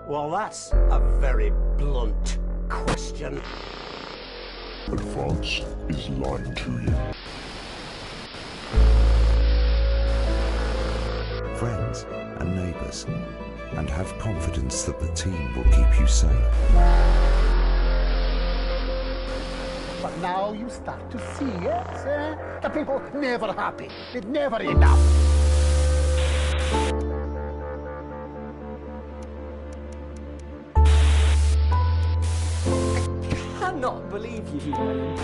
Well, that's a very blunt question. But France is lying to you. Friends and neighbours, and have confidence that the team will keep you safe. But now you start to see, yes, the people never happy. It never enough. I cannot believe you, Roland.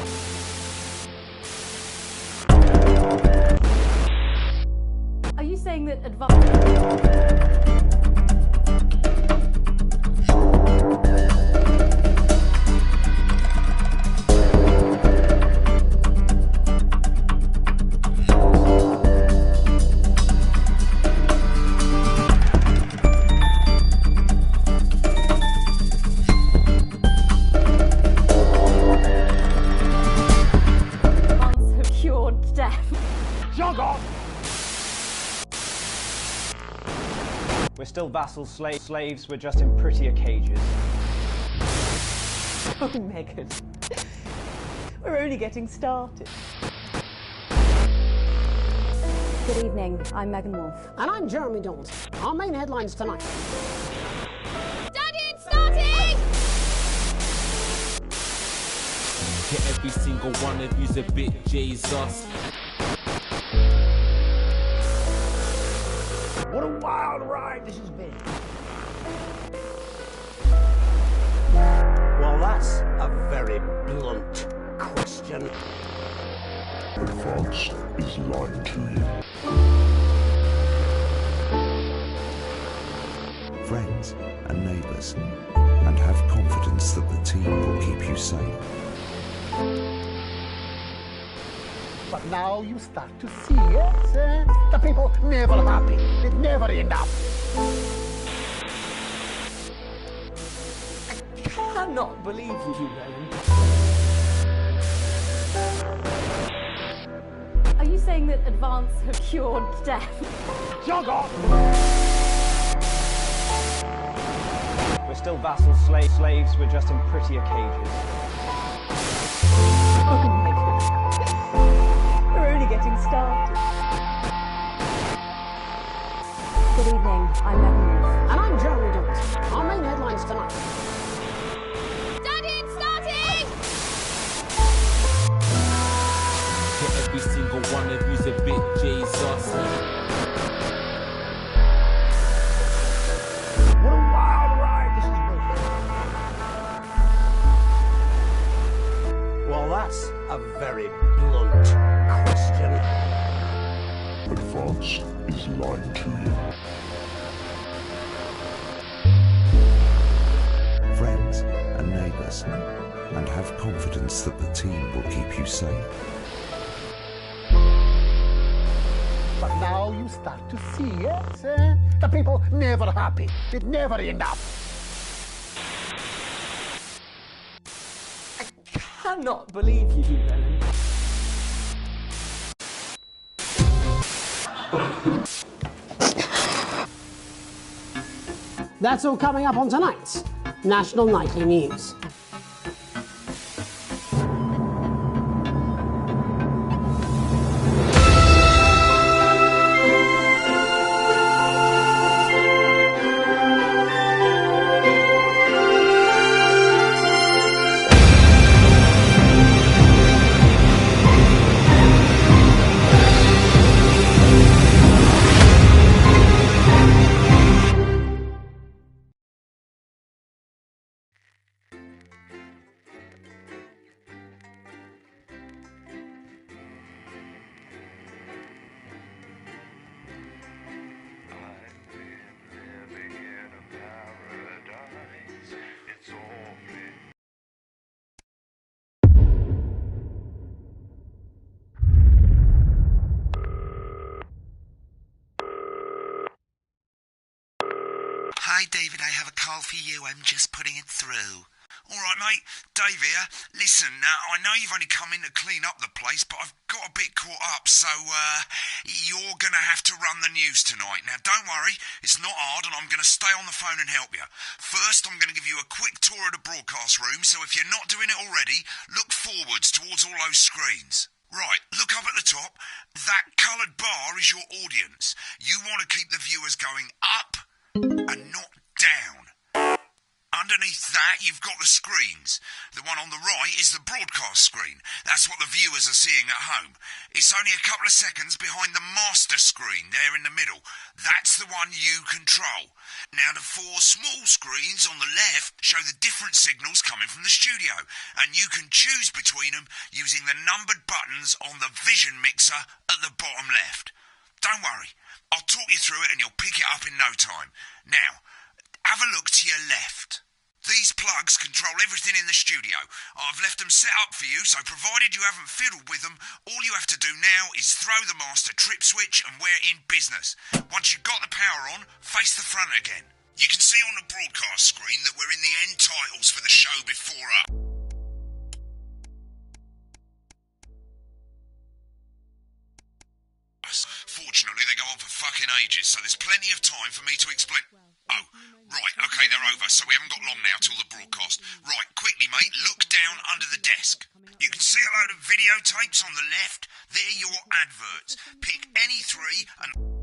Are you saying that advance... We're still vassals, slaves, we're just in prettier cages. Oh, Megan. We're only getting started. Good evening, I'm Megan Wolf. And I'm Jeremy Dawes. Our main headlines tonight. Started! Starting! To every single one of you's a bit Jesus. What a wild ride this has been. Well, that's a very blunt question. But France is lying to you. Friends and neighbours, and have confidence that the team will keep you safe. But now you start to see, yes, the people never happy. It never enough. I cannot believe you, Roland. Are you saying that advance have cured death? Jog on! We're still vassals, slaves, we're just in prettier cages. Oh, Megan. We're only getting started. Good evening, I'm Megan Wolf. And I'm Jeremy Dawes. Our main headlines tonight. Started! Starting! To every single one of you's a bit Jesus. What a wild ride this has been. Well, that's a very blunt question. But France is lying to you. Friends and neighbours, and have confidence that the team will keep you safe. But now you start to see, yes, the people never happy. It never enough. I cannot believe you, Roland. That's all coming up on tonight's National Nightly News. Hi, David, I have a call for you. I'm just putting it through. All right, mate. Dave here. Listen, I know you've only come in to clean up the place, but I've got a bit caught up, so you're going to have to run the news tonight. Now, don't worry, it's not hard, and I'm going to stay on the phone and help you. First, I'm going to give you a quick tour of the broadcast room, so if you're not doing it already, look forwards towards all those screens. Right, look up at the top. That coloured bar is your audience. You want to keep the viewers going up and not down. Underneath that, you've got the screens. The one on the right is the broadcast screen. That's what the viewers are seeing at home. It's only a couple of seconds behind the master screen there in the middle. That's the one you control. Now, the four small screens on the left show the different signals coming from the studio, and you can choose between them using the numbered buttons on the vision mixer at the bottom left. Don't worry, I'll talk you through it and you'll pick it up in no time. Now, have a look to your left. These plugs control everything in the studio. I've left them set up for you, so provided you haven't fiddled with them, all you have to do now is throw the master trip switch and we're in business. Once you've got the power on, face the front again. You can see on the broadcast screen that we're in the end titles for the show before us. Fortunately, they go on for fucking ages, so there's plenty of time for me to explain. Oh, right, okay, they're over, so we haven't got long now till the broadcast. Right, quickly, mate, look down under the desk. You can see a load of videotapes on the left. They're your adverts. Pick any three and...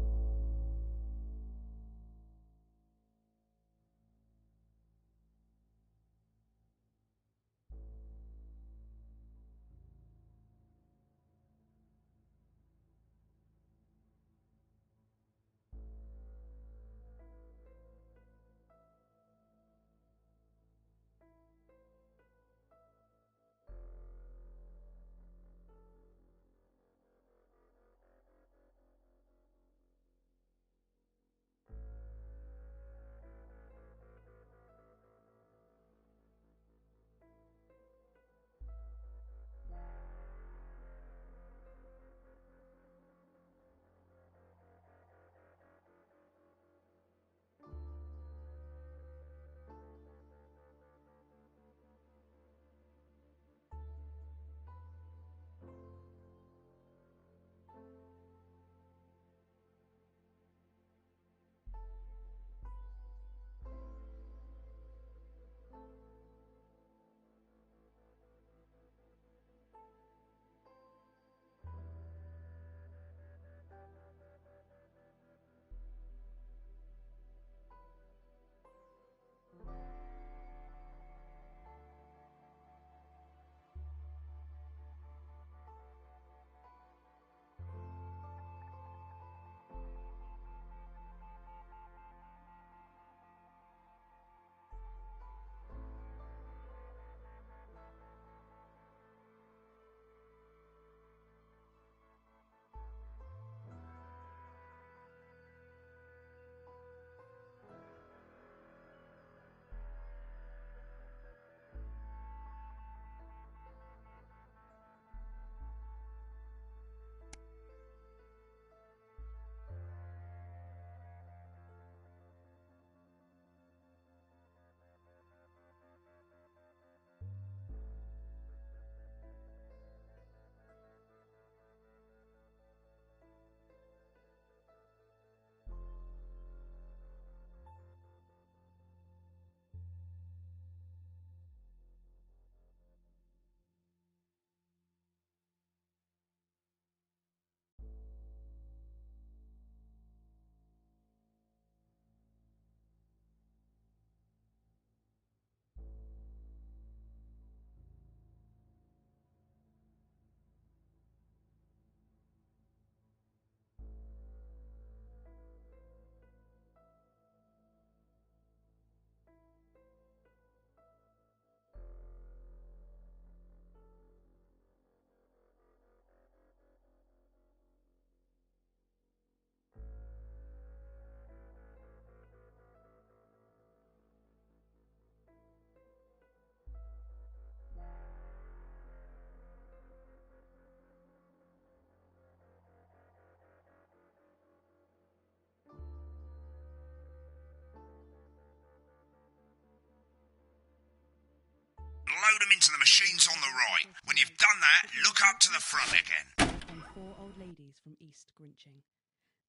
them into the machines on the right. When you've done that, look up to the front again. On Four Old Ladies from East Grinching.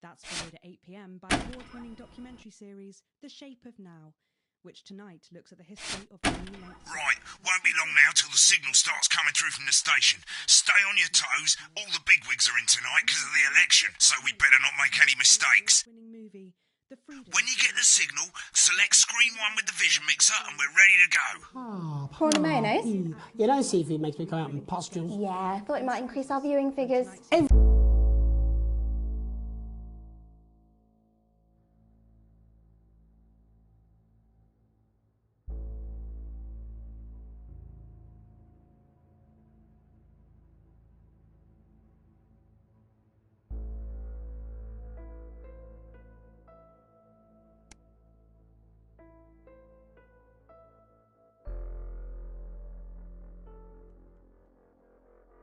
That's followed at 8 p.m. by award-winning documentary series The Shape of Now, which tonight looks at the history of the new length. Right, won't be long now till the signal starts coming through from the station. Stay on your toes. All the bigwigs are in tonight because of the election, so we better not make any mistakes. When you get the signal, select screen 1 with the vision mixer and we're ready to go. Prawn and mayonnaise? You know, seafood makes me go out in pustules. Yeah, I thought it might increase our viewing figures.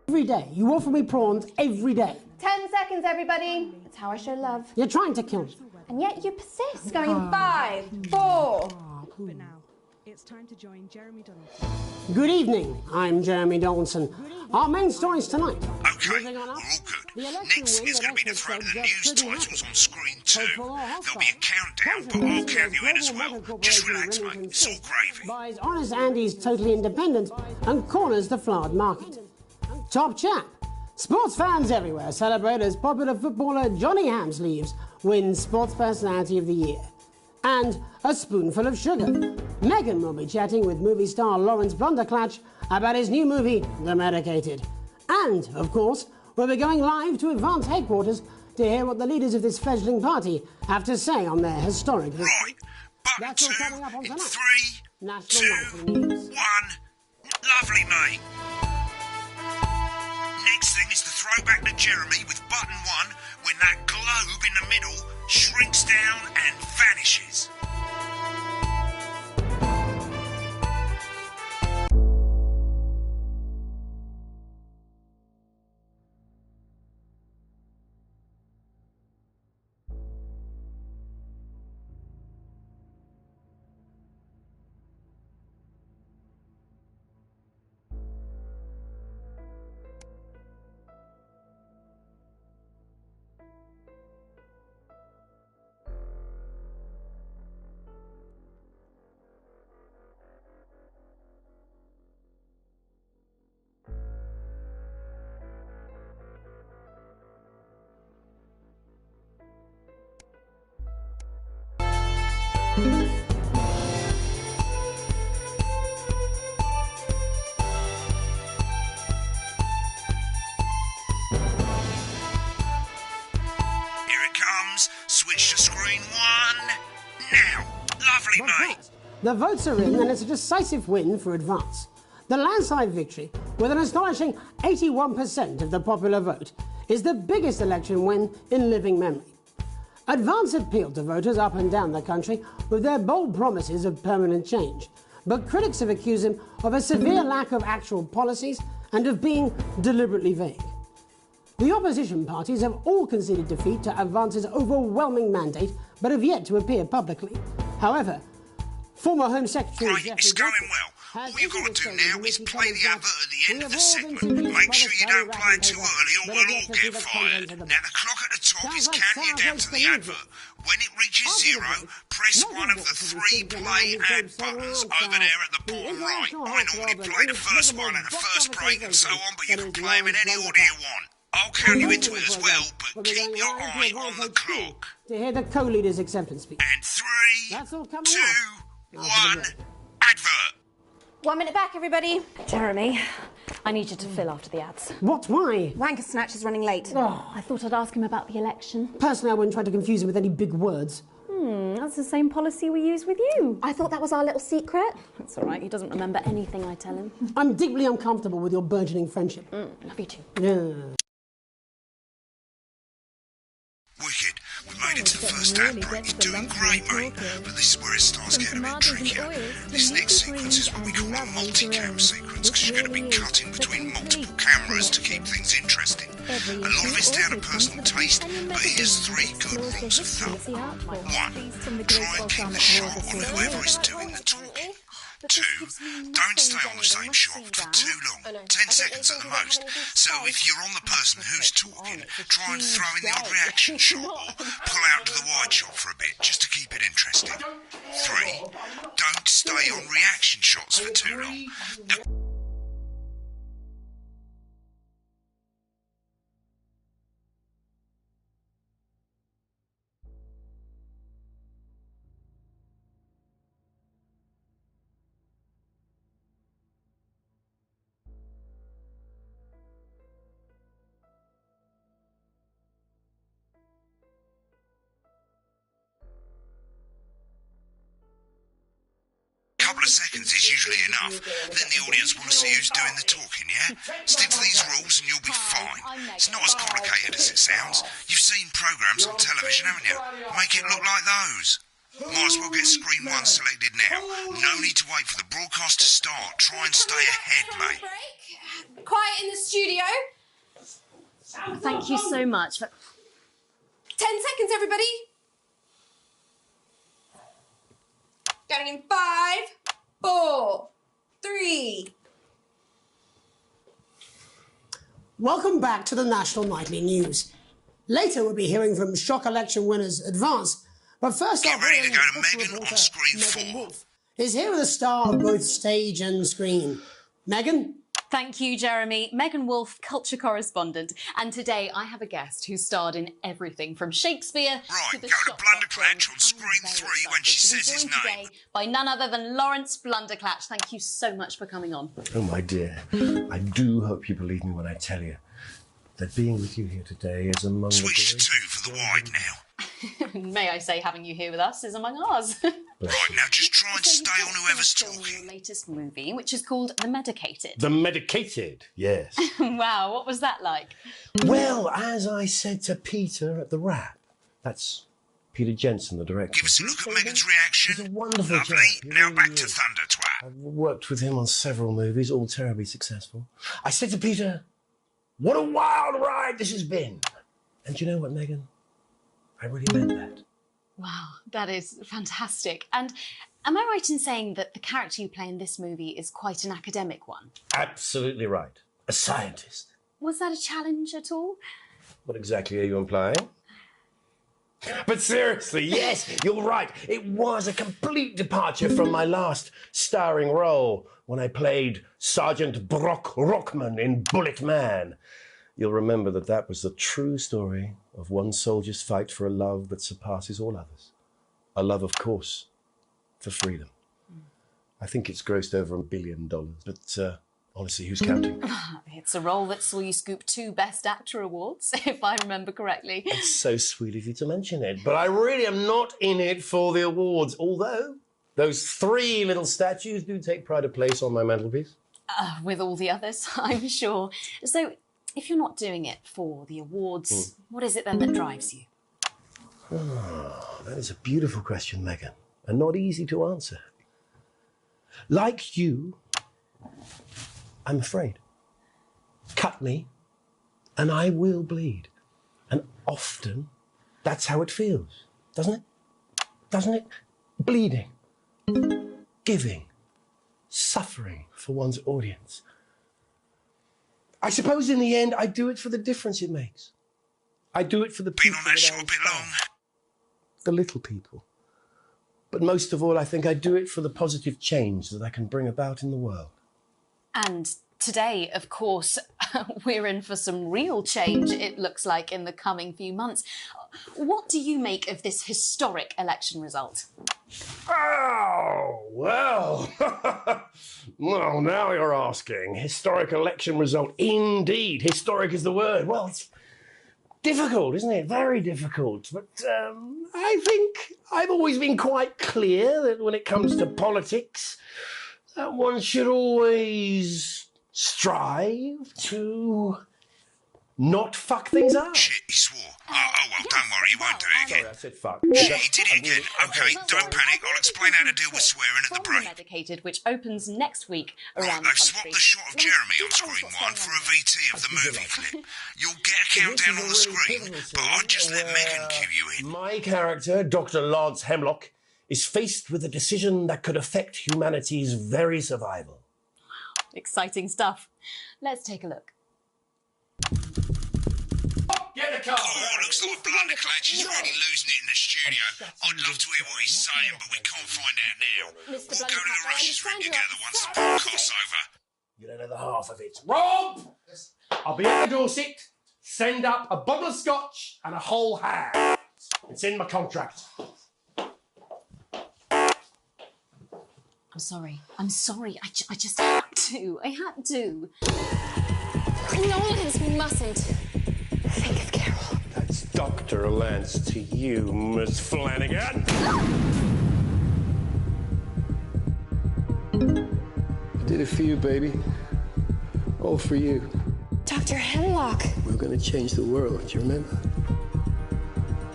Every day. You offer me prawns every day. 10 seconds, everybody. That's how I show love. You're trying to kill me. And yet you persist, going in 5, 4. But now, it's time to join Jeremy Donaldson. Good evening, I'm Jeremy Donaldson. Our main stories tonight. Okay, we're all good. Next is going to be the throw to the news titles on screen 2. There'll be a countdown, but I'll count you in as well. Just relax, mate. It's all gravy. Buys Honest Andy's Totally Independent and corners the flowered market. Top chap. Sports fans everywhere celebrate as popular footballer Johnny Hamsleeves wins Sports Personality of the Year. And a spoonful of sugar. Meghan will be chatting with movie star Lawrence Blunderclatch about his new movie, The Medicated. And, of course, we'll be going live to Advance headquarters to hear what the leaders of this fledgling party have to say on their historic history. Right, button That's all 2 coming up on in tonight. 3, National 2, Nightly News. 1. Lovely, mate. Next thing is the throwback to Jeremy with button 1 when that globe in the middle shrinks down and vanishes. Switch to screen 1 now. Lovely, mate. The votes are in and it's a decisive win for Advance. The landslide victory, with an astonishing 81% of the popular vote, is the biggest election win in living memory. Advance appealed to voters up and down the country with their bold promises of permanent change, but critics have accused him of a severe lack of actual policies and of being deliberately vague. The opposition parties have all conceded defeat to Advance's overwhelming mandate, but have yet to appear publicly. However, former Home Secretary Right, it's going well. All you've got to do now is play the advert at the end of the segment. Make sure you don't play it too early or we'll all get fired. Now, the clock at the top is counting you down to the advert. When it reaches 0, press one of the 3 play ad buttons over there at the bottom right. I normally play the first one and the first break and so on, but you can play them in any order you want. I'll count you into it as well, but keep your eye on the clock. To hear the co-leader's acceptance speech. And 3, 2, 1, advert. 1 minute back, everybody. Jeremy, I need you to fill after the ads. What? Why? Wanker Snatch is running late. Oh. I thought I'd ask him about the election. Personally, I wouldn't try to confuse him with any big words. That's the same policy we use with you. I thought that was our little secret. That's all right. He doesn't remember anything I tell him. I'm deeply uncomfortable with your burgeoning friendship. Love you too. Yeah. Wicked. We made it to the first ad break. You're doing great, mate. But this is where it starts getting a bit trickier. This next sequence is what we call a multi-cam sequence, because you're going to be cutting between multiple cameras to keep things interesting. A lot of it's down to personal taste, but here's 3 good rules of thumb. 1. Try and keep the shot on whoever is doing the talking. 2, don't stay on the same shot for too long. 10 seconds at the most. So if you're on the person who's talking, try and throw in the odd reaction shot or pull out to the wide shot for a bit, just to keep it interesting. 3, don't stay on reaction shots for too long. Couple of seconds is usually enough. Then the audience want to see who's doing the talking, yeah? Stick to these rules and you'll be fine. It's not as complicated as it sounds. You've seen programmes on television, haven't you? Make it look like those. Might as well get screen 1 selected now. No need to wait for the broadcast to start. Try and stay ahead, mate. Quiet in the studio. Thank you so much. 10 seconds, everybody. Going in 5, 4, 3. Welcome back to the National Nightly News. Later we'll be hearing from shock election winners Advance. But first Get off, ready to go to Megan on screen 4. Wolf is here with a star of both stage and screen. Megan? Thank you, Jeremy. Megan Wolf, culture correspondent. And today I have a guest who starred in everything from Shakespeare Right, to the go to shop Blunderclatch opera. on screen I'm 3 very when she excited says to his be joined name. today by none other than Lawrence Blunderclatch. Thank you so much for coming on. Oh, my dear. I do hope you believe me when I tell you that being with you here today is among Switch to the 2 for the wide now. May I say having you here with us is among ours. Right, now just try and So stay you've on just whoever's finished filming talking. your latest movie, which is called The Medicated. The medicated, yes. Wow, what was that like? Well, as I said to Peter at the Wrap, that's Peter Jensen, the director. Give us a look at Megan's reaction. He's a wonderful Lovely. chap. He Now really back to is. Thunder Twat. I've worked with him on several movies, all terribly successful. I said to Peter, what a wild ride this has been. And do you know what, Megan? I really meant that. Wow, that is fantastic. And am I right in saying that the character you play in this movie is quite an academic one? Absolutely right. A scientist. Was that a challenge at all? What exactly are you implying? But seriously, yes, you're right. It was a complete departure from my last starring role when I played Sergeant Brock Rockman in Bullet Man. You'll remember that that was the true story of one soldier's fight for a love that surpasses all others. A love, of course, for freedom. I think it's grossed over $1 billion, but honestly, who's counting? It's a role that saw you scoop 2 Best Actor awards, if I remember correctly. It's so sweet of you to mention it, but I really am not in it for the awards, although those 3 little statues do take pride of place on my mantelpiece. With all the others, I'm sure. So, if you're not doing it for the awards, what is it then that drives you? Oh, that is a beautiful question, Megan, and not easy to answer. Like you, I'm afraid. Cut me, and I will bleed. And often, that's how it feels, doesn't it? Doesn't it? Bleeding, giving, suffering for one's audience. I suppose in the end, I do it for the difference it makes. I do it for the people. Been on that show I a bit long. the little people. But most of all, I think I do it for the positive change that I can bring about in the world. And today, of course, we're in for some real change, it looks like, in the coming few months. What do you make of this historic election result? Oh, well. Well, now you're asking. Historic election result. Indeed. Historic is the word. Well, it's difficult, isn't it? Very difficult. But I think I've always been quite clear that when it comes to politics, that one should always strive to not fuck things up. Shit, he swore. Oh, well, don't worry, he won't do it Sorry, again. I said fuck. Shit, he did it again. OK, don't panic. I'll explain how to deal with swearing at the From The break. Medicated, which opens next week Right, around the they've country. swapped the shot of Jeremy on screen 1 for a VT of the movie clip. You'll get a countdown on the screen, but I'll just let Megan cue you in. My character, Dr. Lance Hemlock, is faced with a decision that could affect humanity's very survival. Exciting stuff. Let's take a look. Get the car! Oh, looks like Blunderclatch is really losing it in the studio. I'd love to hear what he's saying, but we can't find out now. We'll go to the Russia's room together once the podcast's over. You don't know the half of it. Rob! I'll be at the Dorset. Send up a bottle of scotch and a whole ham. It's in my contract. I'm sorry. I'm sorry. I just had to. I had to. Nolans mustn't think of Carol. That's Dr. Lance to you, Miss Flanagan. I did it for you, baby. All for you. Dr. Hemlock. We're gonna change the world, do you remember?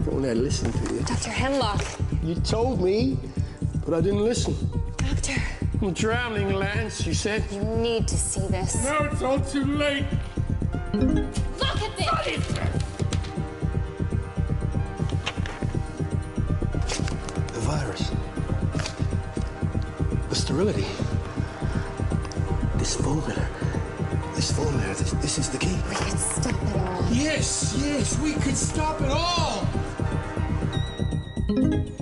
If only I listened to you. Dr. Hemlock. You told me, but I didn't listen. Doctor. I'm drowning, Lance, you said. You need to see this. Now it's all too late. Look at this! The virus. The sterility. This formula. This is the key. We could stop it all. Yes, we could stop it all.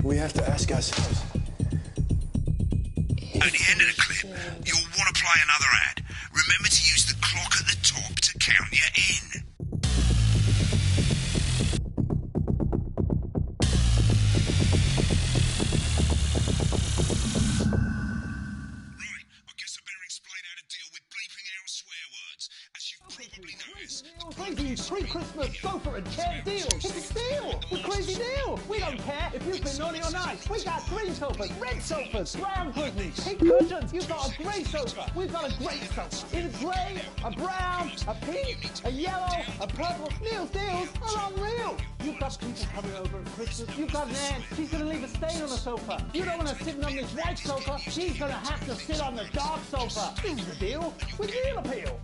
We have to ask ourselves. At the end of the clip, you'll want to play another ad. Remember to use the clock at the top to count you in. Right, I guess I better explain how to deal with bleeping out swear words. As you've probably noticed... Crazy pre-Christmas sofa and chair deal. It's a steal. It's a crazy deal. We don't care if you've been naughty or nice. We got green sofas, red sofas, brown cushions, pink cushions. You've got a grey sofa. We've got a great sofa. In a grey, a brown, a pink, a yellow, a purple. Neil's deals are unreal. You've got people coming over at Christmas. You've got Nan. She's going to leave a stain on the sofa. You don't want her sitting on this white sofa. She's going to have to sit on the dark sofa. This is the deal with Neil Appeal.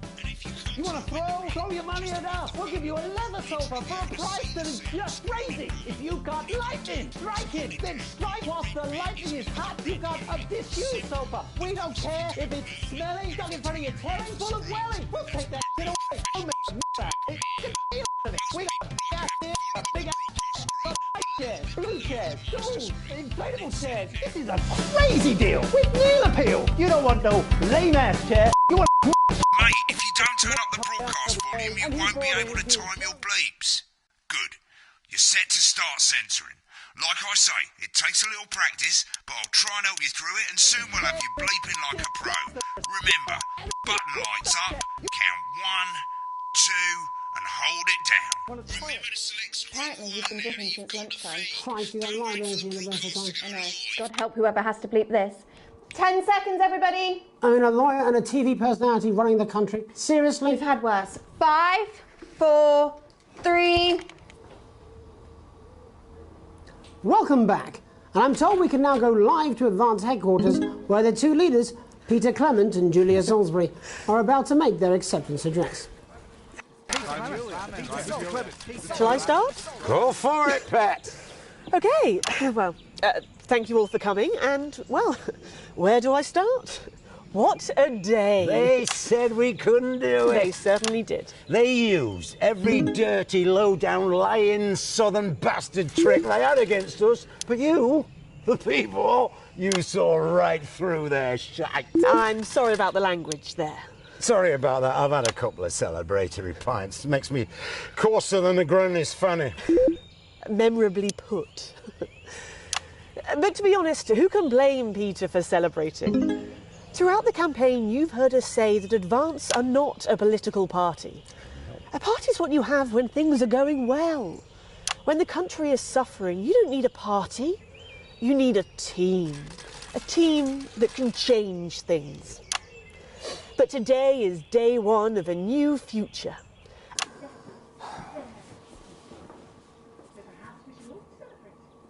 You want to throw your money at us? We'll give you a leather sofa for a price that is just crazy. If you've got lightning, strike it. Then strike whilst the lightning is hot. You've got a disused sofa. We don't care if it's smelly, stuck in front of your telly, full of wellies. We'll take that shit away. Don't make that. We got big ass chairs, blue chairs, stools, inflatable chairs. This is a crazy deal with Neil Appeal. You don't want no lame-ass chair. You want Mate, if you don't turn up the broadcast volume, you won't be able to time your bleeps. Good. You're set to start censoring. Like I say, it takes a little practice, but I'll try and help you through it, and soon we'll have you bleeping like a pro. Remember, button lights up, count 1, 2, and hold it down. Remember to select Apparently you've been dripping since lunchtime. Christ, you don't like anything the best of time. I know. God help whoever has to bleep this. 10 seconds, everybody. I mean, a lawyer and a TV personality running the country. Seriously? We've had worse. 5, 4, 3. Welcome back. And I'm told we can now go live to Advance headquarters where the two leaders, Peter Clement and Julia Salisbury, are about to make their acceptance address. Shall I start? Go for it, Pat. Okay, well, thank you all for coming, and, well, where do I start? What a day. They said we couldn't do it. They certainly did. They used every dirty, low-down, lying, southern bastard trick they had against us, but you, the people, you saw right through their shite. I'm sorry about the language there. Sorry about that. I've had a couple of celebratory pints. Makes me coarser than a granny's fanny. Memorably put. But to be honest, who can blame Peter for celebrating? Throughout the campaign, you've heard us say that Advance are not a political party. A party's what you have when things are going well. When the country is suffering, you don't need a party. You need a team. A team that can change things. But today is day one of a new future.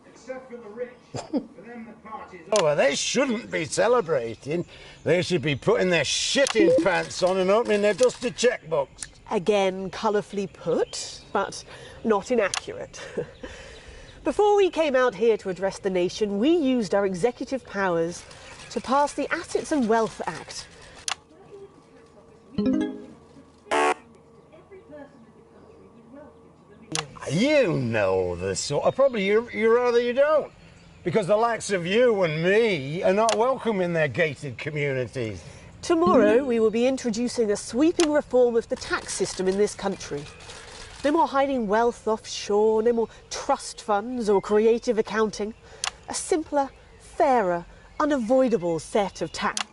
Except for the rich. For them, the party's over. They shouldn't be celebrating. They should be putting their shitting pants on and opening their dusty checkbooks. Again, colourfully put, but not inaccurate. Before we came out here to address the nation, we used our executive powers to pass the Assets and Wealth Act. You know the sort of... Probably you rather you don't. Because the likes of you and me are not welcome in their gated communities. Tomorrow we will be introducing a sweeping reform of the tax system in this country. No more hiding wealth offshore, no more trust funds or creative accounting. A simpler, fairer, unavoidable set of tax.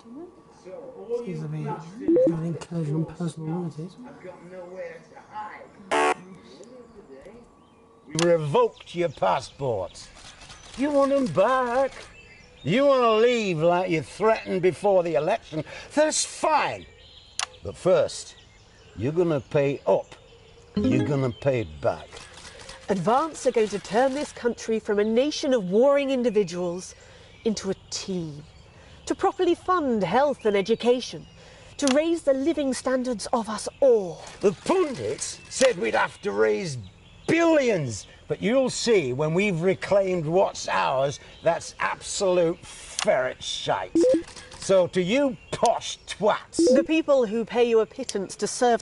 Seems to be an incursion on personal liberties. You revoked your passports. You want them back. You want to leave like you threatened before the election. That's fine. But first, you're going to pay up. You're going to pay back. Advance are going to turn this country from a nation of warring individuals into a team. To properly fund health and education. To raise the living standards of us all. The pundits said we'd have to raise billions. But you'll see when we've reclaimed what's ours, that's absolute ferret shite. So to you posh twats... The people who pay you a pittance to serve...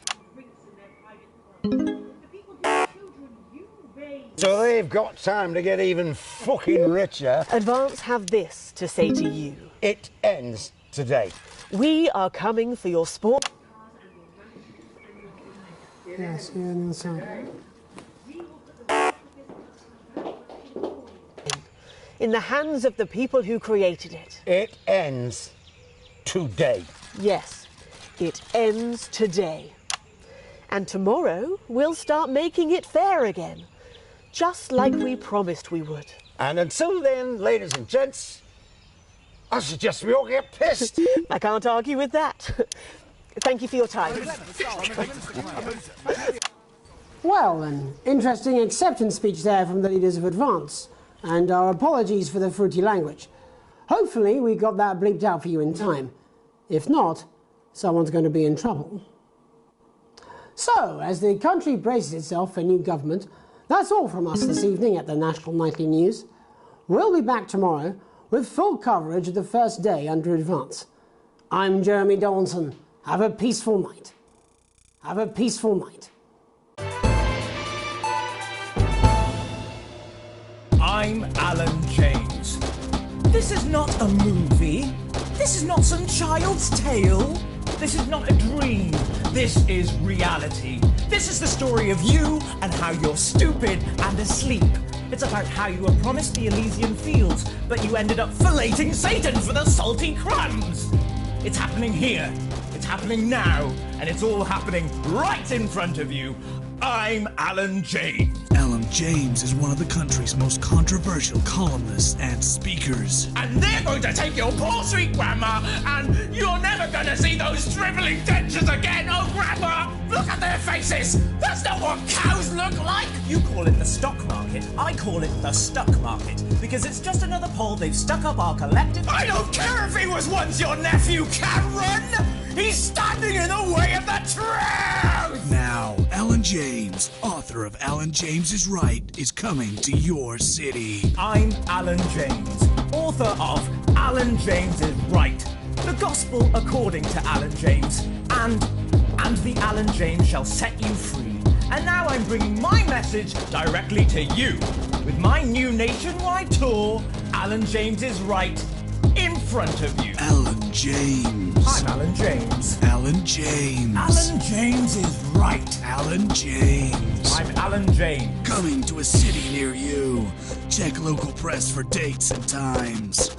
So they've got time to get even fucking richer. Advance have this to say to you. It ends today. We are coming for your sport... Yes, yeah, on the other side. In the hands of the people who created it. It ends today. Yes, it ends today. And tomorrow we'll start making it fair again. Just like we promised we would. And until then, ladies and gents, I suggest we all get pissed. I can't argue with that. Thank you for your time. Well, an interesting acceptance speech there from the leaders of Advance. And our apologies for the fruity language. Hopefully we got that bleeped out for you in time. If not, someone's going to be in trouble. So, as the country braces itself for new government, that's all from us this evening at the National Nightly News. We'll be back tomorrow with full coverage of the first day under Advance. I'm Jeremy Donaldson. Have a peaceful night. Have a peaceful night. I'm Alan James. This is not a movie. This is not some child's tale. This is not a dream. This is reality. This is the story of you and how you're stupid and asleep. It's about how you were promised the Elysian fields, but you ended up filleting Satan for the salty crumbs. It's happening here. It's happening now. And it's all happening right in front of you. I'm Alan James. Alan James is one of the country's most controversial columnists and speakers. And they're going to take your poor sweet grandma, and you're never going to see those drivelling dentures again. Oh, grandma, look at their faces. That's not what cows look like. You call it the stock market. I call it the stuck market, because it's just another pole they've stuck up our collective... I don't care if he was once your nephew, Cameron. He's standing in the way of the truth. Now, Alan James, author of Alan James is Right, is coming to your city. I'm Alan James, author of Alan James is Right, the gospel according to Alan James, and the Alan James shall set you free. And now I'm bringing my message directly to you with my new nationwide tour, Alan James is Right, in front of you. Alan James. I'm Alan James. Alan James. Alan James is Right. Alan James. I'm Alan James. Coming to a city near you. Check local press for dates and times.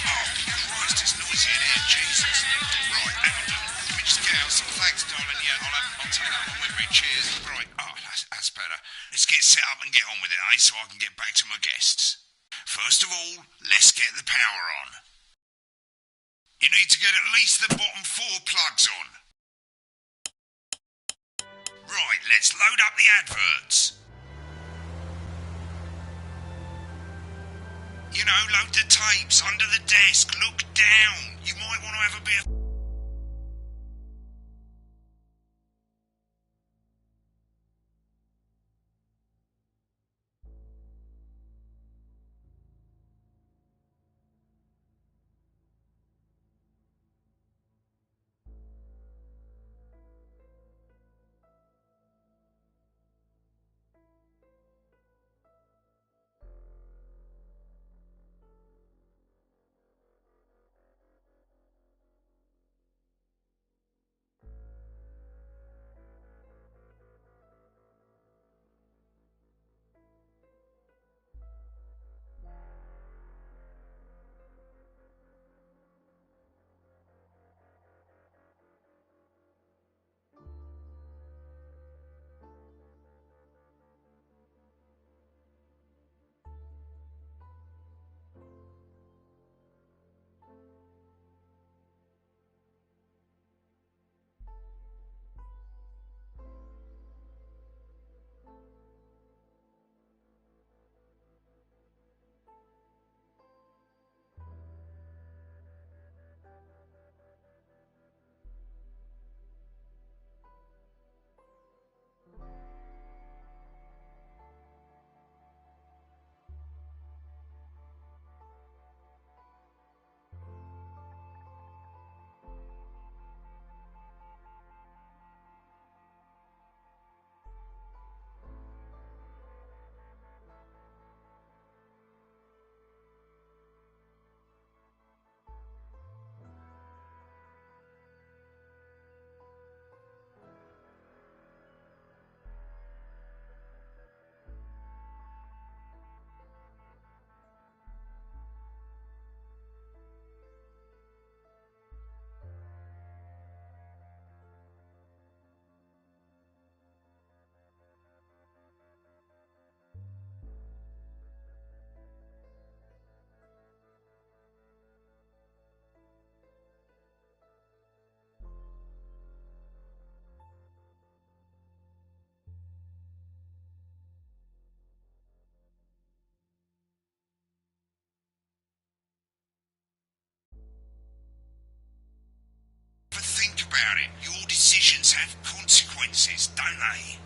Christ, it's noisy in here, Jesus. Right, hang on. Let me just get out some flags, darling. Yeah, I'll take that one with me. Cheers. Right, that's better. Let's get set up and get on with it, so I can get back to my guests. First of all, let's get the power on. You need to get at least the bottom 4 plugs on. Right, let's load up the adverts. You know, load the tapes under the desk. Look down. You might want to have a bit of... Think about it. Your decisions have consequences, don't they?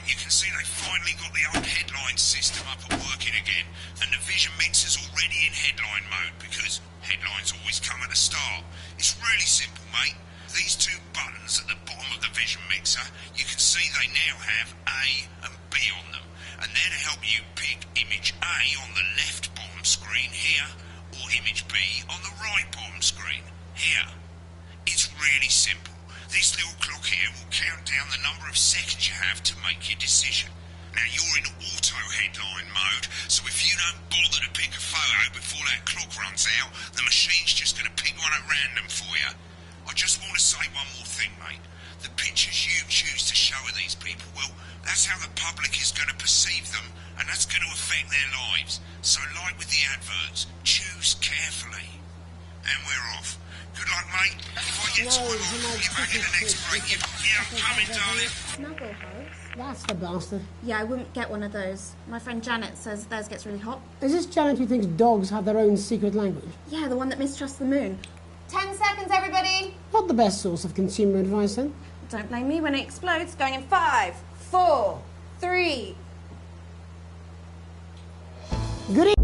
You can see they finally got the old headline system up and working again, and the vision mixer's already in headline mode because headlines always come at the start. It's really simple, mate. These 2 buttons at the bottom of the vision mixer, you can see they now have A and B on them, and they're to help you pick image A on the left bottom screen here, or image B on the right bottom screen here. It's really simple. This little clock here will count down the number of seconds you have to make your decision. Now, you're in auto headline mode, so if you don't bother to pick a photo before that clock runs out, the machine's just going to pick one at random for you. I just want to say one more thing, mate. The pictures you choose to show of these people, well, that's how the public is going to perceive them, and that's going to affect their lives. So, like with the adverts, choose carefully. And we're off. Good luck, mate. If I get time, I'll call you back in the next break. Yeah, I'm coming, darling. Snuggle hugs? That's the bastard. Yeah, I wouldn't get one of those. My friend Janet says theirs gets really hot. Is this Janet who thinks dogs have their own secret language? Yeah, the one that mistrusts the moon. 10 seconds, everybody. Not the best source of consumer advice, then. Don't blame me when it explodes. Going in 5, 4, 3. Good evening.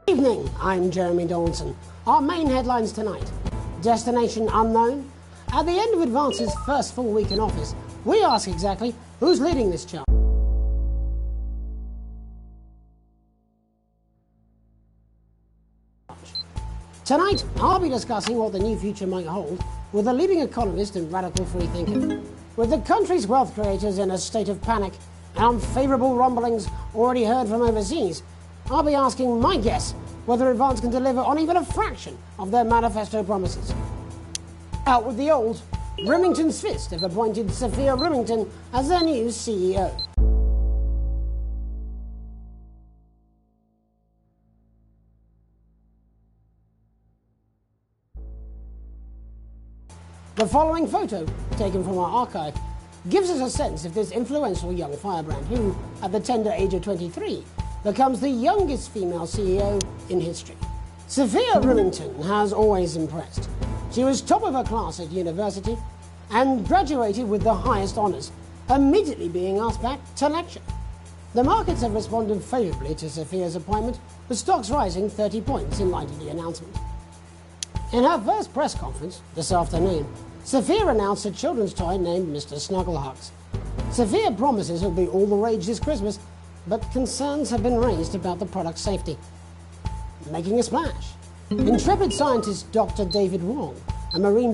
Evening, I'm Jeremy Donaldson. Our main headlines tonight. Destination unknown. At the end of Advance's first full week in office, we ask exactly who's leading this charge. Tonight, I'll be discussing what the new future might hold with a leading economist and radical freethinker. With the country's wealth creators in a state of panic and unfavourable rumblings already heard from overseas, I'll be asking my guess whether Advance can deliver on even a fraction of their manifesto promises. Out with the old, Remington's Fist have appointed Sophia Remington as their new CEO. The following photo, taken from our archive, gives us a sense of this influential young firebrand who, at the tender age of 23, becomes the youngest female CEO in history. Sophia Remington has always impressed. She was top of her class at university and graduated with the highest honours, immediately being asked back to lecture. The markets have responded favourably to Sophia's appointment, with stocks rising 30 points in light of the announcement. In her first press conference this afternoon, Sophia announced a children's toy named Mr. Snugglehugs. Sophia promises it'll be all the rage this Christmas, but concerns have been raised about the product's safety. Making a splash, intrepid scientist Dr. David Wong, a marine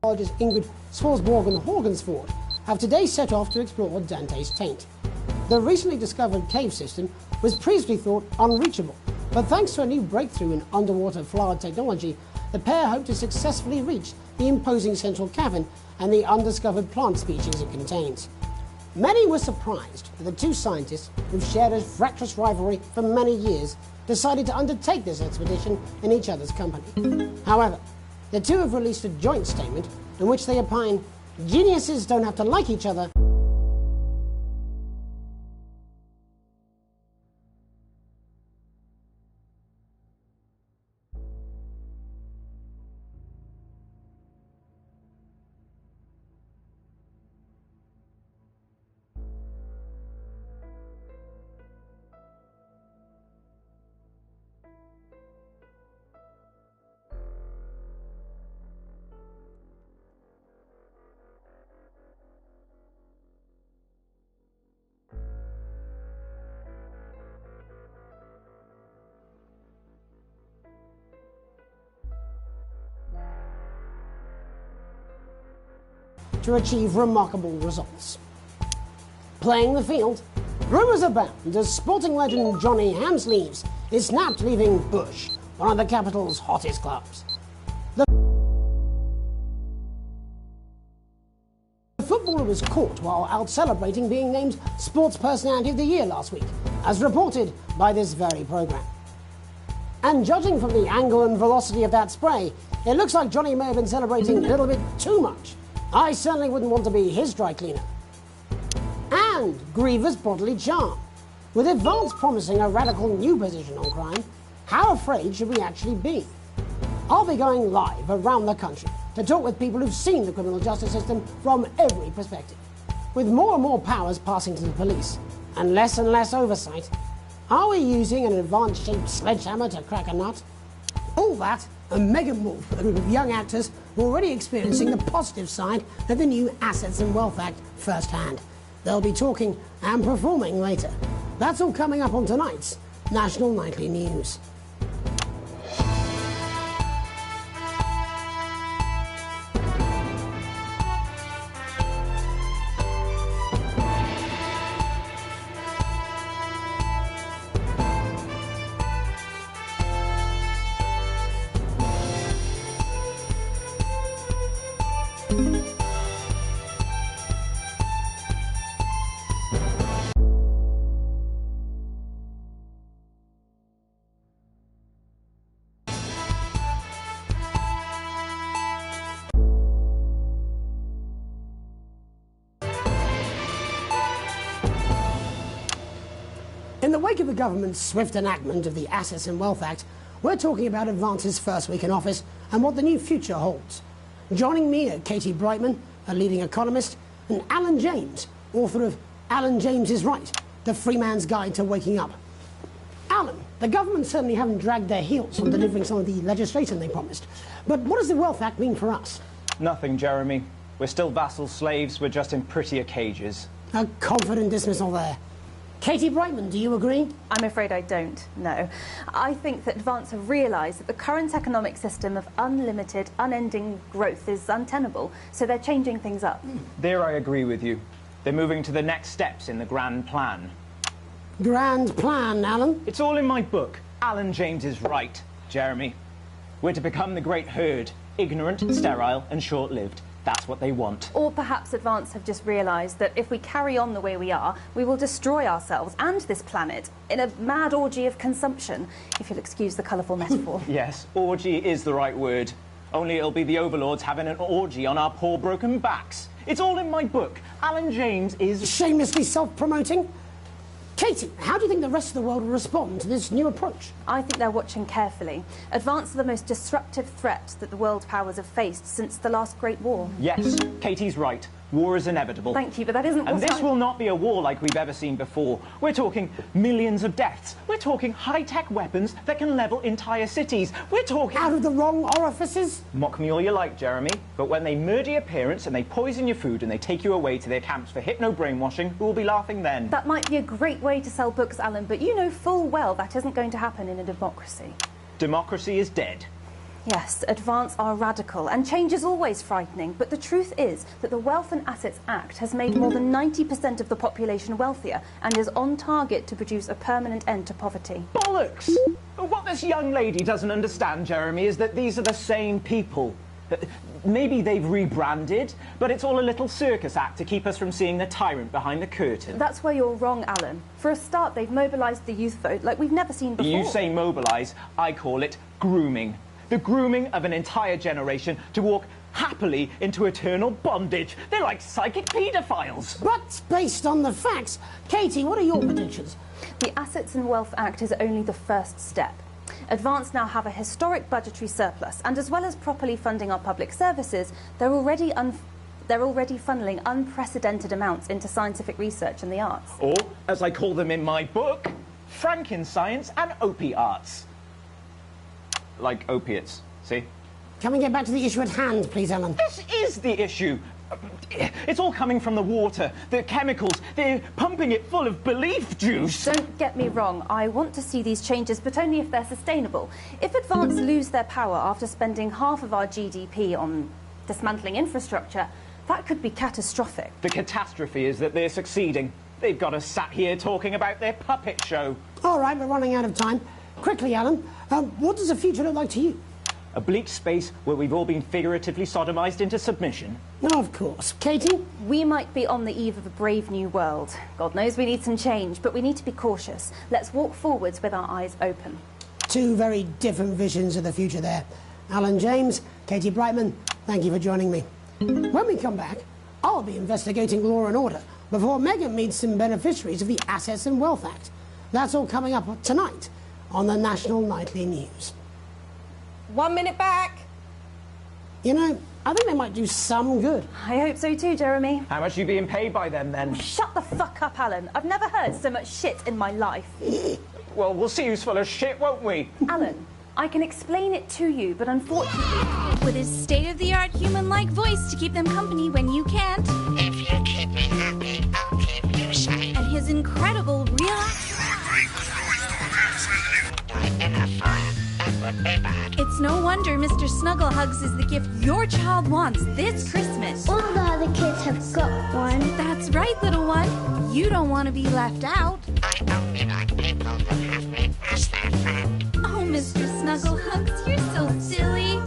biologist Ingrid Swarsborg-Horgensford have today set off to explore Dante's taint. The recently discovered cave system was previously thought unreachable, but thanks to a new breakthrough in underwater flower technology, the pair hope to successfully reach the imposing central cavern and the undiscovered plant species it contains. Many were surprised that the two scientists, who've shared a fractious rivalry for many years, decided to undertake this expedition in each other's company. However, the two have released a joint statement in which they opine geniuses don't have to like each other. To achieve remarkable results. Playing the field, rumours abound as sporting legend Johnny Hamsleeves is snapped leaving Bush, one of the capital's hottest clubs. The footballer was caught while out celebrating being named Sports Personality of the Year last week, as reported by this very programme. And judging from the angle and velocity of that spray, it looks like Johnny may have been celebrating a little bit too much. I certainly wouldn't want to be his dry cleaner. And grievous bodily charm. With Advance promising a radical new position on crime, how afraid should we actually be? I'll be going live around the country to talk with people who've seen the criminal justice system from every perspective. With more and more powers passing to the police and less oversight, are we using an Advance-shaped sledgehammer to crack a nut? All that and mega more for a group of young actors who are already experiencing the positive side of the new Assets and Wealth Act firsthand. They'll be talking and performing later. That's all coming up on tonight's National Nightly News. In the wake of the government's swift enactment of the Assets and Wealth Act, we're talking about Advance's first week in office and what the new future holds. Joining me are Katie Brightman, a leading economist, and Alan James, author of Alan James is right. The free man's guide to waking up. Alan, the government certainly haven't dragged their heels on delivering some of the legislation they promised. But what does the Wealth Act mean for us? Nothing, Jeremy. We're still vassal slaves, we're just in prettier cages. A confident dismissal there. Katie Brightman, do you agree? I'm afraid I don't, no. I think that Advance have realised that the current economic system of unlimited, unending growth is untenable, so they're changing things up. There I agree with you. They're moving to the next steps in the grand plan. Grand plan, Alan? It's all in my book. Alan James is right, Jeremy. We're to become the great herd, ignorant, sterile and short-lived. That's what they want. Or perhaps Advance have just realised that if we carry on the way we are, we will destroy ourselves and this planet in a mad orgy of consumption, if you'll excuse the colourful metaphor. Yes, orgy is the right word. Only it'll be the overlords having an orgy on our poor broken backs. It's all in my book. Alan James is... Shamelessly self-promoting? Katie, how do you think the rest of the world will respond to this new approach? I think they're watching carefully. Advance are the most disruptive threat that the world powers have faced since the last Great War. Yes, Katie's right. War is inevitable. Thank you, but that isn't what And this will not be a war like we've ever seen before. We're talking millions of deaths. We're talking high-tech weapons that can level entire cities. We're talking... Out of the wrong orifices? Mock me all you like, Jeremy, but when they murder your parents and they poison your food and they take you away to their camps for hypno-brainwashing, who will be laughing then? That might be a great way to sell books, Alan, but you know full well that isn't going to happen in a democracy. Democracy is dead. Yes, Advance are radical, and change is always frightening, but the truth is that the Wealth and Assets Act has made more than 90% of the population wealthier and is on target to produce a permanent end to poverty. Bollocks! What this young lady doesn't understand, Jeremy, is that these are the same people. Maybe they've rebranded, but it's all a little circus act to keep us from seeing the tyrant behind the curtain. That's where you're wrong, Alan. For a start, they've mobilised the youth vote like we've never seen before. You say mobilise, I call it grooming. The grooming of an entire generation to walk happily into eternal bondage. They're like psychic paedophiles. But based on the facts, Katie, what are your predictions? The Assets and Wealth Act is only the first step. Advance now have a historic budgetary surplus, and as well as properly funding our public services, they're already funneling unprecedented amounts into scientific research and the arts. Or, as I call them in my book, Frankenscience and opiates. Like opiates, see? Can we get back to the issue at hand, please, Alan? This is the issue. It's all coming from the water, the chemicals. They're pumping it full of belief juice. Don't get me wrong. I want to see these changes, but only if they're sustainable. If Advance lose their power after spending half of our GDP on dismantling infrastructure, that could be catastrophic. The catastrophe is that they're succeeding. They've got us sat here talking about their puppet show. All right, we're running out of time. Quickly, Alan, what does the future look like to you? A bleak space where we've all been figuratively sodomized into submission. No, of course. Katie? We might be on the eve of a brave new world. God knows we need some change, but we need to be cautious. Let's walk forwards with our eyes open. Two very different visions of the future there. Alan James, Katie Brightman, thank you for joining me. When we come back, I'll be investigating law and order before Megan meets some beneficiaries of the Assets and Wealth Act. That's all coming up tonight on the National Nightly News. 1 minute back. You know, I think they might do some good. I hope so too, Jeremy. How much are you being paid by them, then? Shut the fuck up, Alan. I've never heard so much shit in my life. Well, we'll see who's full of shit, won't we? Alan, I can explain it to you, but unfortunately... With his state-of-the-art human-like voice to keep them company when you can't. If you keep me happy, I'll keep you safe. And his incredible real accent. It's no wonder Mr. Snugglehugs is the gift your child wants this Christmas. All the other kids have got one. That's right, little one. You don't want to be left out. I only like people who have me as their friend. Oh, Mr. Snugglehugs, you're so silly.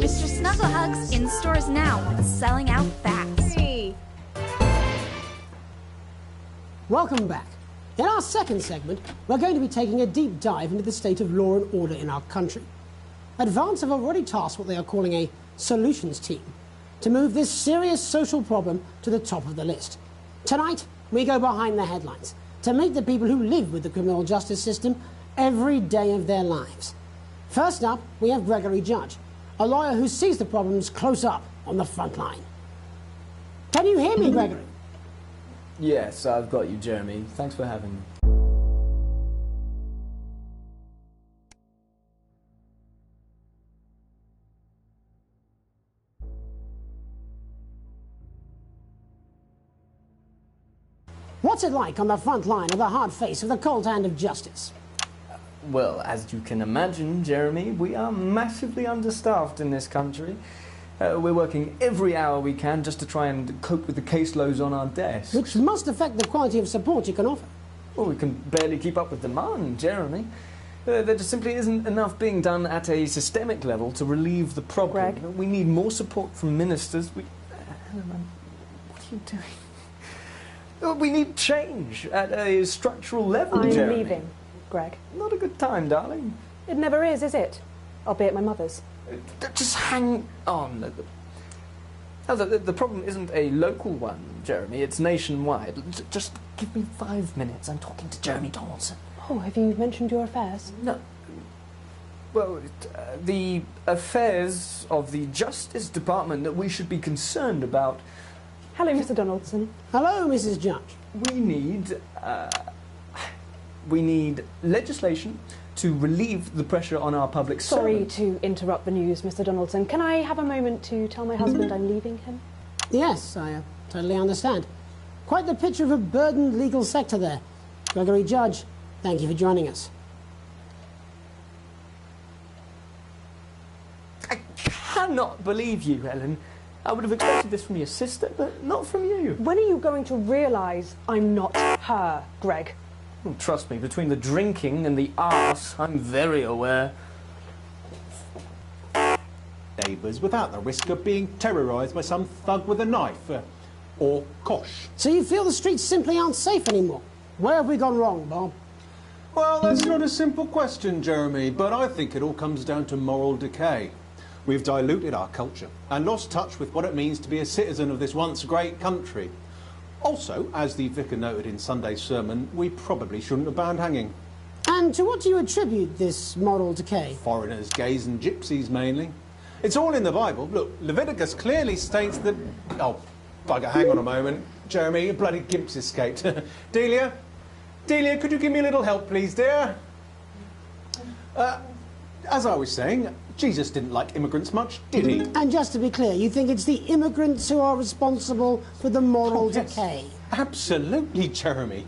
Mr. Snugglehugs in stores now and selling out fast. Welcome back. In our second segment, we're going to be taking a deep dive into the state of law and order in our country. Advance have already tasked what they are calling a solutions team to move this serious social problem to the top of the list. Tonight, we go behind the headlines to meet the people who live with the criminal justice system every day of their lives. First up, we have Gregory Judge, a lawyer who sees the problems close up on the front line. Can you hear me, Gregory? Yes, I've got you, Jeremy. Thanks for having me. What's it like on the front line of the hard face of the cold hand of justice? Well, as you can imagine, Jeremy, we are massively understaffed in this country. We're working every hour we can just to try and cope with the caseloads on our desks. Which must affect the quality of support you can offer. Well, we can barely keep up with demand, Jeremy. There just simply isn't enough being done at a systemic level to relieve the problem. Greg? We need more support from ministers. Helen, what are you doing? We need change at a structural level, I'm Jeremy. leaving, Greg. Not a good time, darling. It never is it? I'll be at my mother's. Just hang on. The problem isn't a local one, Jeremy. It's nationwide. Just give me 5 minutes. I'm talking to Jeremy Donaldson. Oh, have you mentioned your affairs? No. Well, the affairs of the Justice Department that we should be concerned about. Hello, Mr. Donaldson. Hello, Mrs. Judge. We need legislation to relieve the pressure on our public Sorry servant. to interrupt the news, Mr. Donaldson. Can I have a moment to tell my husband I'm leaving him? Yes, I totally understand. Quite the picture of a burdened legal sector there. Gregory Judge, thank you for joining us. I cannot believe you, Helen. I would have expected this from your sister, but not from you. When are you going to realise I'm not her, Greg? Well, trust me, between the drinking and the arse, I'm very aware. Neighbours without the risk of being terrorised by some thug with a knife. Or kosh. So you feel the streets simply aren't safe anymore? Where have we gone wrong, Bob? Well, that's not a simple question, Jeremy, but I think it all comes down to moral decay. We've diluted our culture and lost touch with what it means to be a citizen of this once great country. Also, as the vicar noted in Sunday's sermon, we probably shouldn't have banned hanging. And to what do you attribute this moral decay? Foreigners, gays and gypsies mainly. It's all in the Bible. Look, Leviticus clearly states that... Oh, bugger, hang on a moment. Jeremy, a bloody gimp's escaped. Delia? Delia, could you give me a little help, please, dear? As I was saying, Jesus didn't like immigrants much, did he? And just to be clear, you think it's the immigrants who are responsible for the moral decay? Absolutely, Jeremy.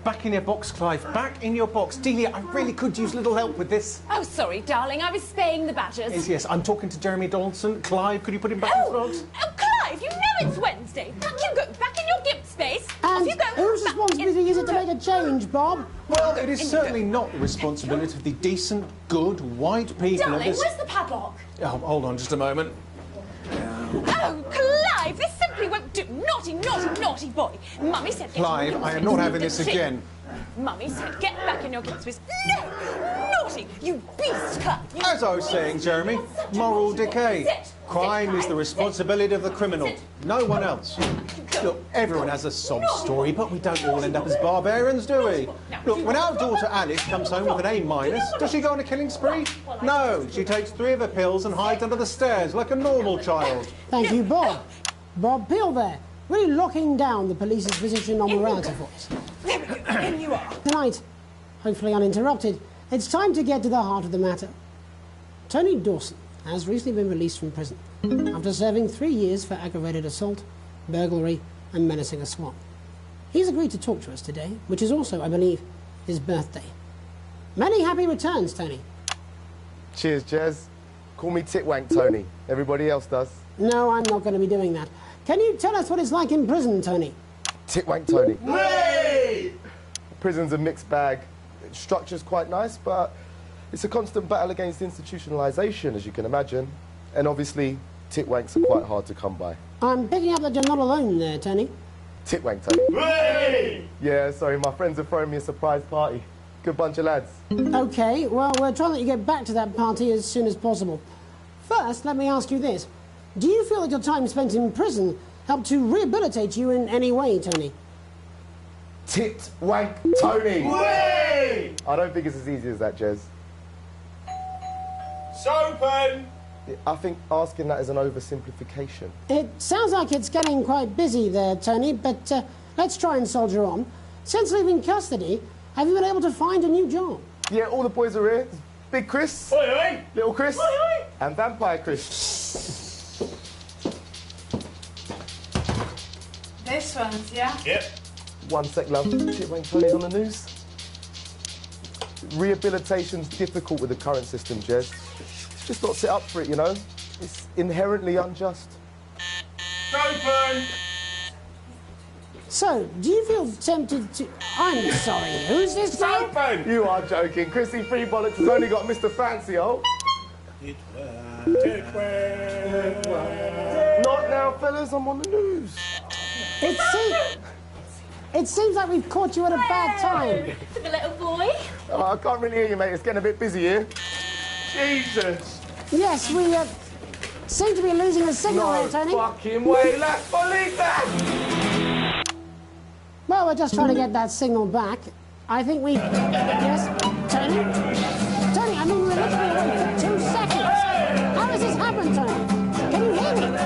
Back in your box, Clive. Back in your box. Delia, I really could use a little help with this. Oh, sorry, darling. I was spaying the badgers. Yes, I'm talking to Jeremy Donaldson. Clive, could you put him back in his box? Oh, Clive, you know it's Wednesday. Back you go. Back in your gimp space. And Off you go. whose responsibility is it to make a change, Bob? Well, it is certainly not the responsibility of the decent, good, white people of Darling, this... where's the padlock? Oh, hold on just a moment. Oh, Clive, this simply won't do. Naughty, naughty, naughty boy. Mummy said... Clive, I am not having this again. Mummy said, get back in your gimp space. No! Naughty! You beast, Clive! As I was saying, Jeremy, moral decay. Crime is the responsibility of the criminal, no one else. Look, everyone has a sob story, but we don't all end up as barbarians, do we? Look, when our daughter Alice comes home with an A-, does she go on a killing spree? No, she takes 3 of her pills and hides under the stairs like a normal child. Thank you, Bob. Bob Peel there, really locking down the police's position on morality for us. There we go. In you are. Tonight, hopefully uninterrupted, it's time to get to the heart of the matter. Tony Dawson has recently been released from prison after serving 3 years for aggravated assault, burglary and menacing a swat. He's agreed to talk to us today, which is also, I believe, his birthday. Many happy returns, Tony. Cheers, Jez. Call me Titwank Tony. Everybody else does. No, I'm not going to be doing that. Can you tell us what it's like in prison, Tony? Titwank Tony. Hey! Prison's a mixed bag. Structure's quite nice, but it's a constant battle against institutionalisation, as you can imagine. And obviously, titwanks are quite hard to come by. I'm picking up that you're not alone there, Tony. Titwank Tony. Hey! Yeah, sorry, my friends are throwing me a surprise party. Good bunch of lads. OK, well, we're trying to let you get back to that party as soon as possible. First, let me ask you this. Do you feel that your time spent in prison helped to rehabilitate you in any way, Tony? Titwank Tony! Way! I don't think it's as easy as that, Jez. It's open! I think asking that is an oversimplification. It sounds like it's getting quite busy there, Tony, but let's try and soldier on. Since leaving custody, have you been able to find a new job? Yeah, all the boys are here. Big Chris, Oi, oi. Little Chris, Oi, oi. and Vampire Chris. This one's, yeah? Yep. 1 sec, love. Shit, when Tony's on the news. Rehabilitation's difficult with the current system, Jez. It's just not set up for it, you know? It's inherently unjust. Open! So, do you feel tempted to... I'm sorry, who's this guy? Open! You are joking. Chrissy Freebollocks has only got Mr. Fancy, oh. Not now, fellas, I'm on the news. It seems like we've caught you at a bad time. For the little boy. Oh, I can't really hear you, mate. It's getting a bit busy here. Jesus. Yes, we seem to be losing a signal here, Tony. No fucking way. Let's believe that. Well, we're just trying to get that signal back. I think we... Yes, Tony? Tony, I mean, we're literally away for 2 seconds. How has this happened, Tony? Can you hear me?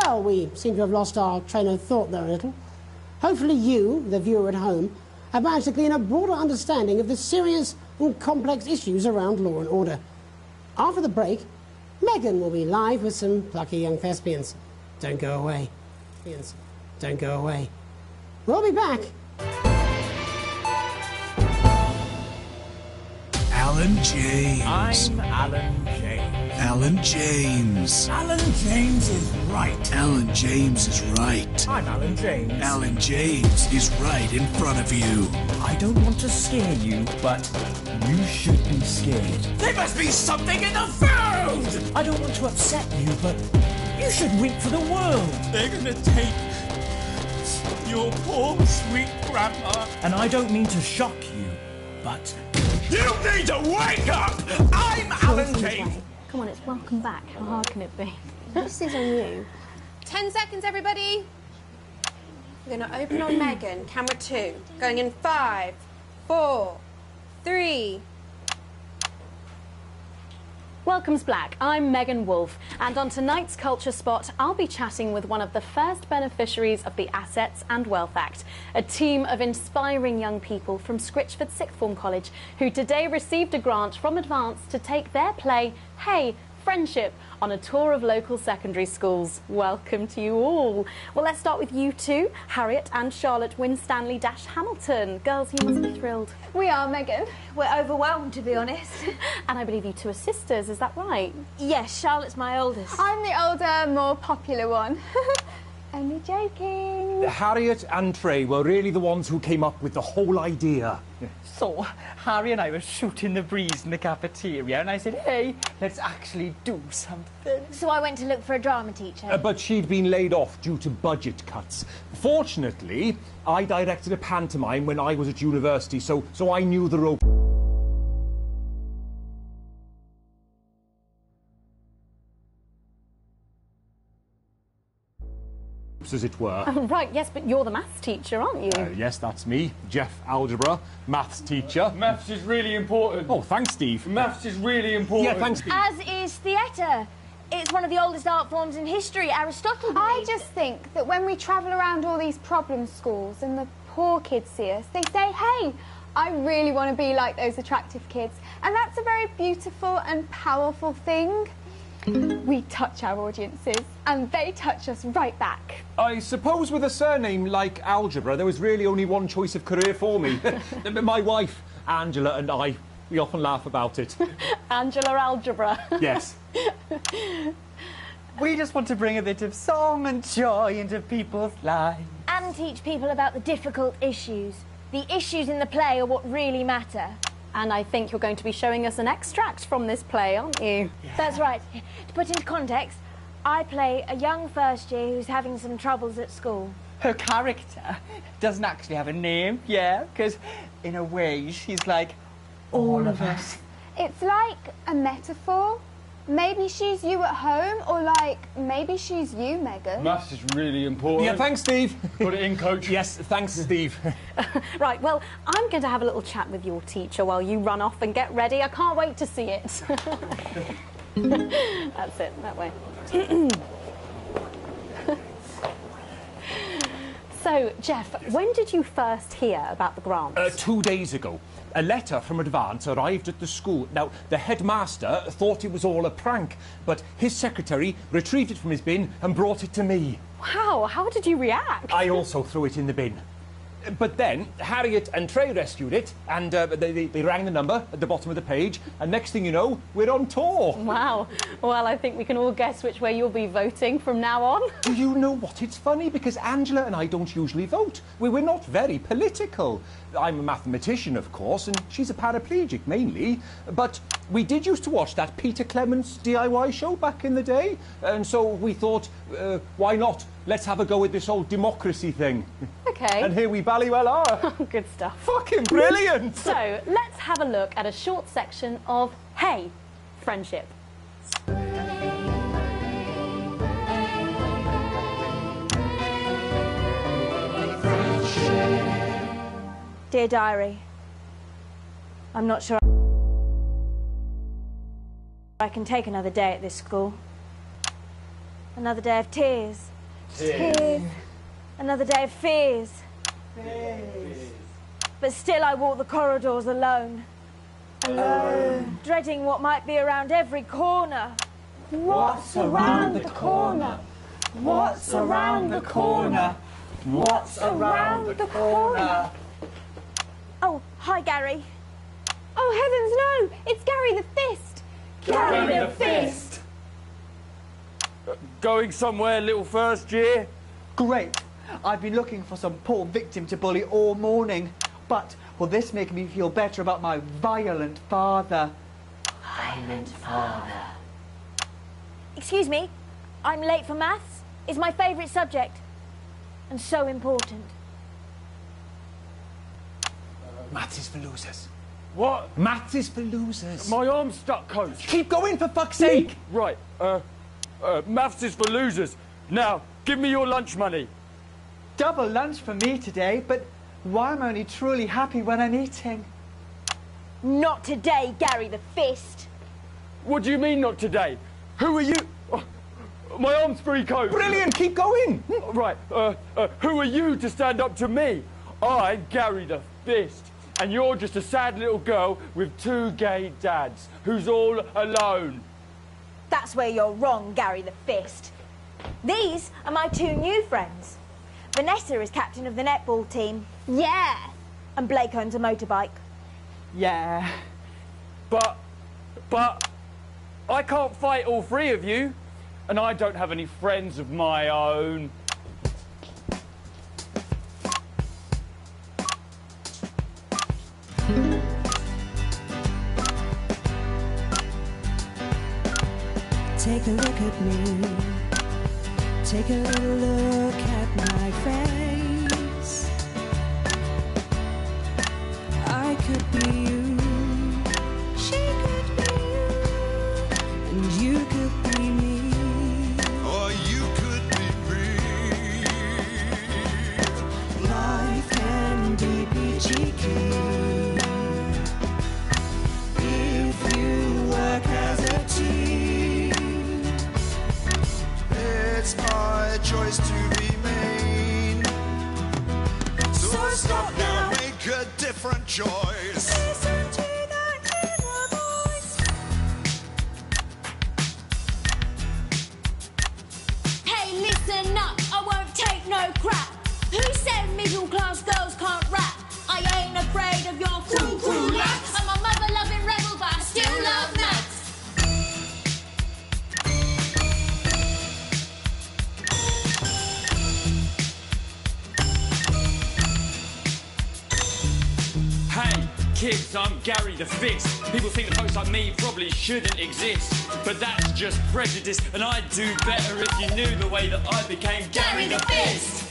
Well, we seem to have lost our train of thought there a little. Hopefully you, the viewer at home, have managed to glean a broader understanding of the serious and complex issues around law and order. After the break, Megan will be live with some plucky young thespians. Don't go away. Don't go away. We'll be back. Alan James. I'm Alan James. Alan James. Alan James is right. Alan James is right. I'm Alan James. Alan James is right in front of you. I don't want to scare you, but you should be scared. There must be something in the food! I don't want to upset you, but you should weep for the world. They're gonna take your poor, sweet grandma. And I don't mean to shock you, but you need to wake up! I'm Alan James. Come on, it's welcome back. How hard can it be? This is on you. 10 seconds, everybody. We're going to open on Megan, camera 2. Going in 5, 4, 3. Welcome's Black. I'm Megan Wolfe, and on tonight's Culture Spot, I'll be chatting with one of the first beneficiaries of the Assets and Wealth Act, a team of inspiring young people from Scritchford Sixth Form College who today received a grant from Advance to take their play, Hey, Friendship, on a tour of local secondary schools. Welcome to you all. Well, let's start with you two, Harriet and Charlotte Winstanley-Hamilton. Girls, you must be thrilled. We are, Megan. We're overwhelmed, to be honest. And I believe you two are sisters, is that right? Yes, Charlotte's my oldest. I'm the older, more popular one. Only joking. Harriet and Trey were really the ones who came up with the whole idea. So, Harry and I were shooting the breeze in the cafeteria, and I said, hey, let's actually do something. So I went to look for a drama teacher. But she'd been laid off due to budget cuts. Fortunately, I directed a pantomime when I was at university, so I knew the ropes. As it were. Right, yes, but you're the maths teacher, aren't you? Yes, that's me, Jeff Algebra, maths teacher. Maths is really important. Oh, thanks, Steve. Maths is really important. Yeah, thanks, Steve. As is theatre. It's one of the oldest art forms in history. Aristotle I believed just think that when we travel around all these problem schools and the poor kids see us, they say, hey, I really want to be like those attractive kids. And that's a very beautiful and powerful thing. We touch our audiences, and they touch us right back. I suppose with a surname like Algebra, there was really only one choice of career for me. My wife, Angela, and I, we often laugh about it. Angela Algebra. Yes. We just want to bring a bit of song and joy into people's lives. and teach people about the difficult issues. The issues in the play are what really matter. And I think you're going to be showing us an extract from this play, aren't you? Yeah. That's right. To put into context, I play a young first year who's having some troubles at school. Her character doesn't actually have a name, yeah, because in a way she's like all of us. It's like a metaphor. Maybe she's you at home, or like, maybe she's you, Megan. Maths is really important. Yeah, thanks, Steve. Put it in, Coach. Yes, thanks, Steve. Right, well, I'm going to have a little chat with your teacher while you run off and get ready. I can't wait to see it. That's it, that way. So, Jeff, when did you first hear about the grants? 2 days ago. A letter from Advance arrived at the school. Now, the headmaster thought it was all a prank, but his secretary retrieved it from his bin and brought it to me. Wow, how did you react? I also threw it in the bin. But then Harriet and Trey rescued it, and they rang the number at the bottom of the page, and next thing you know, we're on tour. Wow. Well, I think we can all guess which way you'll be voting from now on. Do you know what? It's funny, because Angela and I don't usually vote. We're not very political. I'm a mathematician, of course, and she's a paraplegic, mainly. But we did used to watch that Peter Clements DIY show back in the day, and so we thought, why not? Let's have a go with this whole democracy thing. Okay. And here we ballywell are. Good stuff. Fucking brilliant! So, let's have a look at a short section of Hey, Friendship. Dear Diary, I'm not sure I can take another day at this school. Another day of tears. Tears. Another day of fears. But still I walk the corridors alone. Alone. Dreading what might be around every corner. What's around the corner? What's around the corner? What's around the corner? Oh, hi, Gary. Oh, heavens, no! It's Gary the Fist! Gary the Fist! Going somewhere, little first year? Great. I've been looking for some poor victim to bully all morning. But will this make me feel better about my violent father? Violent father. Excuse me, I'm late for maths. It's my favourite subject. And so important. Maths is for losers. What? Maths is for losers. My arm's stuck, Coach. Keep going, for fuck's sake! Right, maths is for losers. Now, give me your lunch money. Double lunch for me today, but why am I only truly happy when I'm eating? Not today, Gary the Fist. What do you mean, not today? Who are you? Oh, my arm's free, Coach. Brilliant, keep going. Right, who are you to stand up to me? I'm Gary the Fist. And you're just a sad little girl with 2 gay dads who's all alone. That's where you're wrong, Gary the Fist. These are my 2 new friends. Vanessa is captain of the netball team. Yeah. And Blake owns a motorbike. Yeah. But I can't fight all 3 of you. And I don't have any friends of my own. Take a look at me. Take a little look at my face. I could be you. She could be you. And you could be me. Or you could be me. Life can be peachy keen if you work as a team. It's my choice to remain. So stop now, make a different choice. Listen to that inner voice. Hey, listen up, I won't take no crap. Who said middle-class girls can't rap? I ain't afraid of your crew lads. I'm a mother-loving rebel, but I still love maths. Hey, kids, I'm Gary the Fist. People think that folks like me probably shouldn't exist. But that's just prejudice, and I'd do better if you knew the way that I became Gary the Fist.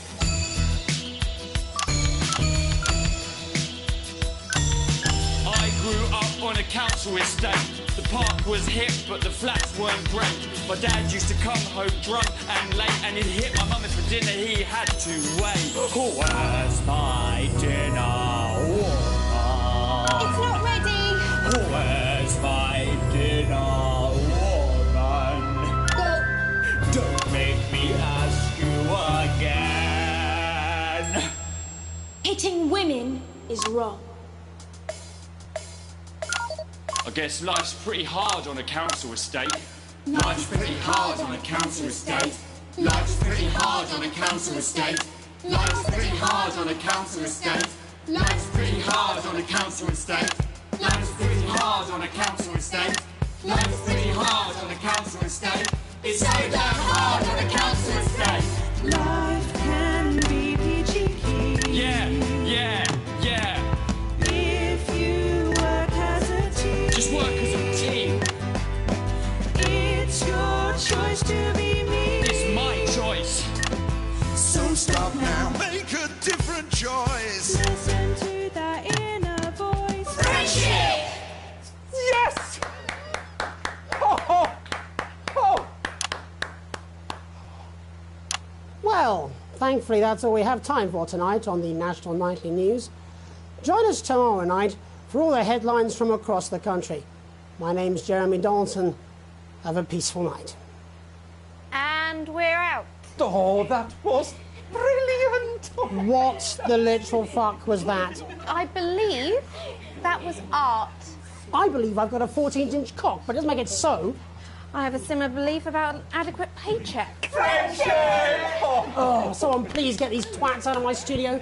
I grew up on a council estate. The park was hip, but the flats weren't great. My dad used to come home drunk and late, and he'd hit my mum, and for dinner he had to wait. Where's my dinner, woman? It's not ready. Where's my dinner, woman? Don't make me ask you again. Hitting women is wrong. I guess life's pretty hard on a council estate. Life's pretty hard on a council estate. Life's pretty hard on a council estate. Life's pretty hard on a council estate. Life's pretty hard on a council estate. Life's pretty hard on a council estate. Life's pretty hard on a council estate. It's so damn hard on a council estate. Life can be peachy keen. Yeah. If you work as a team. Just work as a team. It's your choice to be me. It's my choice. So stop now, make a different choice. Listen to that inner voice. Friendship! Yes! Oh. Well, thankfully that's all we have time for tonight on the National Nightly News. Join us tomorrow night for all the headlines from across the country. My name's Jeremy Donaldson. Have a peaceful night. And we're out. Oh, that was brilliant! What the literal fuck was that? I believe that was art. I believe I've got a 14-inch cock, but it doesn't make it so. I have a similar belief about an adequate paycheck. Friendship! Oh, someone please get these twats out of my studio.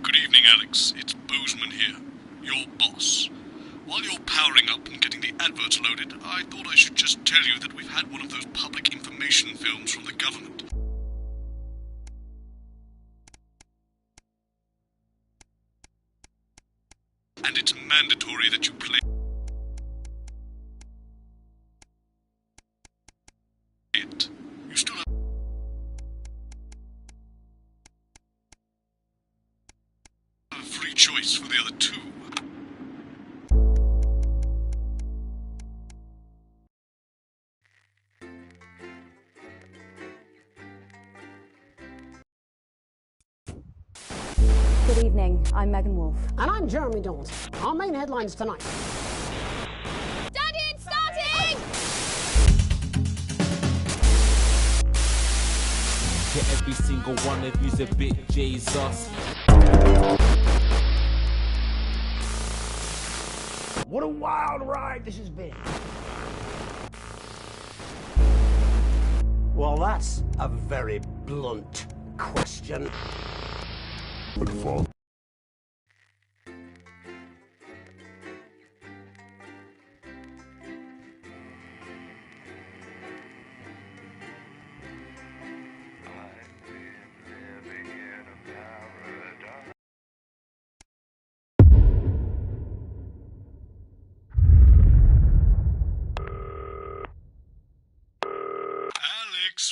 Good evening, Alex. It's Bozeman here, your boss. While you're powering up and getting the adverts loaded, I thought I should just tell you that we've had one of those public information films from the government. And it's mandatory that you play it. You still have a free choice for the other two. Good evening, I'm Megan Wolf. And I'm Jeremy Dawes. Our main headlines tonight. Starting! Starting! To every single one of you's a bit Jesus. What a wild ride this has been. Well, that's a very blunt question. Alex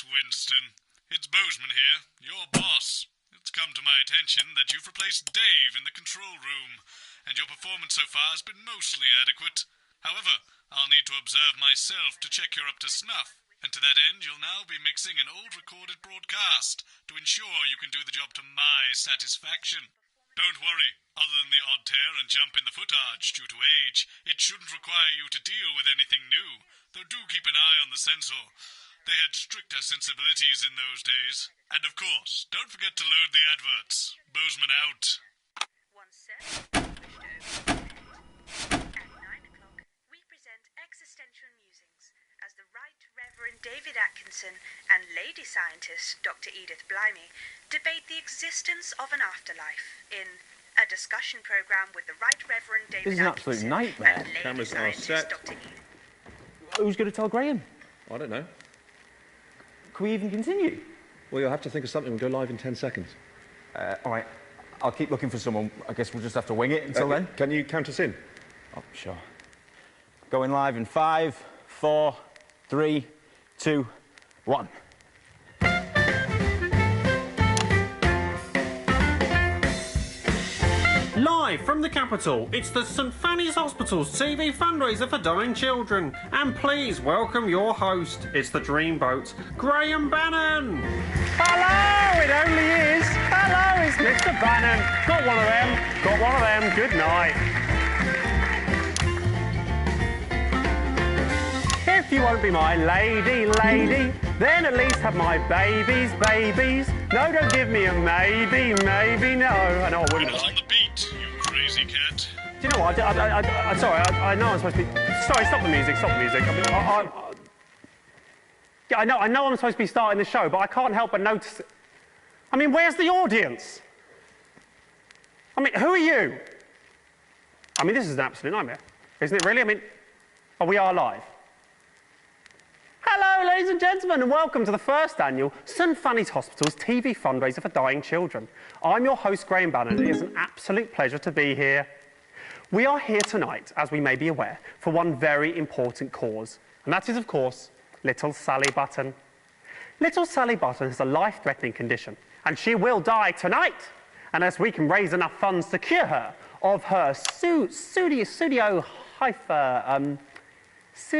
Winston, it's Bozeman here, your boss. It's come to my attention that you've replaced Dave in the control room, and your performance so far has been mostly adequate. However, I'll need to observe myself to check you're up to snuff, and to that end you'll now be mixing an old recorded broadcast to ensure you can do the job to my satisfaction. Don't worry, other than the odd tear and jump in the footage due to age, it shouldn't require you to deal with anything new, though do keep an eye on the censor. They had stricter sensibilities in those days. And of course, don't forget to load the adverts. Bozeman out. One set, at 9 o'clock, we present Existential Musings as the Right Reverend David Atkinson and lady scientist Dr. Edith Blimey debate the existence of an afterlife in a discussion program with the Right Reverend David This is an absolute Atkinson nightmare. and lady Cameras are scientist set. Dr. Edith. Who's going to tell Graham? I don't know. Can we even continue? Well, you'll have to think of something. We'll go live in 10 seconds. All right. I'll keep looking for someone. I guess we'll just have to wing it until then. Can you count us in? Oh, sure. Going live in 5, 4, 3, 2, 1. Live from the capital, it's the St Fanny's Hospital's TV fundraiser for dying children. And please welcome your host, it's the Dreamboat, Graham Bannon. Hello, it only is. Hello, it's Mr. Bannon. Got one of them, got one of them. Good night. If you won't be my lady, then at least have my babies. No, don't give me a maybe, no. I know I wouldn't. You're on the beat, you crazy cat. Do you know what? I'm sorry, I know I'm supposed to be... Sorry, stop the music. I mean, yeah, I know I'm supposed to be starting the show, but I can't help but notice... I mean, where's the audience? I mean, who are you? I mean, this is an absolute nightmare, isn't it really? I mean, we are live. Hello, ladies and gentlemen, and welcome to the first annual St Fanny's Hospital's TV fundraiser for dying children. I'm your host, Graham Bannon, and it is an absolute pleasure to be here. We are here tonight, as we may be aware, for one very important cause, and that is, of course, little Sally Button. Little Sally Button has a life-threatening condition, and she will die tonight, unless we can raise enough funds to cure her of her I should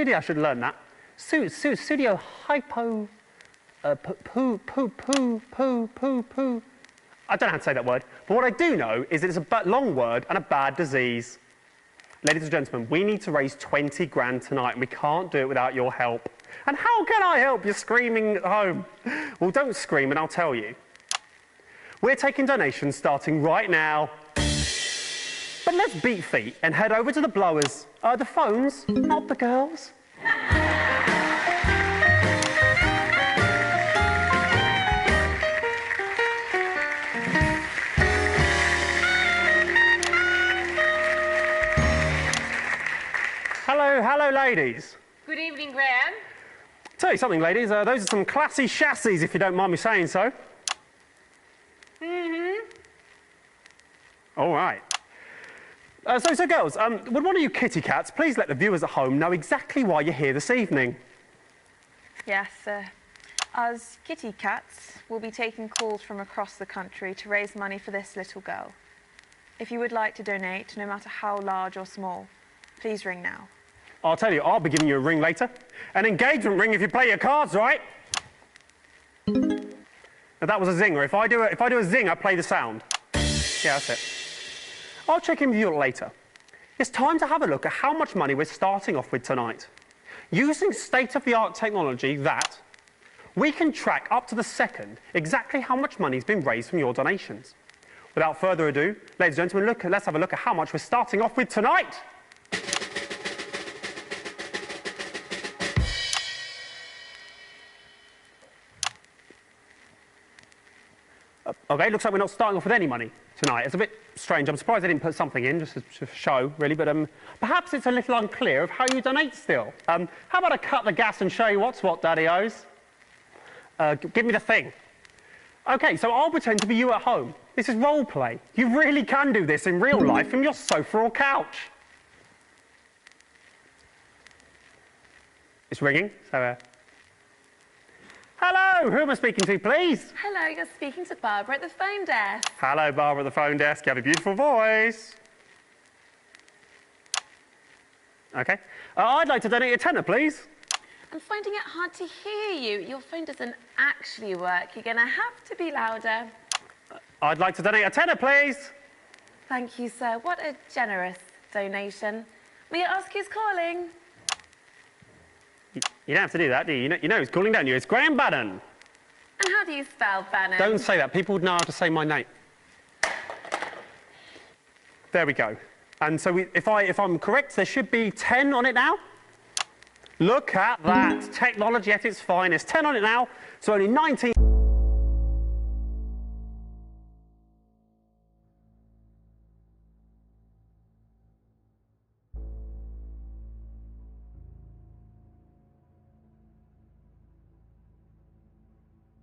have learned that. Studio hypo... poo. I don't know how to say that word, but what I do know is it's a long word and a bad disease. Ladies and gentlemen, we need to raise 20 grand tonight, and we can't do it without your help. And how can I help? You're screaming at home. Well, don't scream, and I'll tell you. We're taking donations starting right now. But let's beat feet and head over to the blowers. The phones, not the girls. Hello, ladies. Good evening, Graham. Tell you something, ladies, those are some classy chassis, if you don't mind me saying so. Mm-hmm. All right. So girls, would one of you kitty cats please let the viewers at home know exactly why you're here this evening? Yes, us kitty cats will be taking calls from across the country to raise money for this little girl. If you would like to donate, no matter how large or small, please ring now. I'll tell you, I'll be giving you a ring later. An engagement ring if you play your cards right. Now that was a zinger. If I do a zinger, play the sound. Yeah, that's it. I'll check in with you later. It's time to have a look at how much money we're starting off with tonight. Using state-of-the-art technology that we can track up to the second exactly how much money has been raised from your donations. Without further ado, ladies and gentlemen, let's have a look at how much we're starting off with tonight. OK, looks like we're not starting off with any money tonight. It's a bit strange. I'm surprised they didn't put something in, just to show, really. But perhaps it's a little unclear of how you donate still. How about I cut the gas and show you what's what, Daddy-O's? Give me the thing. OK, so I'll pretend to be you at home. This is role play. You really can do this in real life from your sofa or couch. It's ringing, so... Hello, who am I speaking to, please? Hello, you're speaking to Barbara at the phone desk. Hello, Barbara at the phone desk. You have a beautiful voice. OK. I'd like to donate a tenner, please. I'm finding it hard to hear you. Your phone doesn't actually work. You're going to have to be louder. I'd like to donate a tenner, please. Thank you, sir. What a generous donation. May I ask who's calling? You don't have to do that, do you? You know who's calling, don't you? It's Graham Bannon. And how do you spell Bannon? Don't say that. People would know how to say my name. There we go. And so if I'm correct, there should be 10 on it now. Look at that. Technology at its finest. 10 on it now. So only 19...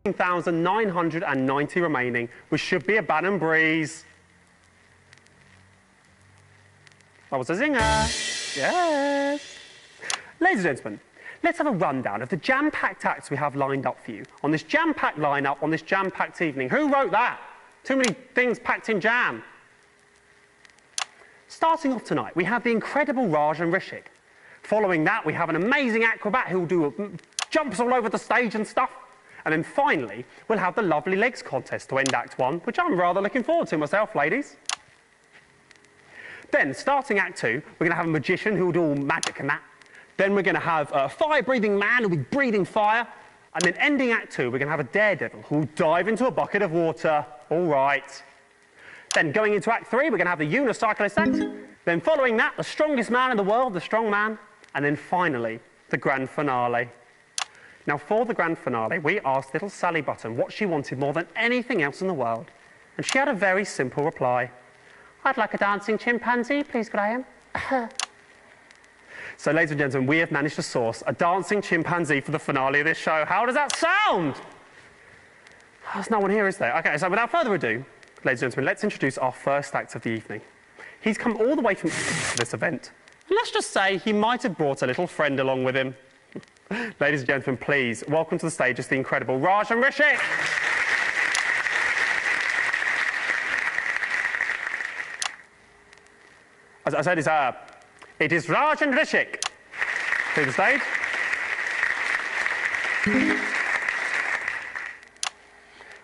$19,990 remaining, which should be a Bannon breeze. That was a zinger. Yes. Ladies and gentlemen, let's have a rundown of the jam-packed acts we have lined up for you on this jam-packed lineup on this jam-packed evening. Who wrote that? Too many things packed in jam. Starting off tonight, we have the incredible Raj and Rishik. Following that, we have an amazing acrobat who will do jumps all over the stage and stuff. And then finally, we'll have the Lovely Legs contest to end Act 1, which I'm rather looking forward to myself, ladies. Then, starting Act 2, we're going to have a magician who will do all magic and that. Then we're going to have a fire-breathing man who will be breathing fire. And then ending Act 2, we're going to have a daredevil who will dive into a bucket of water. All right. Then going into Act 3, we're going to have the unicyclist act. Then following that, the strongest man in the world, the strong man. And then finally, the grand finale. Now, for the grand finale, we asked little Sally Button what she wanted more than anything else in the world. And she had a very simple reply. I'd like a dancing chimpanzee, please, Graham. So, ladies and gentlemen, we have managed to source a dancing chimpanzee for the finale of this show. How does that sound? There's no one here, is there? OK, so without further ado, ladies and gentlemen, let's introduce our first act of the evening. He's come all the way from this event. And let's just say he might have brought a little friend along with him. Ladies and gentlemen, please, welcome to the stage is the incredible Raj and Rishik. As I said, it is Raj and Rishik. To the stage.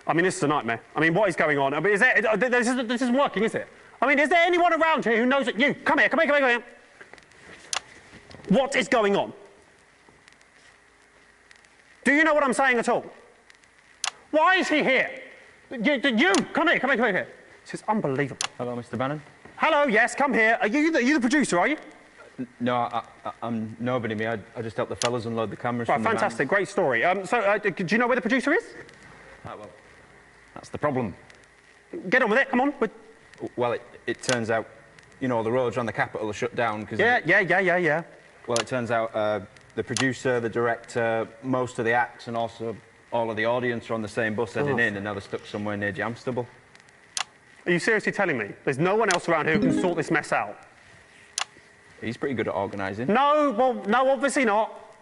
I mean, this is a nightmare. I mean, what is going on? I mean, this isn't working, is it? I mean, is there anyone around here who knows that you... Come here. What is going on? Do you know what I'm saying at all? Why is he here? You! Come here. This is unbelievable. Hello, Mr. Bannon. Hello, yes, come here. Are you the producer, are you? No, I'm nobody, me. I just help the fellas unload the cameras from the van. Fantastic, great story. Do you know where the producer is? Well, that's the problem. Get on with it, come on. Well, it turns out, you know, the roads around the capital are shut down because... Yeah. Well, it turns out the producer, the director, most of the acts and also all of the audience are on the same bus heading in, and now they're stuck somewhere near Jamstable. Are you seriously telling me there's no one else around here who can sort this mess out? He's pretty good at organising. No, obviously not.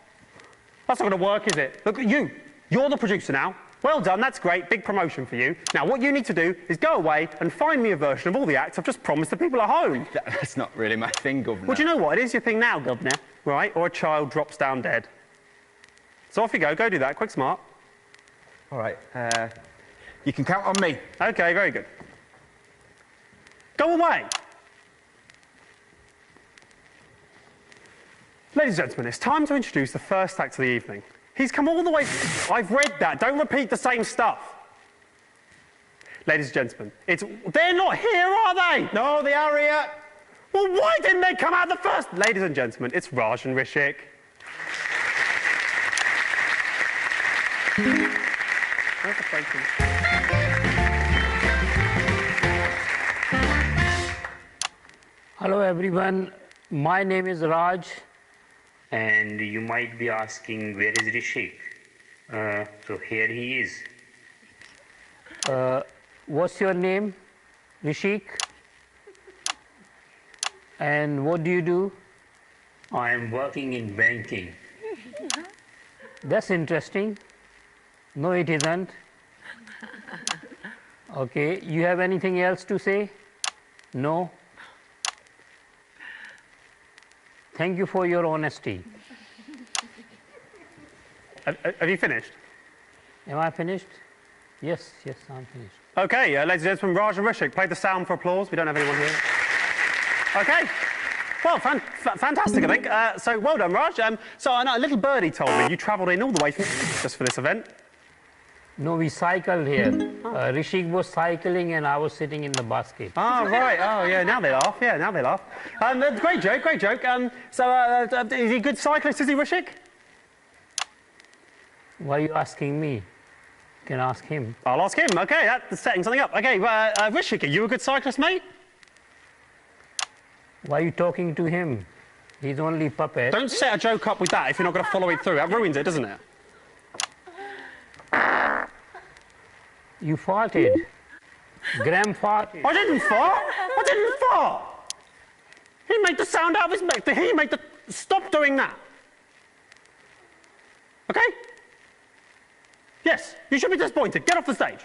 That's not going to work, is it? Look at you. You're the producer now. Well done, that's great. Big promotion for you. Now, what you need to do is go away and find me a version of all the acts I've just promised the people at home. That's not really my thing, Governor. Well, do you know what? It is your thing now, Governor, right? Or a child drops down dead. So off you go. Go do that. Quick, smart. All right. You can count on me. OK, very good. Go away. Ladies and gentlemen, it's time to introduce the first act of the evening. He's come all the way... I've read that. Don't repeat the same stuff. Ladies and gentlemen, they're not here, are they? No, they are here. Well, why didn't they come out the first? Ladies and gentlemen, it's Raj and Rishik. Where's the breaking? Hello everyone, my name is Raj. And you might be asking, where is Rishik? So here he is. What's your name? Rishik? And what do you do? I am working in banking. That's interesting. No, it isn't. Okay, you have anything else to say? No? Thank you for your honesty. Have you finished? Am I finished? Yes, I'm finished. Okay, ladies and gentlemen, Raj and Rishik, play the sound for applause. We don't have anyone here. Okay. Well, fantastic, I think. So, well done, Raj. So, I know a little birdie told me you travelled in all the way from just for this event. No, we cycled here. Rishik was cycling and I was sitting in the basket. Oh, right. Oh, yeah, now they laugh. Yeah, now they laugh. Great joke, great joke. So, is he a good cyclist, is he, Rishik? Why are you asking me? You can ask him. I'll ask him. Okay, that's setting something up. Okay, Rishik, are you a good cyclist, mate? Why are you talking to him? He's only puppet. Don't set a joke up with that if you're not going to follow it through. That ruins it, doesn't it? You farted. Graham farted. I didn't fart. I didn't fart. He made the sound out of his mouth. He made the... Stop doing that. Okay? Yes, you should be disappointed. Get off the stage.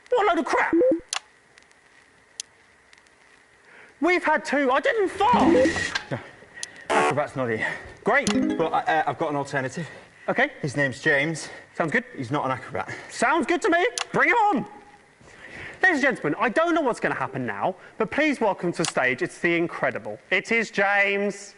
What a load of crap. We've had two... I didn't fart. No. Acrobat's not here. Great. But I've got an alternative. Okay. His name's James. Sounds good. He's not an acrobat. Sounds good to me. Bring him on. Ladies and gentlemen, I don't know what's going to happen now, but please welcome to the stage, it's the incredible. It is James.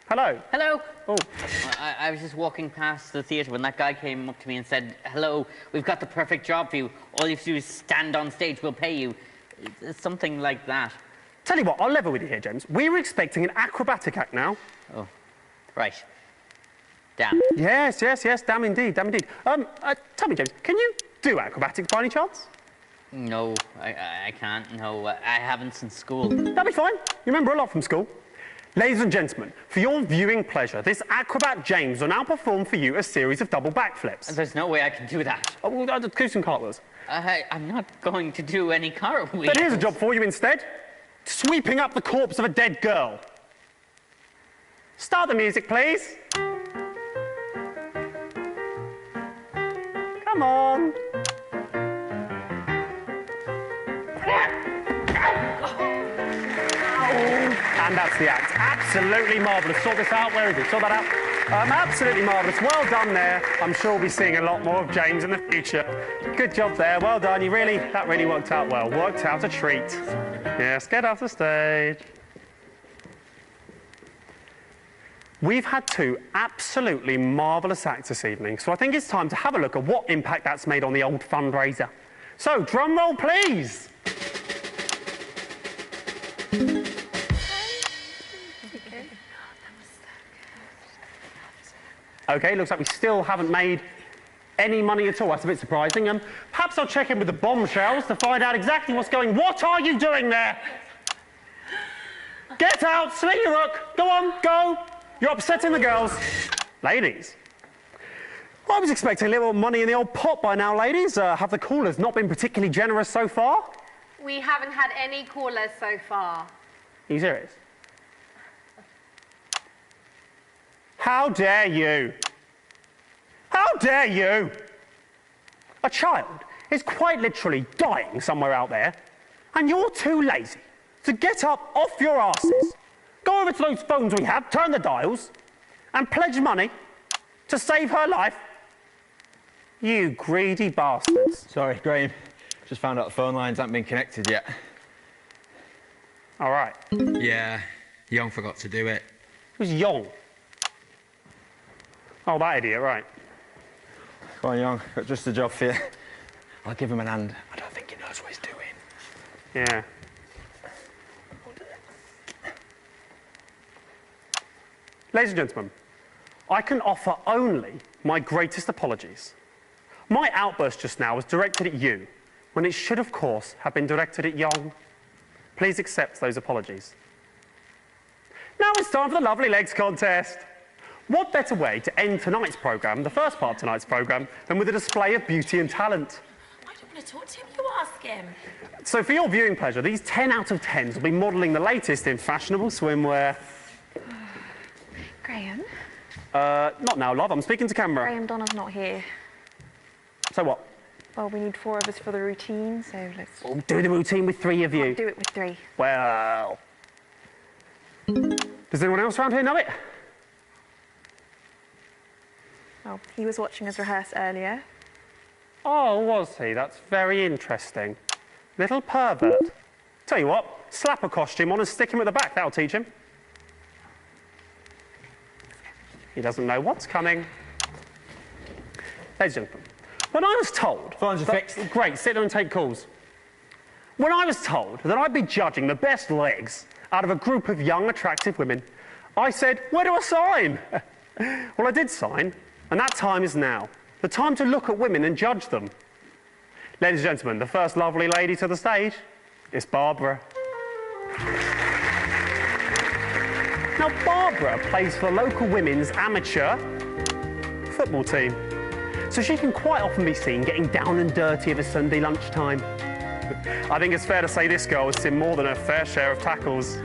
Hello. Hello. Oh. I was just walking past the theatre when that guy came up to me and said, hello, we've got the perfect job for you. All you have to do is stand on stage, we'll pay you. Something like that. Tell you what, I'll level with you here, James. We were expecting an acrobatic act now. Oh, right. Damn. Yes, damn indeed, damn indeed. Tell me, James, can you do acrobatics by any chance? No, I can't, no. I haven't since school. That'll be fine. You remember a lot from school. Ladies and gentlemen, for your viewing pleasure, this acrobat James will now perform for you a series of double backflips. There's no way I can do that. Oh, well, do some cartwheels. I'm not going to do any cartwheels. But here's a job for you instead. Sweeping up the corpse of a dead girl. Start the music, please. Come on. And that's the act. Absolutely marvellous. Sort this out. Where is it? Sort that out. Absolutely marvellous. Well done there. I'm sure we'll be seeing a lot more of James in the future. Good job there. Well done. That really worked out well. Worked out a treat. Yes, get off the stage. We've had two absolutely marvellous acts this evening, so I think it's time to have a look at what impact that's made on the old fundraiser. So, drum roll, please. Okay, looks like we still haven't made any money at all. That's a bit surprising. Perhaps I'll check in with the bombshells to find out exactly what's going... What are you doing there? Get out, slit your hook. Go on, go. You're upsetting the girls. Ladies. Well, I was expecting a little money in the old pot by now, ladies. Have the callers not been particularly generous so far? We haven't had any callers so far. Are you serious? How dare you? dare you? A child is quite literally dying somewhere out there, and you're too lazy to get up off your asses, go over to those phones we have, turn the dials, and pledge money to save her life. You greedy bastards. Sorry, Graham. Just found out the phone lines haven't been connected yet. All right. Yeah, Young forgot to do it. Who's Young? Oh, that idiot, right. Come on, Young. Got just a job for you. I'll give him an hand. I don't think he knows what he's doing. Yeah. Ladies and gentlemen, I can offer only my greatest apologies. My outburst just now was directed at you, when it should, of course, have been directed at Young. Please accept those apologies. Now it's time for the Lovely Legs contest. What better way to end tonight's programme, the first part of tonight's programme, than with a display of beauty and talent? I don't want to talk to him, you ask him. So for your viewing pleasure, these 10 out of 10s will be modelling the latest in fashionable swimwear. Graham? Not now, love. I'm speaking to camera. Graham, Donna's not here. So what? Well, we need 4 of us for the routine, so let's... We'll do the routine with 3 of you. I'll do it with 3. Well... Does anyone else around here know it? Well, he was watching us rehearse earlier. Oh, was he? That's very interesting. Little pervert. Tell you what, slap a costume on and stick him at the back. That'll teach him. He doesn't know what's coming. Ladies and gentlemen, when I was told... Phones are fixed. Great, sit there and take calls. When I was told that I'd be judging the best legs out of a group of young, attractive women, I said, where do I sign? Well, I did sign, and that time is now. The time to look at women and judge them. Ladies and gentlemen, the first lovely lady to the stage is Barbara. Now, Barbara plays for the local women's amateur football team, so she can quite often be seen getting down and dirty of a Sunday lunchtime. I think it's fair to say this girl has seen more than her fair share of tackles.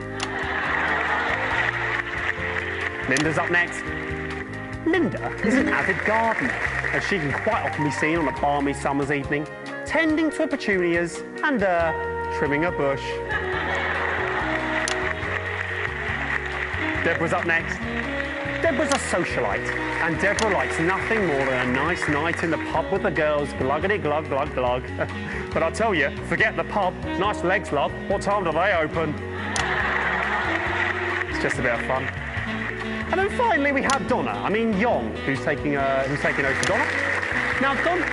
Linda's up next. Linda is an avid gardener, and she can quite often be seen on a balmy summer's evening, tending to her petunias and trimming a bush. Deborah's up next. Deborah's a socialite, and Deborah likes nothing more than a nice night in the pub with the girls, gluggity glug glug glug. But I'll tell you, forget the pub. Nice legs, love. What time do they open? It's just a bit of fun. And then finally we have Donna. I mean Young, who's taking over for Donna. Now Donna.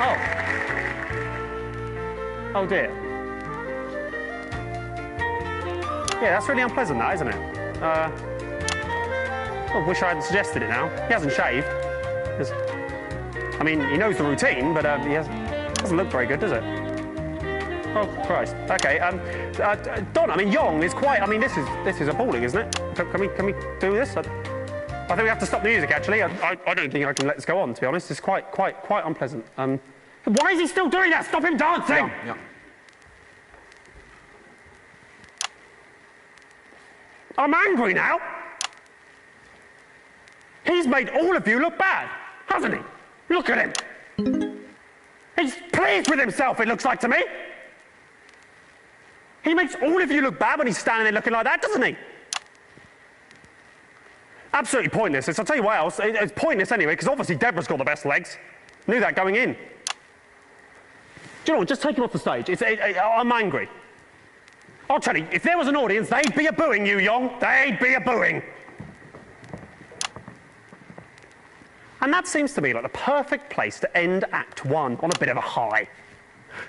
Oh dear. Yeah, that's really unpleasant, that, isn't it? I wish I hadn't suggested it now. He hasn't shaved. I mean, he knows the routine, but he doesn't look very good, does it? Oh, Christ. OK, Don, I mean, Young is quite... I mean, this is appalling, isn't it? Can we do this? I think we have to stop the music, actually. I don't think I can let this go on, to be honest. It's quite unpleasant. Why is he still doing that? Stop him dancing! Yeah. I'm angry now. He's made all of you look bad, hasn't he? Look at him. He's pleased with himself, it looks like to me. He makes all of you look bad when he's standing there looking like that, doesn't he? Absolutely pointless. I'll tell you what else. It's pointless anyway, because obviously Deborah's got the best legs. Knew that going in. Do you know what? Just take him off the stage. I'm angry. I'll tell you, if there was an audience, they'd be a-booing you, Young. They'd be a-booing. And that seems to me like the perfect place to end Act 1 on a bit of a high.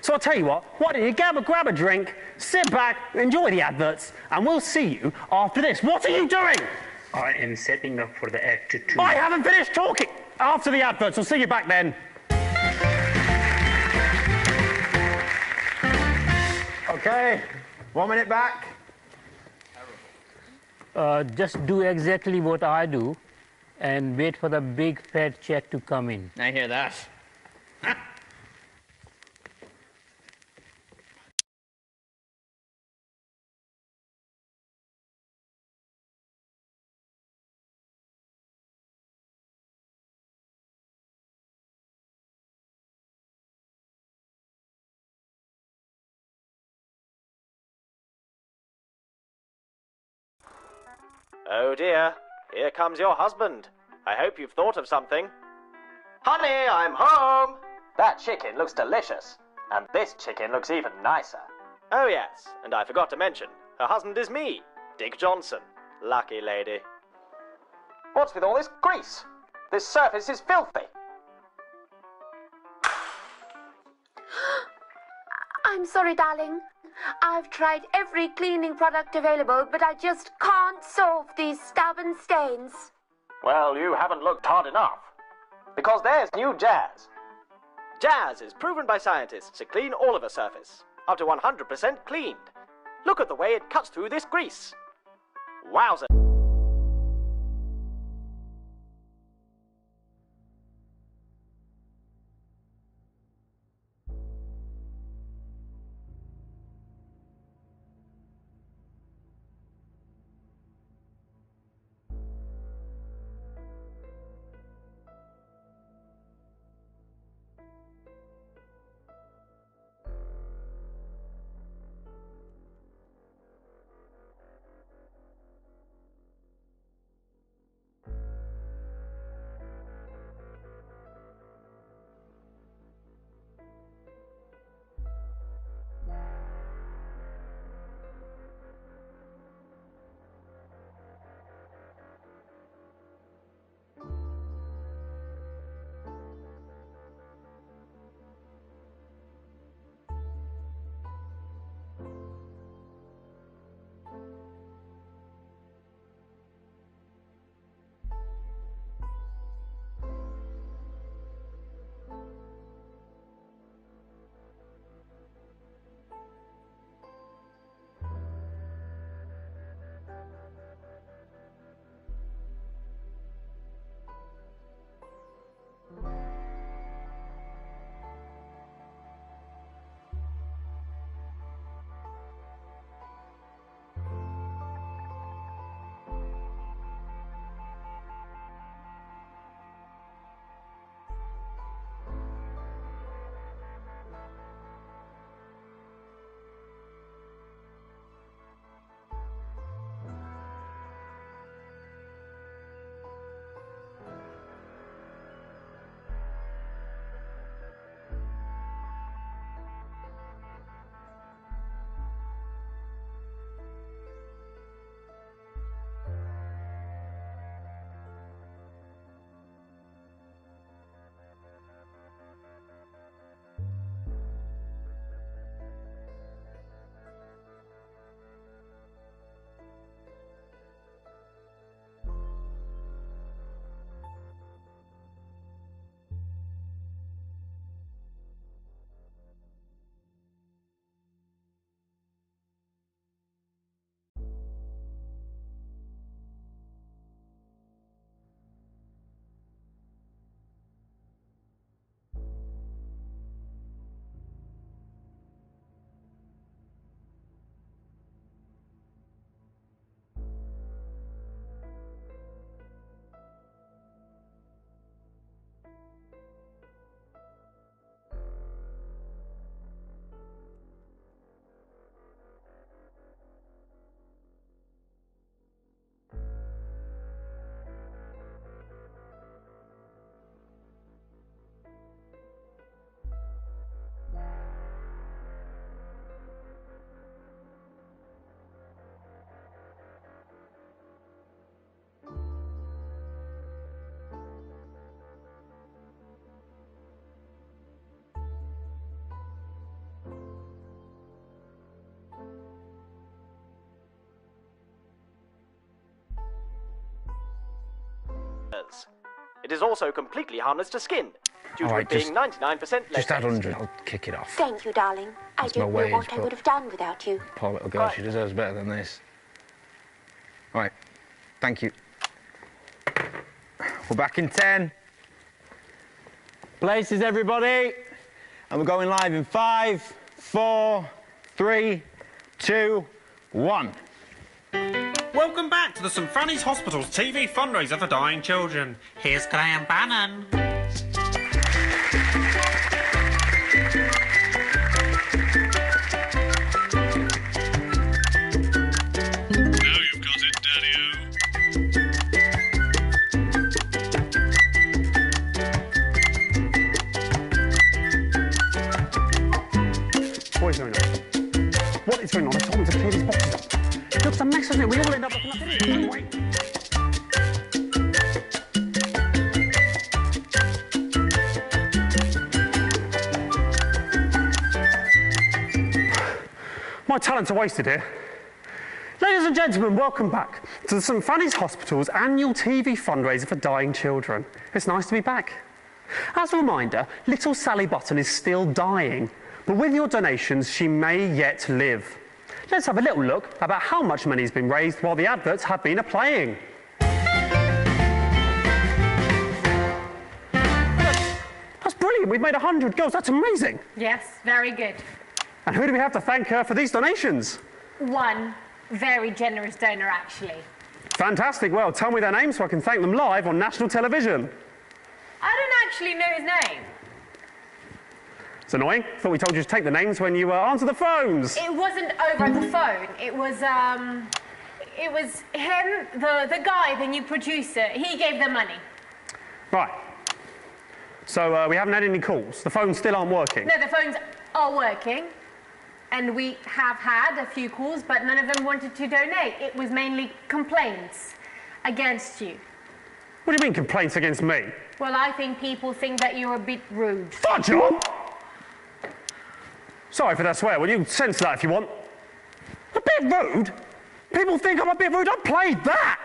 So I'll tell you what, why don't you grab a drink, sit back, enjoy the adverts, and we'll see you after this. What are you doing? I am setting up for the Act 2. I haven't finished talking. After the adverts, I'll see you back then. OK, 1 minute back. Just do exactly what I do and wait for the big fat check to come in. I hear that. Oh dear, here comes your husband. I hope you've thought of something. Honey, I'm home! That chicken looks delicious, and this chicken looks even nicer. Oh yes, and I forgot to mention, her husband is me, Dick Johnson. Lucky lady. What's with all this grease? This surface is filthy. I'm sorry, darling. I've tried every cleaning product available, but I just can't solve these stubborn stains. Well, you haven't looked hard enough. Because there's new Jazz. Jazz is proven by scientists to clean all of a surface, up to 100% cleaned. Look at the way it cuts through this grease. Wowza. It is also completely harmless to skin, due to Alright, it being 99% lead. Just add 100, I'll kick it off. Thank you, darling. That's I my don't know wage, what I but- would have done without you. Poor little girl, she deserves better than this. Right, thank you. We're back in 10. Places, everybody. And we're going live in 5, 4, 3, 2, 1. Welcome back to the St Fanny's Hospital's TV fundraiser for dying children. Here's Graham Bannon. Now you've got it, Daddy-O. My talents are wasted here. Ladies and gentlemen, welcome back to the St Fanny's Hospital's annual TV fundraiser for dying children. It's nice to be back. As a reminder, little Sally Button is still dying, but with your donations, she may yet live. Let's have a little look about how much money has been raised while the adverts have been playing. That's brilliant. We've made 100 goals. That's amazing. Yes, very good. And who do we have to thank for these donations? One very generous donor, actually. Fantastic. Well, tell me their names so I can thank them live on national television. I don't actually know his name. It's annoying. Thought we told you to take the names when you answer the phones. It wasn't over the phone. It was him, the guy, the new producer. He gave the money. Right. So we haven't had any calls. The phones still aren't working. No, the phones are working. And we have had a few calls, but none of them wanted to donate. It was mainly complaints against you. What do you mean, complaints against me? Well, I think people think that you're a bit rude. Fudge on! Sorry for that swear. Will you censor that if you want? A bit rude? People think I'm a bit rude. I played that!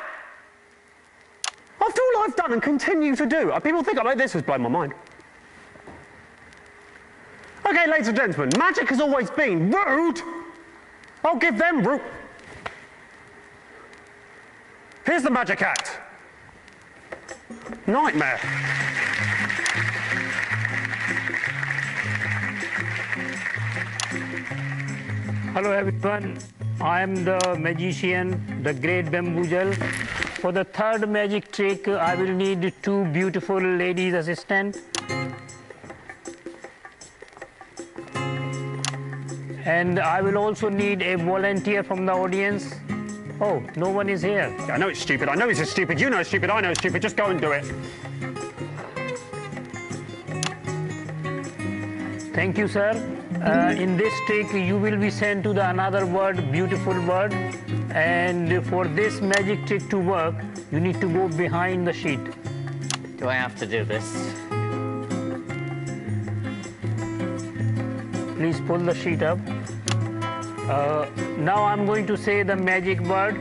After all I've done and continue to do, people think I'm like this has blown my mind. Okay, ladies and gentlemen, magic has always been rude. I'll give them rude. Here's the magic act. Nightmare. Hello everyone, I am the magician, the great bamboozle. For the third magic trick, I will need 2 beautiful ladies assistants. And I will also need a volunteer from the audience. Oh, no one is here. I know it's stupid. I know it's stupid. You know it's stupid. I know it's stupid. Just go and do it. Thank you, sir. In this trick, you will be sent to the another word, beautiful word. And for this magic trick to work, you need to go behind the sheet. Do I have to do this? Please pull the sheet up. Now I'm going to say the magic word.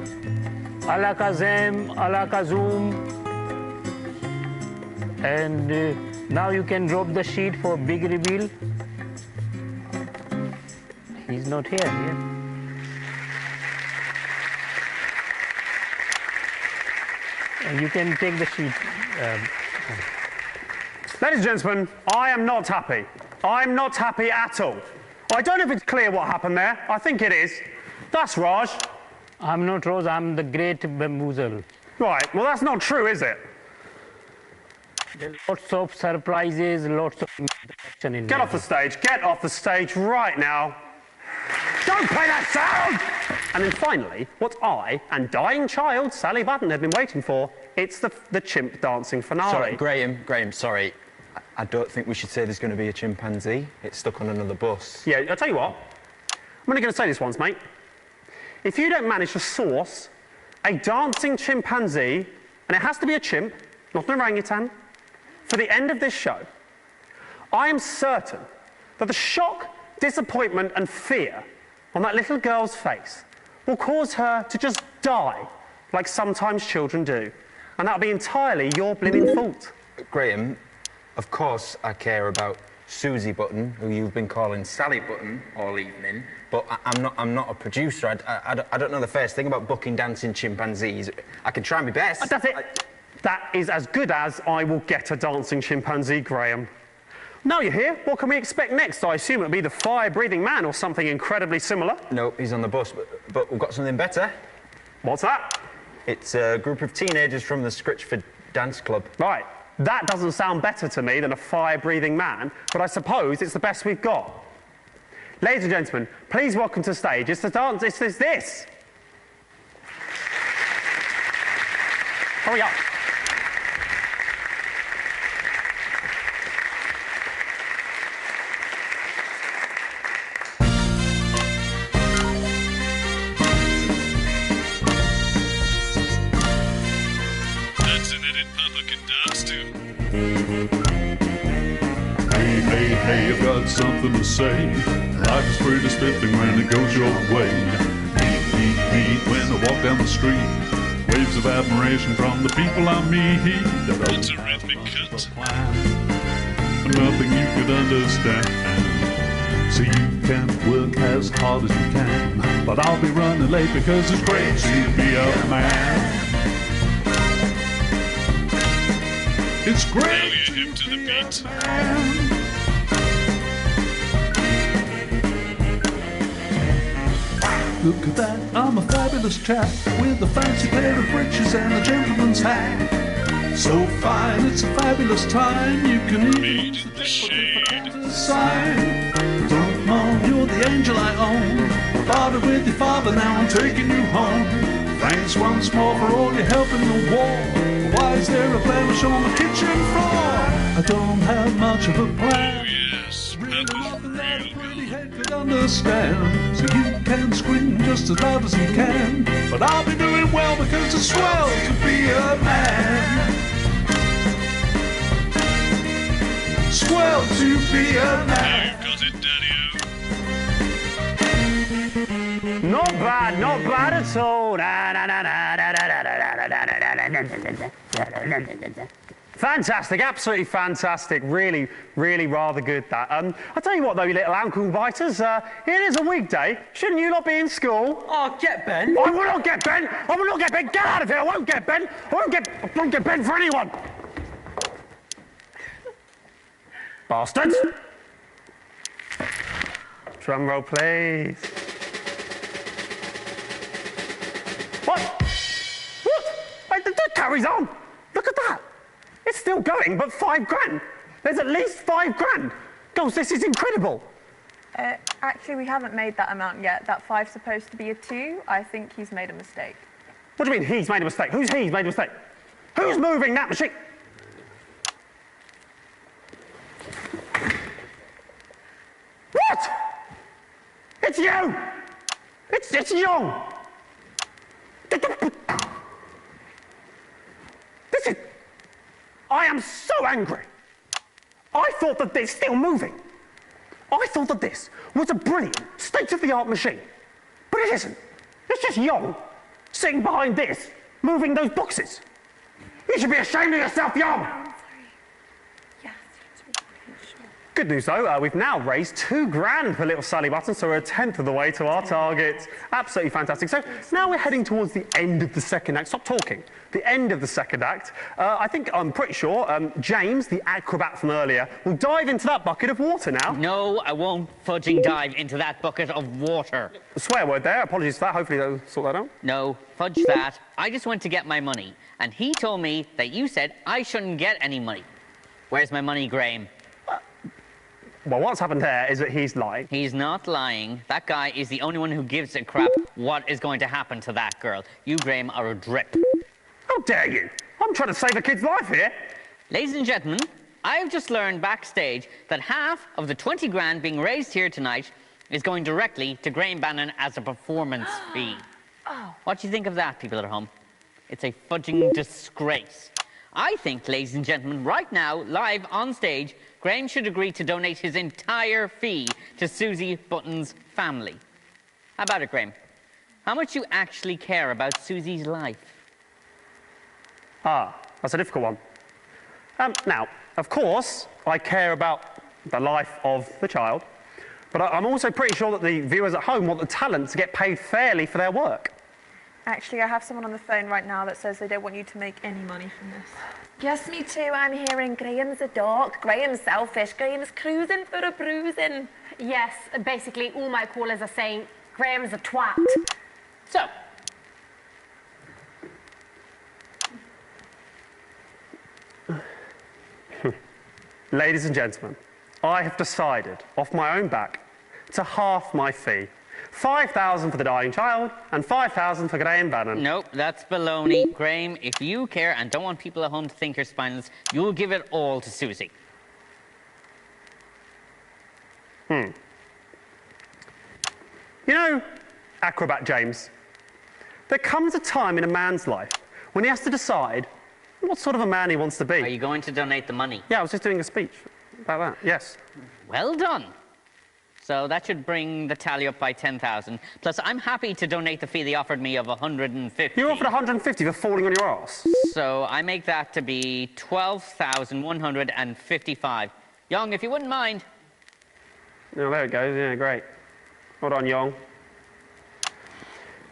Alakazam, alakazum. And now you can drop the sheet for big reveal. He's not here. Yeah. And you can take the sheet. Ladies and gentlemen, I am not happy. I'm not happy at all. I don't know if it's clear what happened there. I think it is. That's Raj. I'm not Raj, I'm the great bamboozle. Right, well that's not true, is it? There's lots of surprises, lots of action in Get off the stage. Get off the stage right now. Don't play that sound! And then finally, what I and dying child Sally Button have been waiting for, it's the chimp dancing finale. Sorry, Graham, sorry. I don't think we should say there's going to be a chimpanzee. It's stuck on another bus. Yeah, I'll tell you what. I'm only going to say this once, mate. If you don't manage to source a dancing chimpanzee, and it has to be a chimp, not an orangutan, for the end of this show, I am certain that the shock, disappointment and fear on that little girl's face will cause her to just die, like sometimes children do. And that'll be entirely your blimmin' fault. Graham, of course I care about Susie Button, who you've been calling Sally Button all evening, but I'm not a producer. I don't know the first thing about booking dancing chimpanzees. I can try my best. That's it. That is as good as I will get a dancing chimpanzee, Graham. Now you're here, what can we expect next? I assume it'll be the fire-breathing man or something incredibly similar. No, he's on the bus, but we've got something better. What's that? It's a group of teenagers from the Scritchford Dance Club. Right. That doesn't sound better to me than a fire-breathing man, but I suppose it's the best we've got. Ladies and gentlemen, please welcome to stage. It's the dance, it's this. Hurry up. That's an edit Papa can dance to. Hey, I've got something to say. Life is pretty spiffing when it goes your way. Meet when I walk down the street. Waves of admiration from the people I meet. It's a rhythmic cut. Nothing you could understand. So you can work as hard as you can, but I'll be running late because it's great to be a man. It's great to be a man. Look at that, I'm a fabulous chap with a fancy pair of breeches and a gentleman's hat. So fine, it's a fabulous time. You can meet in the shade. Sign. Don't moan, you're the angel I own. Parted with your father, now I'm taking you home. Thanks once more for all your help in the war. Why is there a blemish on the kitchen floor? I don't have much of a plan. Oh yes, really nothing that a pretty head could understand. So you can scream just as loud as you can, but I'll be doing well because it's swell to be a man. Swell to be a man. You got it, Daddy-o. Not bad at all. Fantastic, absolutely fantastic. Really, really rather good that. I'll tell you what though, you little ankle biters, it is a weekday. Shouldn't you not be in school? Oh, get Ben. I will not get Ben. I will not get Ben. Get out of here. I won't get Ben. I won't get Ben for anyone. Bastards! Drum roll, please. What? That carries on. Look at that. It's still going, but £5 grand. There's at least £5 grand. Girls, this is incredible. Actually, we haven't made that amount yet. That 5's supposed to be a 2. I think he's made a mistake. What do you mean he's made a mistake? Who's he's made a mistake? Who's moving that machine? What? It's you! It's you! This is... I am so angry. I thought that this still moving. I thought that this was a brilliant, state-of-the-art machine. But it isn't. It's just Young sitting behind this, moving those boxes. You should be ashamed of yourself, Young! Good news though, we've now raised £2 grand for little Sally Button, so we're 1/10 of the way to our target. Absolutely fantastic. So now we're heading towards the end of the second act. Stop talking. The end of the second act. I'm pretty sure James, the acrobat from earlier, will dive into that bucket of water now. No, I won't fudging dive into that bucket of water. A swear word there. Apologies for that. Hopefully they'll sort that out. No, fudge that. I just went to get my money, and he told me that you said I shouldn't get any money. Where's my money, Graham? Well, what's happened there is that he's lying. He's not lying. That guy is the only one who gives a crap what is going to happen to that girl. You, Graham, are a drip. How dare you? I'm trying to save a kid's life here. Ladies and gentlemen, I've just learned backstage that half of the 20 grand being raised here tonight is going directly to Graham Bannon as a performance fee. Oh. What do you think of that, people at home? It's a fudging disgrace. I think, ladies and gentlemen, right now, live on stage, Graham should agree to donate his entire fee to Susie Button's family. How about it, Graham? How much you actually care about Susie's life? Ah, that's a difficult one. Now, of course, I care about the life of the child, but I'm also pretty sure that the viewers at home want the talent to get paid fairly for their work. Actually, I have someone on the phone right now that says they don't want you to make any money from this. Yes, me too. I'm hearing Graham's a dork, Graham's selfish, Graham's cruising for a bruising. Yes, basically all my callers are saying Graham's a twat. So, ladies and gentlemen, I have decided, off my own back, to half my fee. 5,000 for the dying child and 5,000 for Graham Bannon. Nope, that's baloney. Graham, if you care and don't want people at home to think you're spineless, you'll give it all to Susie. You know, Acrobat James, there comes a time in a man's life when he has to decide what sort of a man he wants to be. Are you going to donate the money? Yeah, I was just doing a speech about that, yes. Well done. So that should bring the tally up by 10,000. Plus, I'm happy to donate the fee they offered me of 150. You offered 150 for falling on your arse. So I make that to be 12,155. Young, if you wouldn't mind. Oh, there it goes. Yeah, great. Hold on, Young.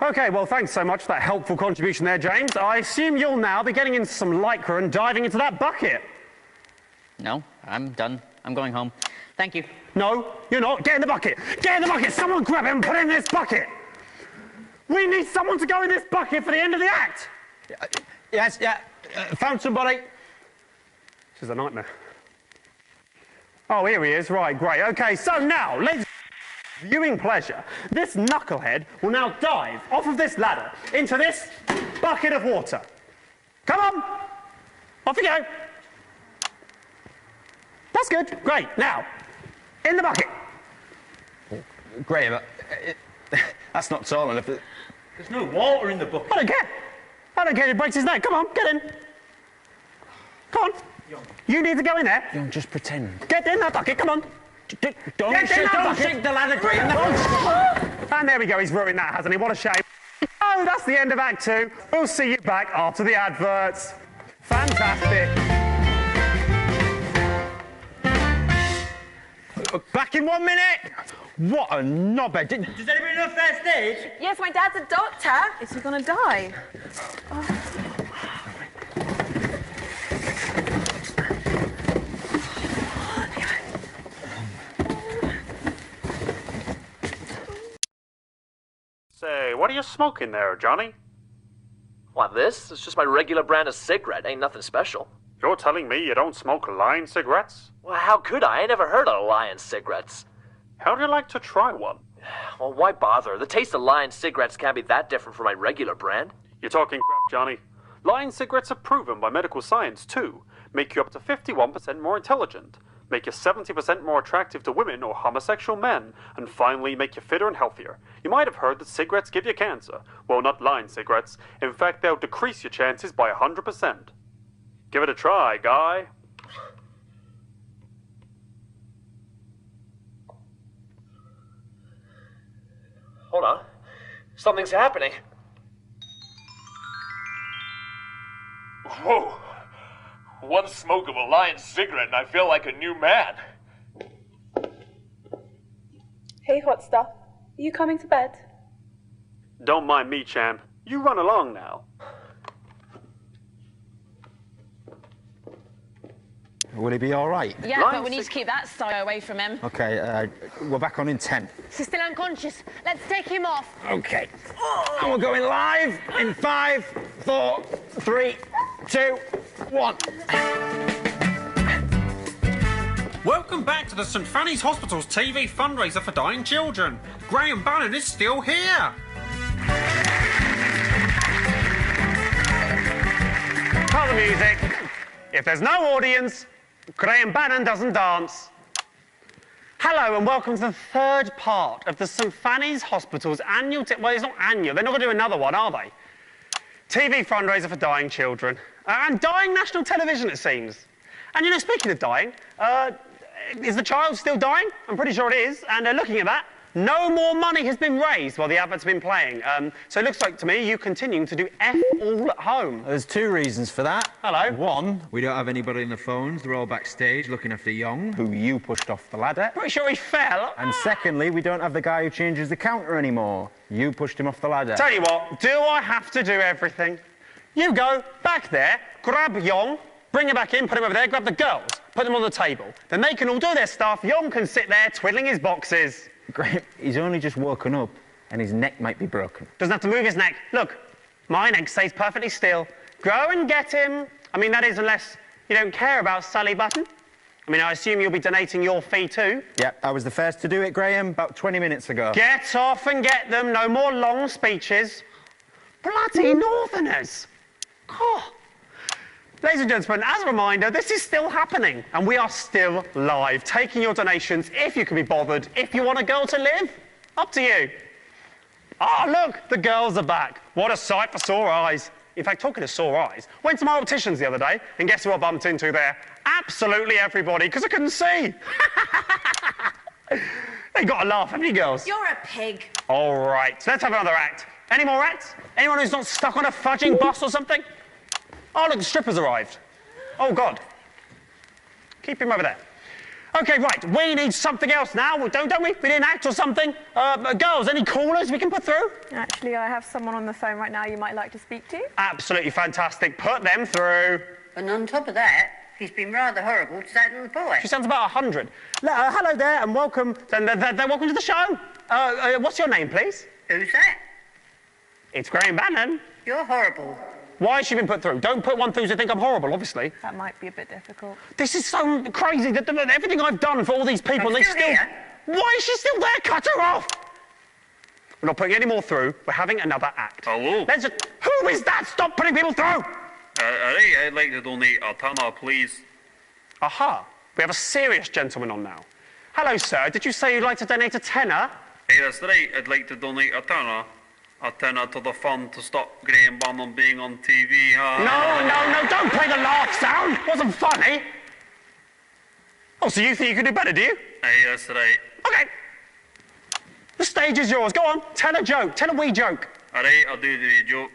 OK, well, thanks so much for that helpful contribution there, James. I assume you'll now be getting into some lycra and diving into that bucket. No, I'm done. I'm going home. Thank you. No, you're not. Get in the bucket. Get in the bucket. Someone grab him and put him in this bucket. We need someone to go in this bucket for the end of the act. Yes, yeah. Found somebody. This is a nightmare. Oh, here he is. Right, great. OK, so now, let's... Viewing pleasure, this knucklehead will now dive off of this ladder into this bucket of water. Come on. Off you go. That's good. Great. Now, in the bucket. Graham, that's not tall enough. There's no water in the bucket. I don't care. I don't care if it breaks his neck. Come on, get in. Come on. You need to go in there. Young, just pretend. Get in that bucket. Come on. Don't shake the ladder, Graham. And there we go. He's ruined that, hasn't he? What a shame. Oh, that's the end of Act 2. We'll see you back after the adverts. Fantastic. Back in 1 minute. What a knobhead. Does anybody know first aid? Yes, my dad's a doctor. Is he going to die? Oh. Say, what are you smoking there, Johnny? What, this? It's just my regular brand of cigarette. Ain't nothing special. You're telling me you don't smoke Lion cigarettes? Well, how could I? I never heard of Lion cigarettes. How'd you like to try one? Well, why bother? The taste of Lion cigarettes can't be that different from my regular brand. You're talking crap, Johnny. Lion cigarettes are proven by medical science, too. Make you up to 51% more intelligent. Make you 70% more attractive to women or homosexual men, and finally make you fitter and healthier. You might have heard that cigarettes give you cancer. Well, not Lion cigarettes. In fact, they'll decrease your chances by 100%. Give it a try, guy. Hold on. Something's happening. Whoa. One smoke of a Lion cigarette and I feel like a new man. Hey, hot stuff. Are you coming to bed? Don't mind me, champ. You run along now. Will he be all right? Yeah, but we need to keep that side away from him. OK, we're back on in 10. He's still unconscious. Let's take him off. OK. And we're going live in 5, 4, 3, 2, 1. Welcome back to the St Fanny's Hospital's TV fundraiser for dying children. Graham Bannon is still here. Cut the music. If there's no audience, Graham Bannon doesn't dance. Hello and welcome to the third part of the St Fanny's Hospital's annual... well, it's not annual. They're not going to do another one, are they? TV fundraiser for dying children. And dying national television, it seems. And, you know, speaking of dying, is the child still dying? I'm pretty sure it is. And looking at that, no more money has been raised while the advert's been playing. So it looks like to me you continuing to do F all at home. There's 2 reasons for that. Hello. 1, we don't have anybody in the phones. They're all backstage looking after Young, who you pushed off the ladder. Pretty sure he fell. And secondly, we don't have the guy who changes the counter anymore. You pushed him off the ladder. Tell you what, do I have to do everything? You go back there, grab Young, bring him back in, put him over there, grab the girls, put them on the table. Then they can all do their stuff. Young can sit there twiddling his boxes. Great. He's only just woken up and his neck might be broken. Doesn't have to move his neck. Look, my neck stays perfectly still. Go and get him. I mean, that is unless you don't care about Sally Button. I mean, I assume you'll be donating your fee too. Yep, I was the first to do it, Graham, about 20 minutes ago. Get off and get them. No more long speeches. Bloody Northerners. Oh. Ladies and gentlemen, as a reminder, this is still happening, and we are still live, taking your donations if you can be bothered. If you want a girl to live, up to you. Ah, look, the girls are back. What a sight for sore eyes. In fact, talking of sore eyes, went to my opticians the other day, and guess who I bumped into there? Absolutely everybody, because I couldn't see. You got to laugh, haven't you, girls? You're a pig. All right, so let's have another act. Any more acts? Anyone who's not stuck on a fudging bus or something? Oh, look, the stripper's arrived. Oh, God. Keep him over there. OK, right, we need something else now, don't we? We need an act or something. Girls, any callers we can put through? Actually, I have someone on the phone right now you might like to speak to. Absolutely fantastic. Put them through. And on top of that, he's been rather horrible to that little boy. She sounds about 100. Hello there, and welcome. Welcome to the show. What's your name, please? Who's that? It's Graham Bannon. You're horrible. Why has she been put through? Don't put one through to think I'm horrible, obviously. That might be a bit difficult. This is so crazy that everything I've done for all these people, and they still... Here. Why is she still there? Cut her off! We're not putting any more through. We're having another act. Hello? Who is that? Stop putting people through! I'd like to donate a tenner, please. Aha. We have a serious gentleman on now. Hello, sir. Did you say you'd like to donate a tenner? Hey, that's right. I'd like to donate a tenner. A tenner to the fund to stop Graham Bannon being on TV. No, don't play the laugh sound. Wasn't funny. Oh, so you think you can do better, do you? Hey, that's right. OK. The stage is yours. Go on. Tell a joke. Tell a wee joke. All right, I'll do the wee joke.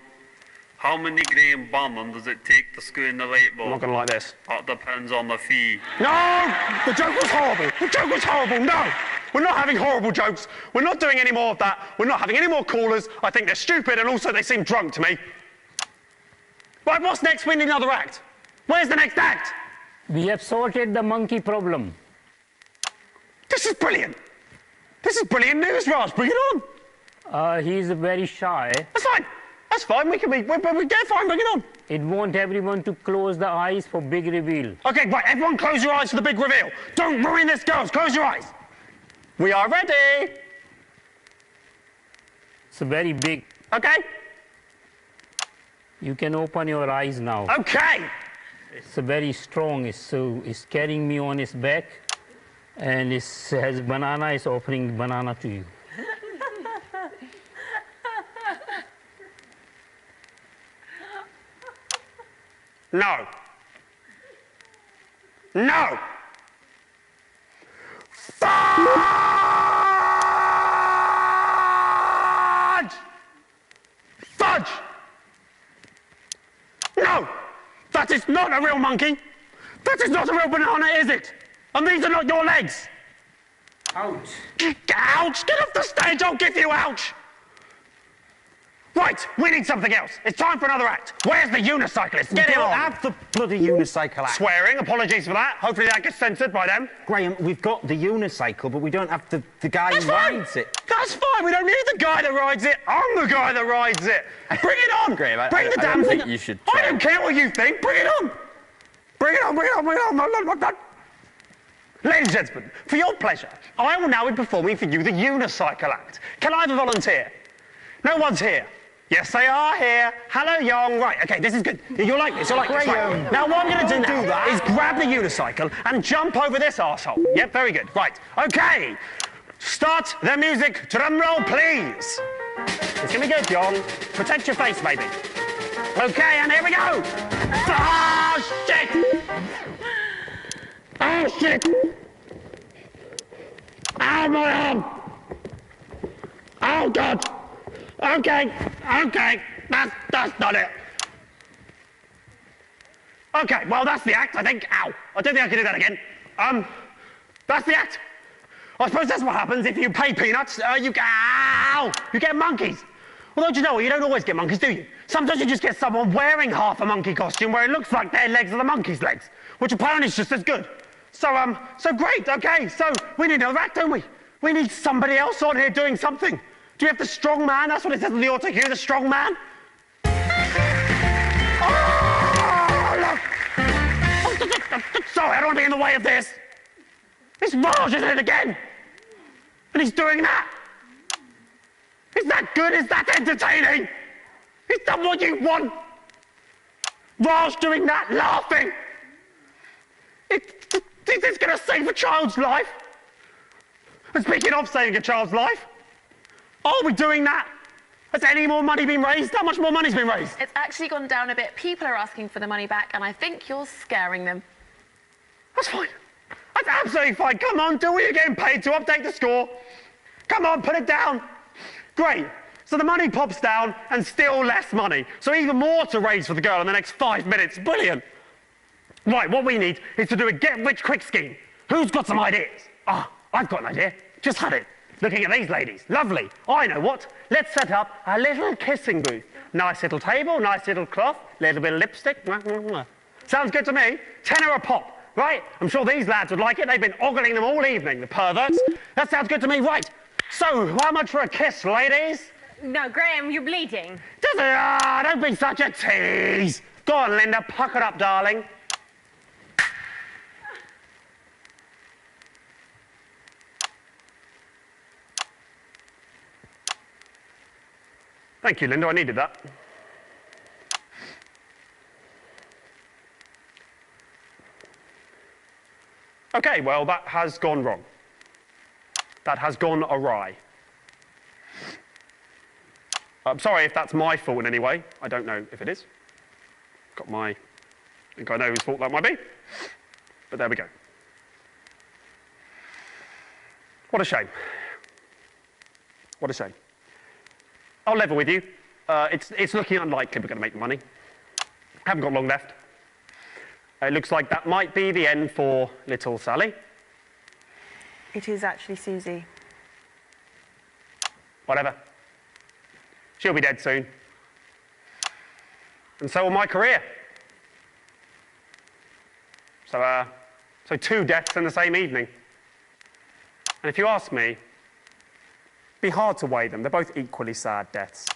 How many Graham Bannon does it take to screw in the light bulb? I'm not going to like this. That depends on the fee. No! The joke was horrible. The joke was horrible. No! We're not having horrible jokes. We're not doing any more of that. We're not having any more callers. I think they're stupid, and also they seem drunk to me. Right, what's next? We need another act. Where's the next act? We have sorted the monkey problem. This is brilliant. This is brilliant news, Raj. Bring it on. He's very shy. That's fine. That's fine. We get fine. Bring it on. It wants everyone to close the eyes for big reveal. OK, right. Everyone close your eyes for the big reveal. Don't ruin this, girls. Close your eyes. We are ready. It's very big. OK. You can open your eyes now. OK. It's very strong. It's carrying me on its back. And it has banana. It's offering banana to you. No. No. Fudge! Fudge! No! That is not a real monkey. That is not a real banana, is it? And these are not your legs. Ouch. Ouch! Get off the stage, I'll give you ouch! Right, we need something else. It's time for another act. Where's the unicyclist? Get him on. Have the bloody unicycle act. Swearing, apologies for that. Hopefully that gets censored by them. Graham, we've got the unicycle, but we don't have the guy who rides it. That's fine. We don't need the guy that rides it. I'm the guy that rides it. Bring it on. Graham, bring the damn thing. thing. You should I don't care what you think. Bring it on. Bring it on. Bring it on. Bring it on. Ladies and gentlemen, for your pleasure, I will now be performing for you the unicycle act. Can I have a volunteer? No one's here. Yes, they are here. Hello, young. Right, OK, this is good. You'll like this. You'll like this. Right. Now, what I'm going to do now is grab the unicycle and jump over this arsehole. Yep, very good. Right, OK. Start the music. Drum roll, please. It's going to be good, John. Protect your face, maybe. OK, and here we go. Oh, shit. Oh, shit. Ow, my arm. Oh, God. OK, that's not it. OK, well, that's the act, I think. Ow, I don't think I can do that again. That's the act. I suppose that's what happens if you pay peanuts. You get monkeys. Well, don't you know, you don't always get monkeys, do you? Sometimes you just get someone wearing half a monkey costume where it looks like their legs are the monkey's legs, which apparently is just as good. So great, OK, so we need another act, don't we? We need somebody else on here doing something. Do you have the strong man? That's what it says on the auto cue, the strong man. Oh, look! Sorry, I don't want to be in the way of this. It's Raj, isn't it, again? And he's doing that. Is that good? Is that entertaining? Is that what you want? Raj doing that, laughing. Is this going to save a child's life? And speaking of saving a child's life, are we doing that? Has any more money been raised? How much more money's been raised? It's actually gone down a bit. People are asking for the money back, and I think you're scaring them. That's fine. That's absolutely fine. Come on, do what you're getting paid to. Update the score. Come on, put it down. Great. So the money pops down and still less money. So even more to raise for the girl in the next 5 minutes. Brilliant. Right, what we need is to do a get-rich-quick scheme. Who's got some ideas? Ah, I've got an idea. Just had it. Looking at these ladies. Lovely. I know what. Let's set up a little kissing booth. Nice little table, nice little cloth, little bit of lipstick. Sounds good to me. £10 a pop. Right? I'm sure these lads would like it. They've been ogling them all evening, the perverts. That sounds good to me. Right. So, how much for a kiss, ladies? No, Graham, you're bleeding. Does it? Ah, don't be such a tease. Go on, Linda. Pluck it up, darling. Thank you, Linda. I needed that. OK, well, that has gone wrong. That has gone awry. I'm sorry if that's my fault in any way. I don't know if it is. I think I know whose fault that might be. But there we go. What a shame. What a shame. I'll level with you. It's looking unlikely we're going to make the money. Haven't got long left. It looks like that might be the end for little Sally. It is actually Susie. Whatever. She'll be dead soon. And so will my career. So 2 deaths in the same evening. And if you ask me, it'd be hard to weigh them. They're both equally sad deaths.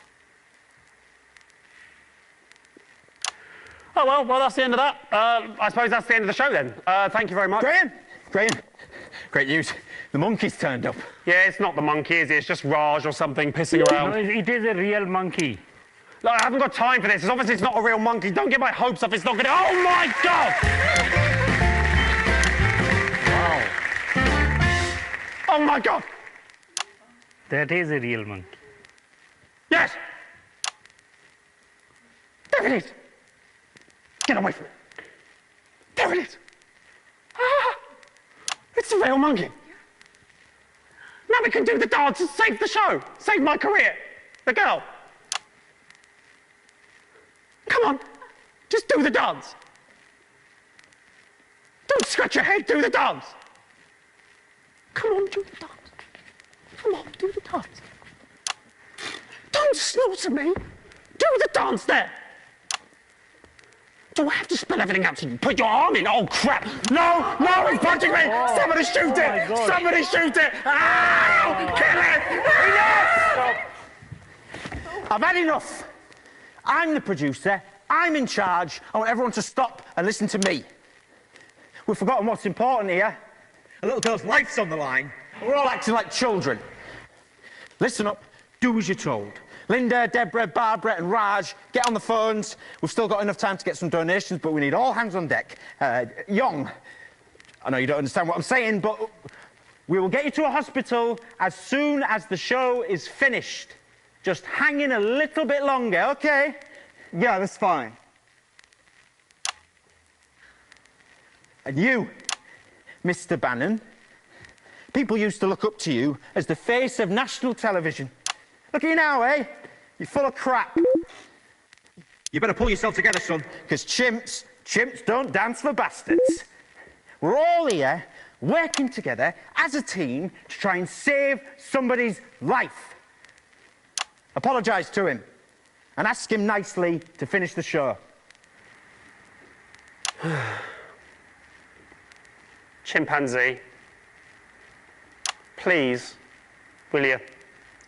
Oh, well, that's the end of that. I suppose that's the end of the show then. Thank you very much. Graham, great news. The monkey's turned up. Yeah, it's not the monkey, is it? It's just Raj or something pissing around. No, it is a real monkey. Look, I haven't got time for this. It's obviously it's not a real monkey. Don't get my hopes up. It's not going to... Oh, my God! Wow. Oh, my God! That is a real monkey. Yes! There it is! Get away from it. There it is. Ah, it's a real monkey. Now we can do the dance and save the show. Save my career. The girl. Come on. Just do the dance. Don't scratch your head. Do the dance. Come on, do the dance. Come on, do the dance. Don't snort at me. Do the dance there. Do I have to spell everything out so you can put your arm in? Oh, crap. No, he's punching me. Oh. Somebody shoot it. Somebody shoot it. Ow! Kill it. Enough! I've had enough. I'm the producer. I'm in charge. I want everyone to stop and listen to me. We've forgotten what's important here. A little girl's life's on the line. We're all acting like children. Listen up. Do as you're told. Linda, Deborah, Barbara and Raj, get on the phones. We've still got enough time to get some donations, but we need all hands on deck. Young, I know you don't understand what I'm saying, but we will get you to a hospital as soon as the show is finished. Just hang in a little bit longer, OK? Yeah, that's fine. And you, Mr. Bannon, people used to look up to you as the face of national television. Look at you now, eh? You're full of crap. You better pull yourself together, son, because chimps don't dance for bastards. We're all here working together as a team to try and save somebody's life. Apologise to him and ask him nicely to finish the show. Chimpanzee, please, will you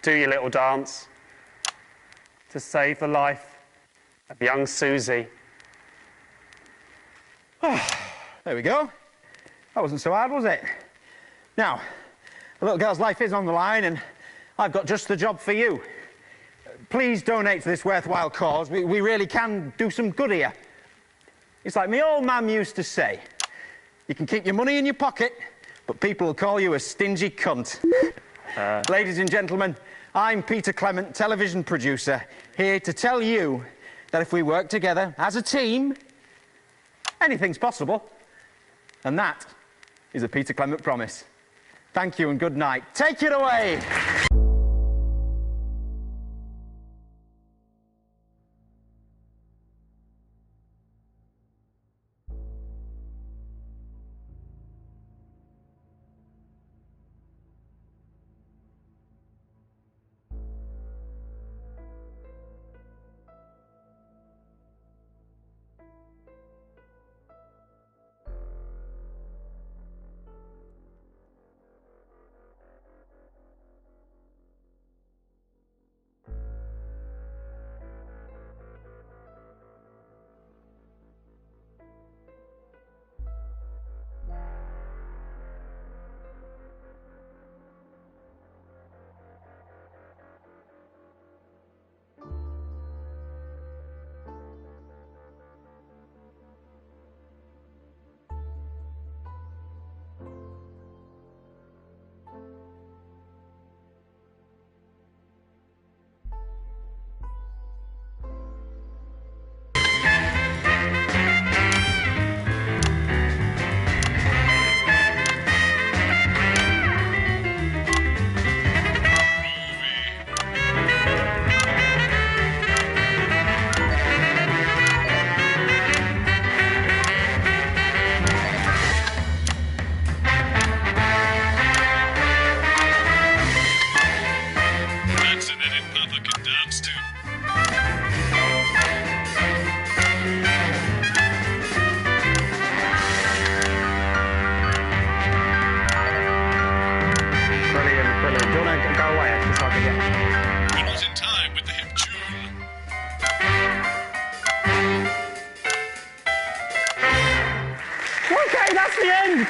do your little dance to save the life of young Susie? There we go. That wasn't so hard, was it? Now, the little girl's life is on the line, and I've got just the job for you. Please donate to this worthwhile cause. We really can do some good here. It's like my old man used to say, you can keep your money in your pocket, but people will call you a stingy cunt. Ladies and gentlemen, I'm Peter Clement, television producer, here to tell you that if we work together as a team, anything's possible. And that is a Peter Clement promise. Thank you and good night. Take it away!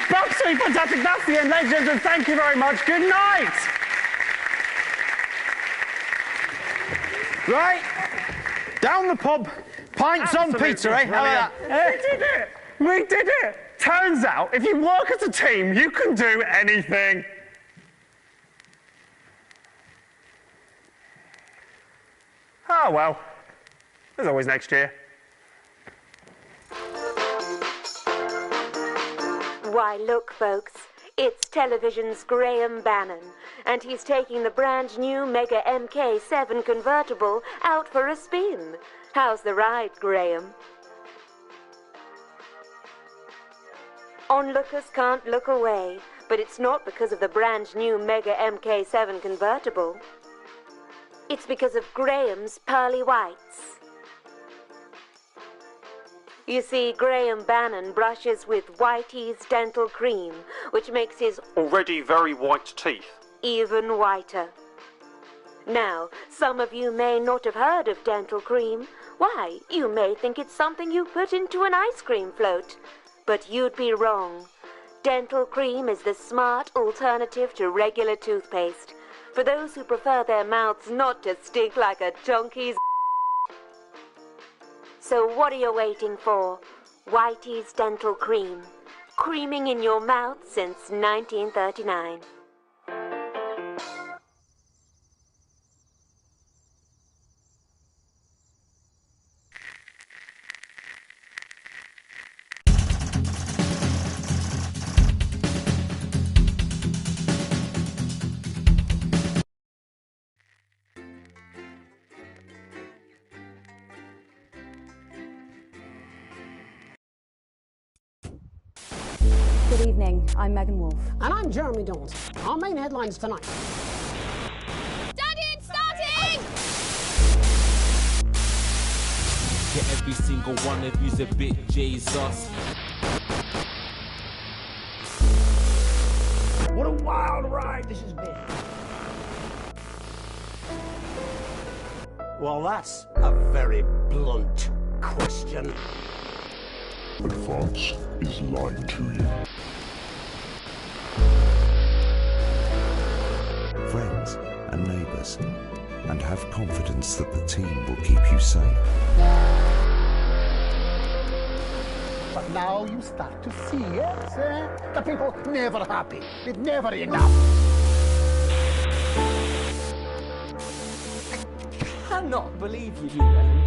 Absolutely fantastic. That's the end, ladies and gentlemen. Thank you very much. Good night. Right. Down the pub. Pints on Peter, eh? How about that? We did it. We did it. Turns out, if you work as a team, you can do anything. Oh, well. There's always next year. Why, look, folks, it's television's Graham Bannon, and he's taking the brand new Mega MK7 convertible out for a spin. How's the ride, Graham? Onlookers can't look away, but it's not because of the brand new Mega MK7 convertible. It's because of Graham's pearly whites. You see, Graham Bannon brushes with Whitey's dental cream, which makes his already very white teeth even whiter. Now, some of you may not have heard of dental cream. Why, you may think it's something you put into an ice cream float. But you'd be wrong. Dental cream is the smart alternative to regular toothpaste, for those who prefer their mouths not to stink like a donkey's. So what are you waiting for? Whitey's Dental Cream. Creaming in your mouth since 1939. Good evening, I'm Megan Wolf. And I'm Jeremy Dawes. Our main headlines tonight. Daddy, it's starting! Yeah, every single one of you's a bit Jesus. What a wild ride this has been. Well, that's a very blunt question. But France is lying to you. Friends and neighbours, and have confidence that the team will keep you safe. But now you start to see, yes, the people never happy, with never enough. I cannot believe you, Ellen.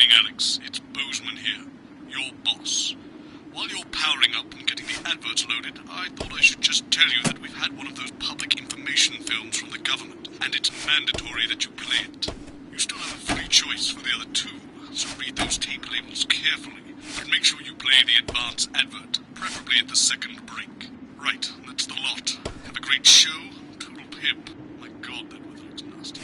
evening, Alex. It's Bozeman here, your boss. While you're powering up and getting the adverts loaded, I thought I should just tell you that we've had one of those public information films from the government, and it's mandatory that you play it. You still have a free choice for the other two, so read those tape labels carefully, and make sure you play the advance advert, preferably at the second break. Right, that's the lot. Have a great show. Total pimp. My God, that weather looks nasty.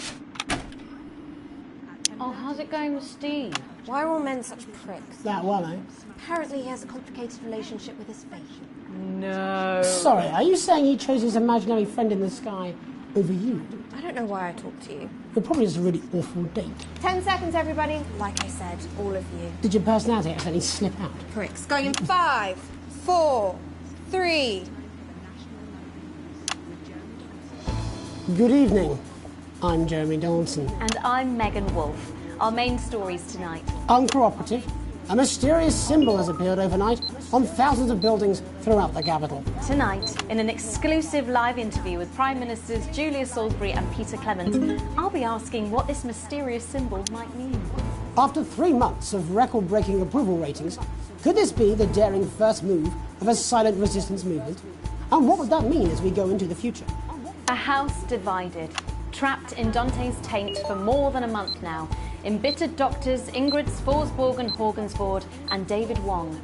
Oh, how's it going with Steve? Why are all men such pricks? That well, eh? Apparently he has a complicated relationship with his fate. No. Sorry, are you saying he chose his imaginary friend in the sky over you? I don't know why I talked to you. It probably is a really awful date. 10 seconds, everybody. Like I said, all of you. Did your personality accidentally slip out? Pricks. Going in 5, 4, 3. Good evening. I'm Jeremy Donaldson. And I'm Megan Wolf. Our main stories tonight. Uncooperative. A mysterious symbol has appeared overnight on thousands of buildings throughout the capital. Tonight, in an exclusive live interview with Prime Ministers Julia Salisbury and Peter Clement, I'll be asking what this mysterious symbol might mean. After 3 months of record-breaking approval ratings, could this be the daring first move of a silent resistance movement? And what would that mean as we go into the future? A house divided, trapped in Dante's taint for more than a month now. Embittered doctors Ingrid Forsborg and Horgensvoord and David Wong.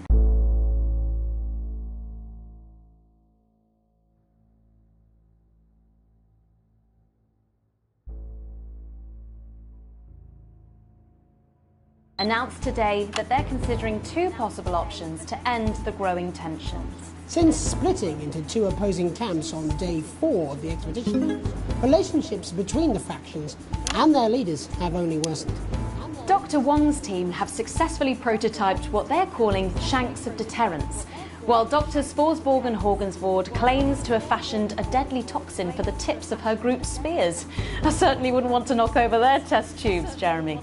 Announced today that they're considering 2 possible options to end the growing tensions. Since splitting into 2 opposing camps on day 4 of the expedition, relationships between the factions and their leaders have only worsened. Dr. Wong's team have successfully prototyped what they're calling shanks of deterrence, while Drs. Forsborg and Horgensvoord claims to have fashioned a deadly toxin for the tips of her group's spears. I certainly wouldn't want to knock over their test tubes, Jeremy.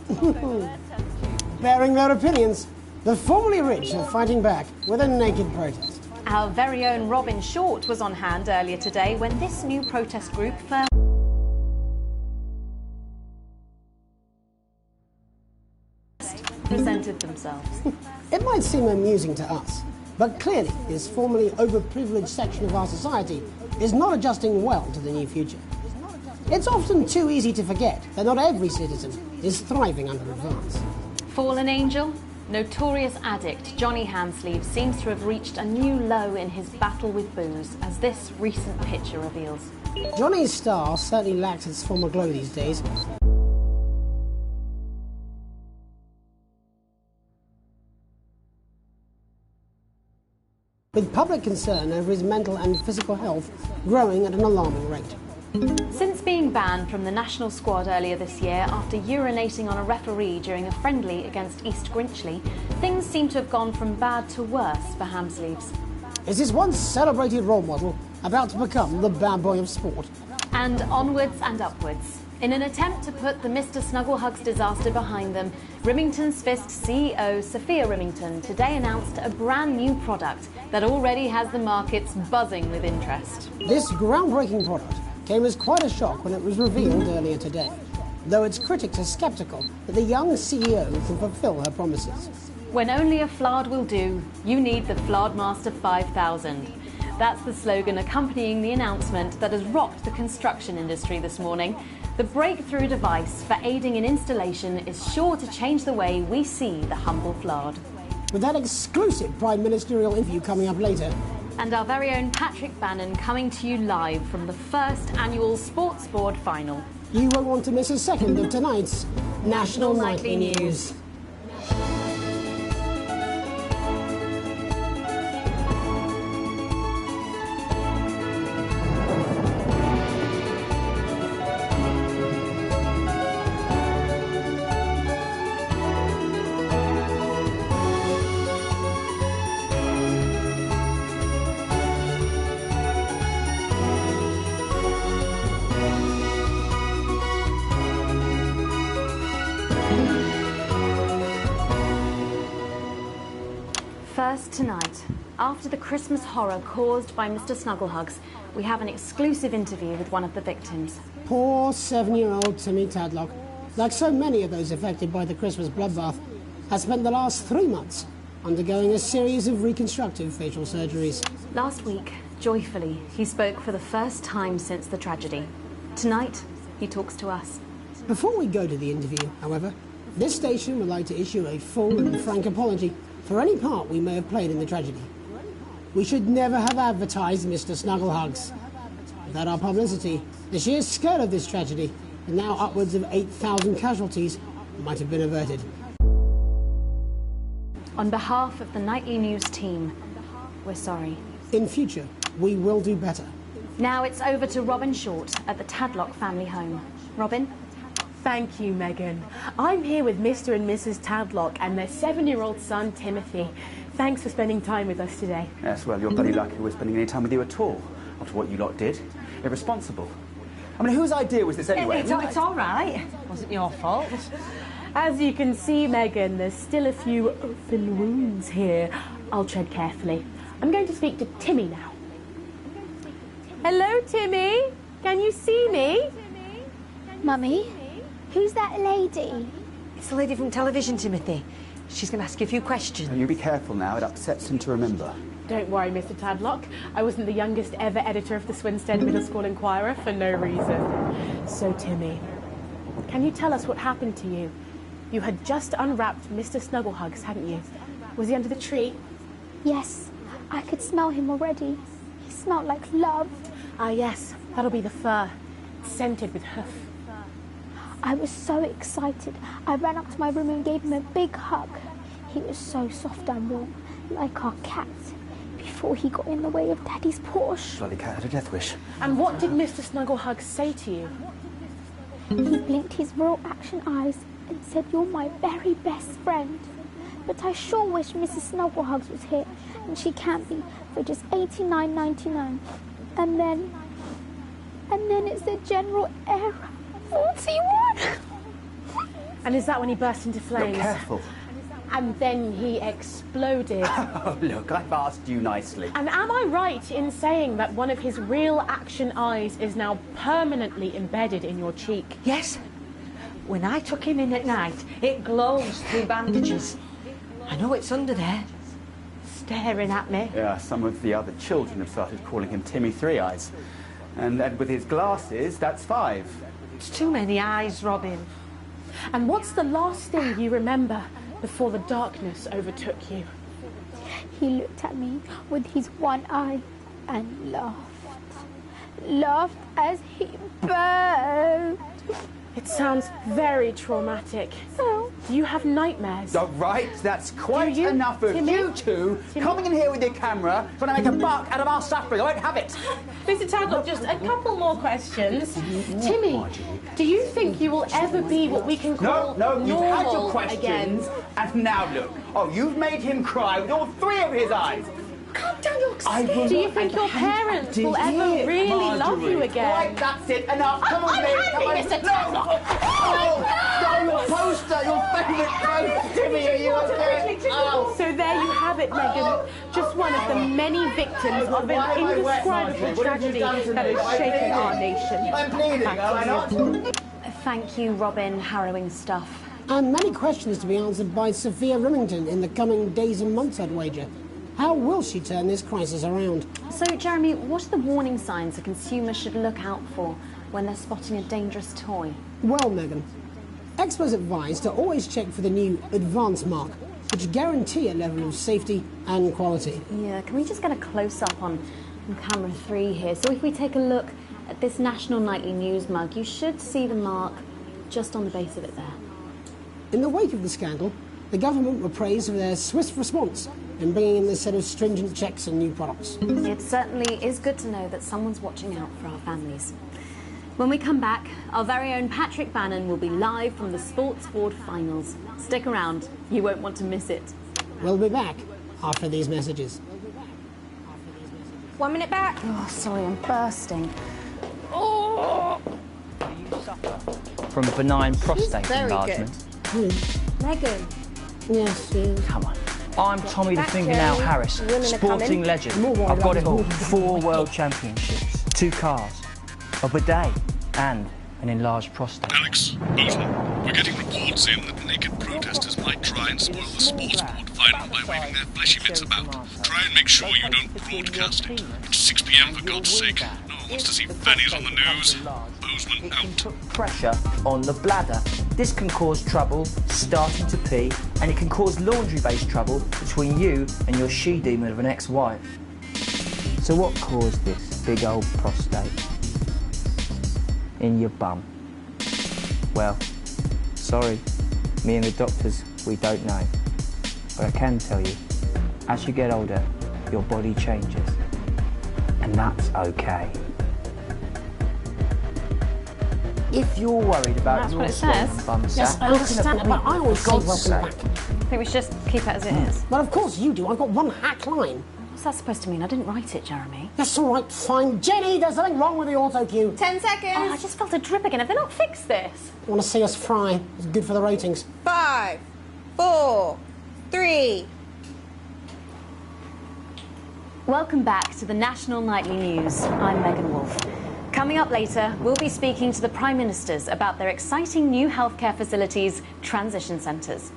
Bearing their opinions, the formerly rich are fighting back with a naked protest. Our very own Robin Short was on hand earlier today when this new protest group first presented themselves. It might seem amusing to us, but clearly this formerly overprivileged section of our society is not adjusting well to the new future. It's often too easy to forget that not every citizen is thriving under advance. Fallen angel? Notorious addict Johnny Hamsleeve seems to have reached a new low in his battle with booze, as this recent picture reveals. Johnny's star certainly lacks its former glow these days. With public concern over his mental and physical health growing at an alarming rate. Since being banned from the national squad earlier this year after urinating on a referee during a friendly against East Grinchley, things seem to have gone from bad to worse for Hamsleeves. Is this once celebrated role model about to become the bad boy of sport? And onwards and upwards. In an attempt to put the Mr. Snugglehugs disaster behind them, Rimington's Fist CEO Sophia Rimington today announced a brand new product that already has the markets buzzing with interest. This groundbreaking product came as quite a shock when it was revealed earlier today, though its critics are sceptical that the young CEO can fulfill her promises. When only a Flard will do, you need the Flardmaster 5000. That's the slogan accompanying the announcement that has rocked the construction industry this morning. The breakthrough device for aiding in installation is sure to change the way we see the humble Flard. With that exclusive Prime Ministerial interview coming up later, and our very own Patrick Bannon coming to you live from the first annual Sports Board final. You won't want to miss a second of tonight's National Nightly News. First tonight, after the Christmas horror caused by Mr. Snugglehugs, we have an exclusive interview with one of the victims. Poor 7-year-old Timmy Tadlock. Like so many of those affected by the Christmas bloodbath, has spent the last 3 months undergoing a series of reconstructive facial surgeries. Last week, joyfully, he spoke for the first time since the tragedy. Tonight, he talks to us. Before we go to the interview, however, this station would like to issue a full and frank apology for any part we may have played in the tragedy. We should never have advertised Mr. Snugglehugs. Without our publicity, the sheer scale of this tragedy, and now upwards of 8,000 casualties, might have been averted. On behalf of the Nightly News team, we're sorry. In future, we will do better. Now it's over to Robin Short at the Tadlock family home. Robin? Thank you, Megan. I'm here with Mr. and Mrs. Tadlock and their 7-year-old son, Timothy. Thanks for spending time with us today. Yes, well, you're bloody lucky we're spending any time with you at all, after what you lot did. Irresponsible. I mean, whose idea was this anyway? It's all right. It wasn't your fault. As you can see, Megan, there's still a few open wounds here. I'll tread carefully. I'm going to speak to Timmy now. Hello, Timmy. Can you see me? Mummy, who's that lady? It's the lady from television, Timothy. She's going to ask you a few questions. You be careful now, it upsets him to remember. Don't worry, Mr. Tadlock. I wasn't the youngest ever editor of the Swinstead Middle School Inquirer for no reason. So, Timmy, can you tell us what happened to you? You had just unwrapped Mr. Snugglehugs, hadn't you? Was he under the tree? Yes, I could smell him already. He smelled like love. Ah, yes, that'll be the fur. It's scented with hoof. I was so excited. I ran up to my room and gave him a big hug. He was so soft and warm, like our cat, before he got in the way of Daddy's Porsche. Bloody cat had a death wish. And what did Mr. Snugglehugs say to you? He blinked his real action eyes and said, "You're my very best friend." But I sure wish Mrs. Snugglehugs was here, and she can't be, for just $89.99. And then it's the general error. 41! And is that when he burst into flames? Be careful. And then he exploded. Oh, look, I've asked you nicely. And am I right in saying that one of his real action eyes is now permanently embedded in your cheek? Yes. When I took him in at night, it glows through bandages. I know it's under there, staring at me. Yeah, some of the other children have started calling him Timmy Three Eyes. And with his glasses, that's 5. It's too many eyes, Robin. And what's the last thing you remember before the darkness overtook you? He looked at me with his one eye and laughed. Laughed as he burned. It sounds very traumatic. Oh. Do you have nightmares? Oh, right, that's quite enough of Timmy? you two coming in here with your camera trying to make a buck out of our suffering. I won't have it. Mr. Tadlock, just a couple more questions. Timmy, do you think you will ever be what we can call No, you've had your normal questions, again? and now look. Oh, you've made him cry with all 3 of his eyes. Calm down, you're scared. Do you think your parents will ever really love you again? Right, that's it. Enough. Come on, baby. I'm happy, Mr. Tadlock. Oh, your poster, your favourite poster, Timmy. Are you okay? Oh. So there you have it, Megan. Just one of the many victims of an indescribable tragedy that has shaken our nation. I'm pleading, am I not? Thank you, Robin. Harrowing stuff. And many questions to be answered by Sophia Remington in the coming days and months, I'd wager. How will she turn this crisis around? So, Jeremy, what are the warning signs a consumer should look out for when they're spotting a dangerous toy? Well, Megan, experts advise to always check for the new Advance mark, which guarantee a level of safety and quality. Yeah, can we just get a close-up on camera 3 here? So if we take a look at this National Nightly News mug, you should see the mark just on the base of it there. In the wake of the scandal, the government were praised for their swift response in bringing in this set of stringent checks on new products. It certainly is good to know that someone's watching out for our families. When we come back, our very own Patrick Bannon will be live from the Sports Board Finals. Stick around, you won't want to miss it. We'll be back after these messages. 1 minute back. Oh, sorry, I'm bursting. Oh! From benign prostate enlargement. Megan. Yes, yes. Come on. I'm Tommy the Back Fingernail in. Harris, Women are sporting coming. legend. I've got it all. 4 world championships, 2 cars, a bidet, and an enlarged prostate. Alex, Bozeman, we're getting reports in that naked protesters might try and spoil the sports board final by waving their fleshy bits about. Try and make sure you don't broadcast it. It's 6 p.m. for God's sake. No one wants to see fannies on the news. Bozeman out. Put pressure on the bladder. This can cause trouble starting to pee, and it can cause laundry-based trouble between you and your she-demon of an ex-wife. So what caused this big old prostate in your bum? Well, sorry, me and the doctors, we don't know. But I can tell you, as you get older, your body changes. And that's okay. If you're worried about your swollen bum sack, Yes, I understand, but I always say God's welcome back. I think we should just keep it as it is. Well, of course you do. I've got one hack line. What's that supposed to mean? I didn't write it, Jeremy. That's all right, fine. Jenny, there's something wrong with the auto cue. 10 seconds. Oh, I just felt a drip again. Have they not fixed this? You want to see us fry? It's good for the ratings. 5, 4, 3. Welcome back to the National Nightly News. I'm Megan Wolfe. Coming up later, we'll be speaking to the Prime Ministers about their exciting new healthcare facilities, transition centres.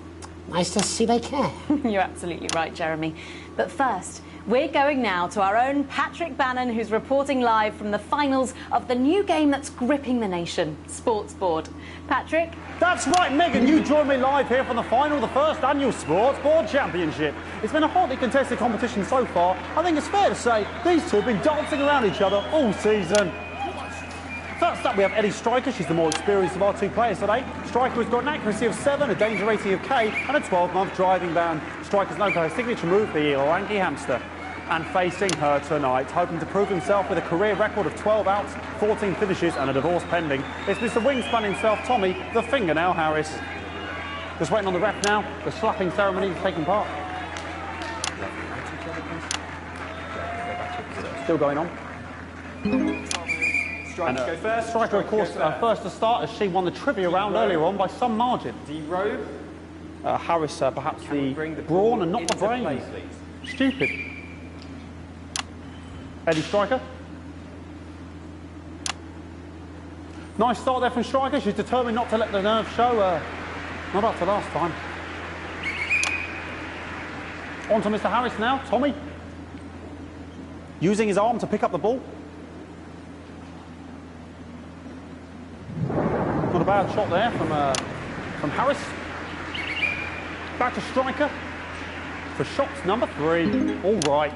Nice to see they care. You're absolutely right, Jeremy. But first, we're going now to our own Patrick Bannon, who's reporting live from the finals of the new game that's gripping the nation, Sports Board. Patrick? That's right, Megan. You join me live here from the final of the first annual Sports Board Championship. It's been a hotly contested competition so far. I think it's fair to say these two have been dancing around each other all season. First up, we have Eddie Striker. She's the more experienced of our two players today. Striker has got an accuracy of 7, a danger rating of K, and a 12-month driving ban. Striker's known for her signature move, the Orangi hamster. And facing her tonight, hoping to prove himself with a career record of 12 outs, 14 finishes, and a divorce pending, it's Mr. Wingspan himself, Tommy, the Fingernail Harris. Just waiting on the ref now. The slapping ceremony is taking part. Still going on. Striker go first. Striker, of course, first to start, as she won the trivia round earlier on by some margin. D-Robe. Harris, perhaps the brawn and not the brains. Stupid. Eddie Striker. Nice start there from Striker. She's determined not to let the nerves show. Not up to last time. On to Mr. Harris now. Tommy. Using his arm to pick up the ball. Not a bad shot there from Harris. Back to Striker for shots number 3. All right.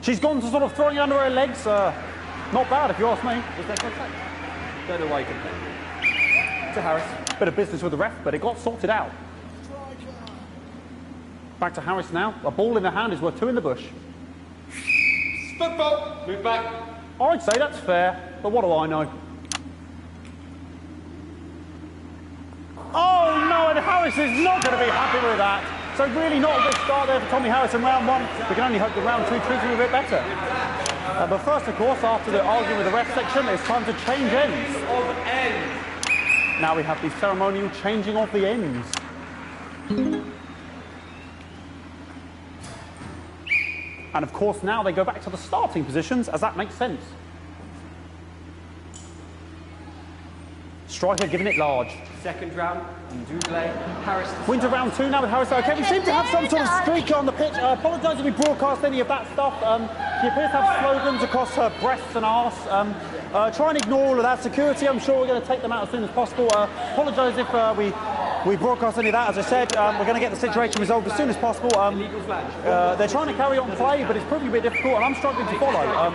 She's gone to sort of throwing it under her legs. Not bad, if you ask me. Was there contact? Don't know why you can play. To Harris. Bit of business with the ref, but it got sorted out. Back to Harris now. A ball in the hand is worth 2 in the bush. Football. Move back. I'd say that's fair, but what do I know? Oh no, and Harris is not going to be happy with that. So really not a good start there for Tommy Harris in round 1. We can only hope that round 2 treats him a bit better. But first, of course, after the argument with the ref section, it's time to change ends. Now we have the ceremonial changing of the ends. And of course, now they go back to the starting positions, as that makes sense. Striker giving it large. Second round, Double, Harris. Wins round 2 now with Harris. Okay, we seem to have some sort of streaker on the pitch. Apologise if we broadcast any of that stuff. She appears to have slogans across her breasts and arse. Try and ignore all of that. Security, I'm sure we're going to take them out as soon as possible. Apologise if we broadcast any of that. As I said, we're going to get the situation resolved as soon as possible. They're trying to carry on play, but it's proving a bit difficult, and I'm struggling to follow.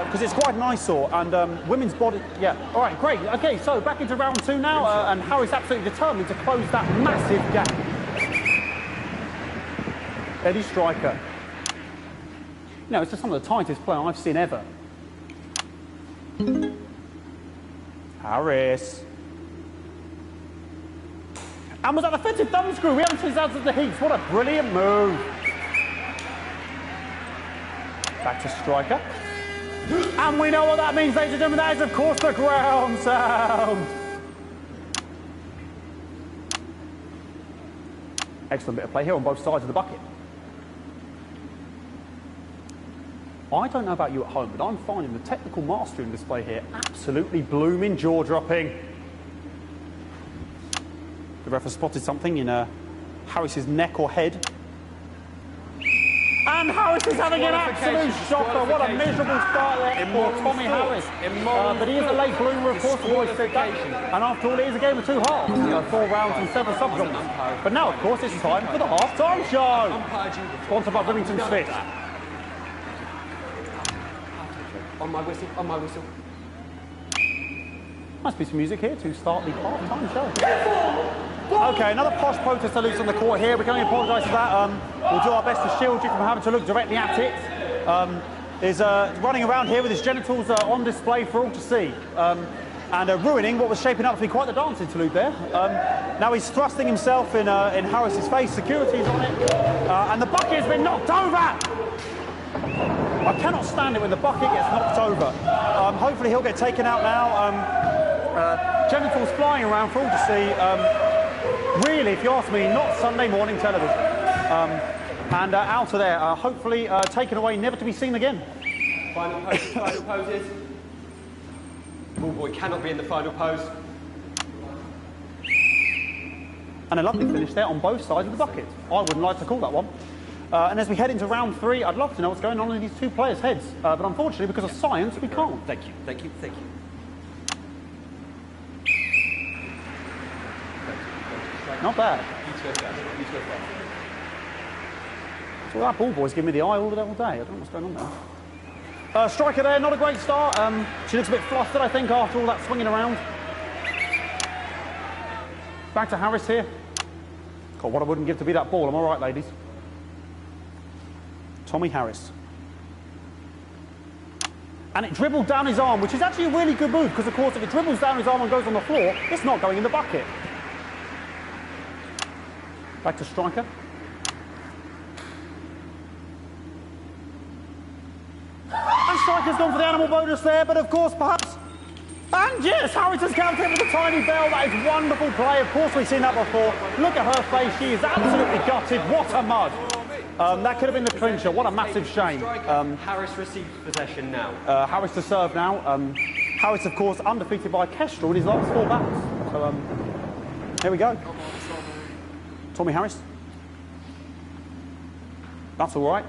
Because it's quite an eyesore, and women's body... Yeah, all right, great. OK, so back into round 2 now, and Harry's absolutely determined to close that massive gap. Eddie Striker. You know, it's just some of the tightest play I've seen ever. Harris. And was that offensive thumb screw? We haven't seen that since the Heats. What a brilliant move. Back to Striker. And we know what that means, ladies and gentlemen. That is, of course, the ground sound. Excellent bit of play here on both sides of the bucket. I don't know about you at home, but I'm finding the technical mastering display here absolutely blooming jaw-dropping. The ref has spotted something in Harris's neck or head. And Harris is having an absolute shocker. What a miserable start there for Tommy Harris. But he is a late bloomer, of course, the boys said that. And after all, it is a game of two halves. 4 rounds and 7 subgenres. But now, of course, it's time for the half-time show. Sponsored by Bloomington Spit. On my whistle, on my whistle. Nice piece of music here to start the half-time show. Okay, another posh protester loose on the court here. We can only apologise for that. We'll do our best to shield you from having to look directly at it. Is running around here with his genitals on display for all to see. And ruining what was shaping up to be quite the dance interlude there. Now he's thrusting himself in Harris's face. Security is on it. And the bucket has been knocked over! I cannot stand it when the bucket gets knocked over. Hopefully he'll get taken out now. Genitals flying around for all to see. Really, if you ask me, not Sunday morning television. And out of there, hopefully taken away, never to be seen again. Final poses, final poses. Ball boy cannot be in the final pose. And a lovely finish there on both sides of the bucket. I wouldn't like to call that one. And as we head into round 3, I'd love to know what's going on in these two players' heads. But unfortunately, because of science, we can't. Thank you, thank you, thank you. Not bad. You go first. You go first. Well, that ball boy's giving me the eye all day. I don't know what's going on there. Striker there, not a great start. She looks a bit flustered, I think, after all that swinging around. Back to Harris here. God, what I wouldn't give to be that ball. Am I right, ladies? Tommy Harris. And it dribbled down his arm, which is actually a really good move, because, of course, if it dribbles down his arm and goes on the floor, it's not going in the bucket. Back to striker. And striker's gone for the animal bonus there, but of course, perhaps... And yes, Harris has counted with a tiny bell. That is wonderful play. Of course, we've seen that before. Look at her face. She is absolutely gutted. What a mud. That could have been the clincher. What a massive shame. Harris receives possession now. Harris to serve now. Harris, of course, undefeated by Kestrel in his last 4 battles. So, here we go. Tommy Harris. That's all right.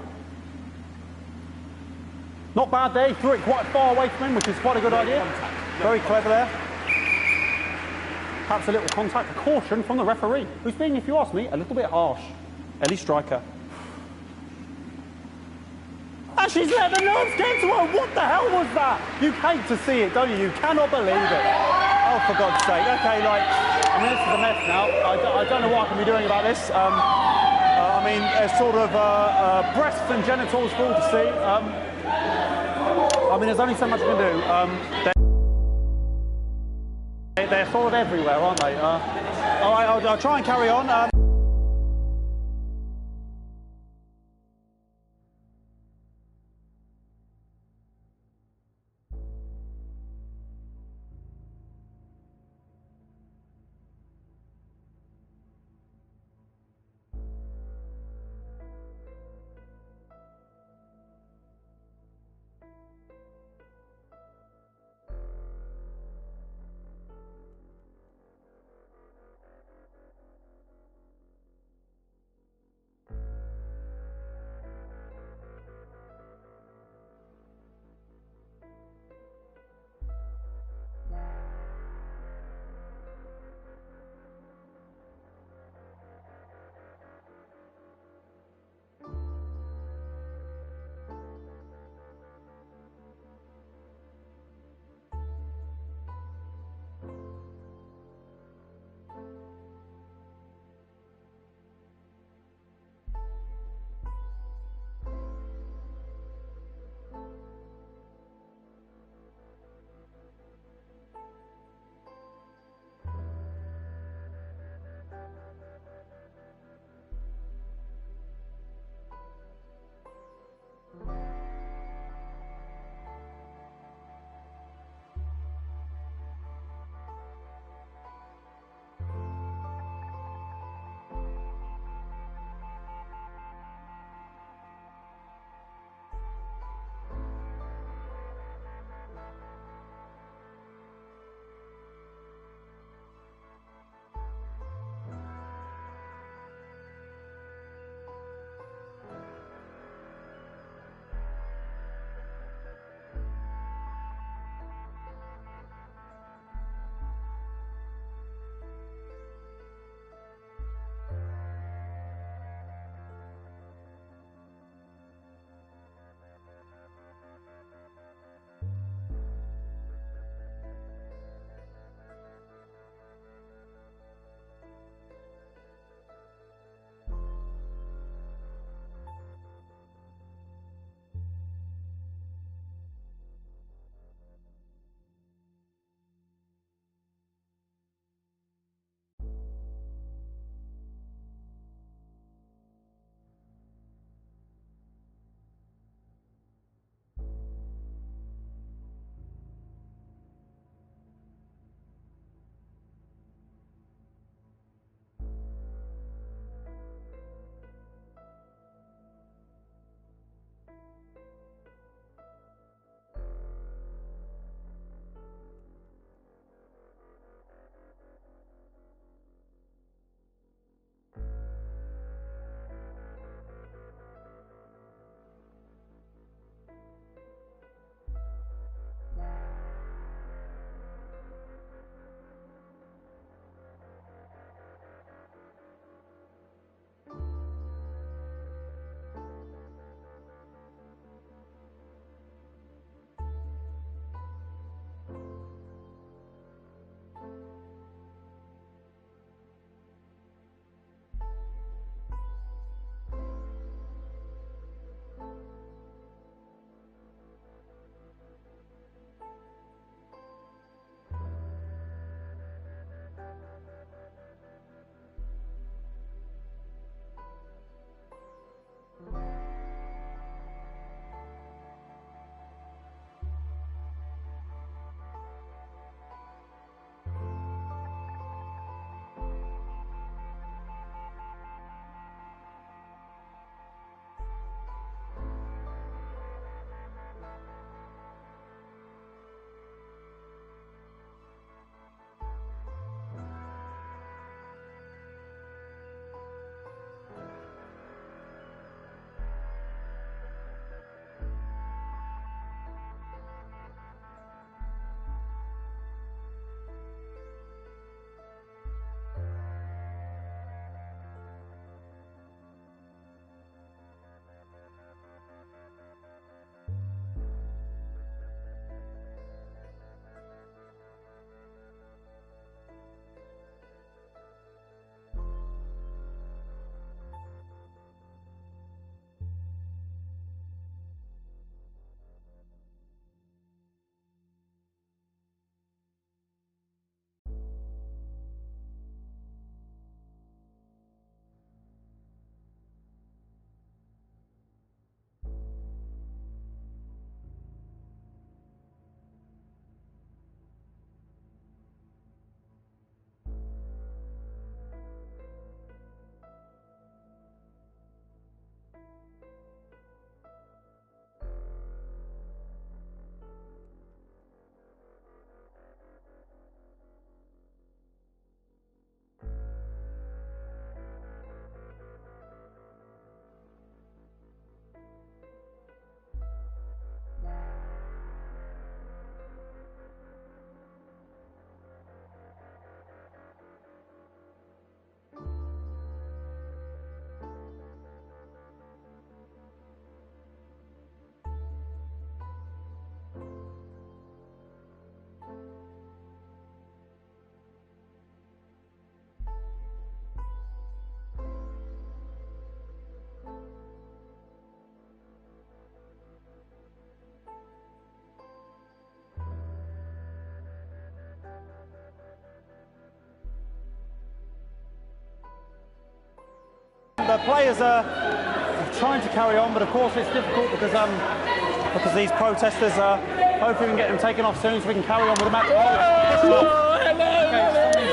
Not bad there. He threw it quite far away from him, which is quite a good idea. Very clever there. Perhaps a little contact, a caution from the referee, who's being, if you ask me, a little bit harsh. Ellie Striker. And she's let the nerves get to her. What the hell was that? You hate to see it, don't you? You cannot believe it. Oh, for God's sake. Okay, like, I mean, this is a mess now. I don't know what I can be doing about this. I mean, there's sort of breasts and genitals for all to see. I mean, there's only so much I can do. They're sort of everywhere, aren't they? All right, I'll try and carry on. players are trying to carry on, but of course it's difficult because these protesters hopefully we can get them taken off soon so we can carry on with the match.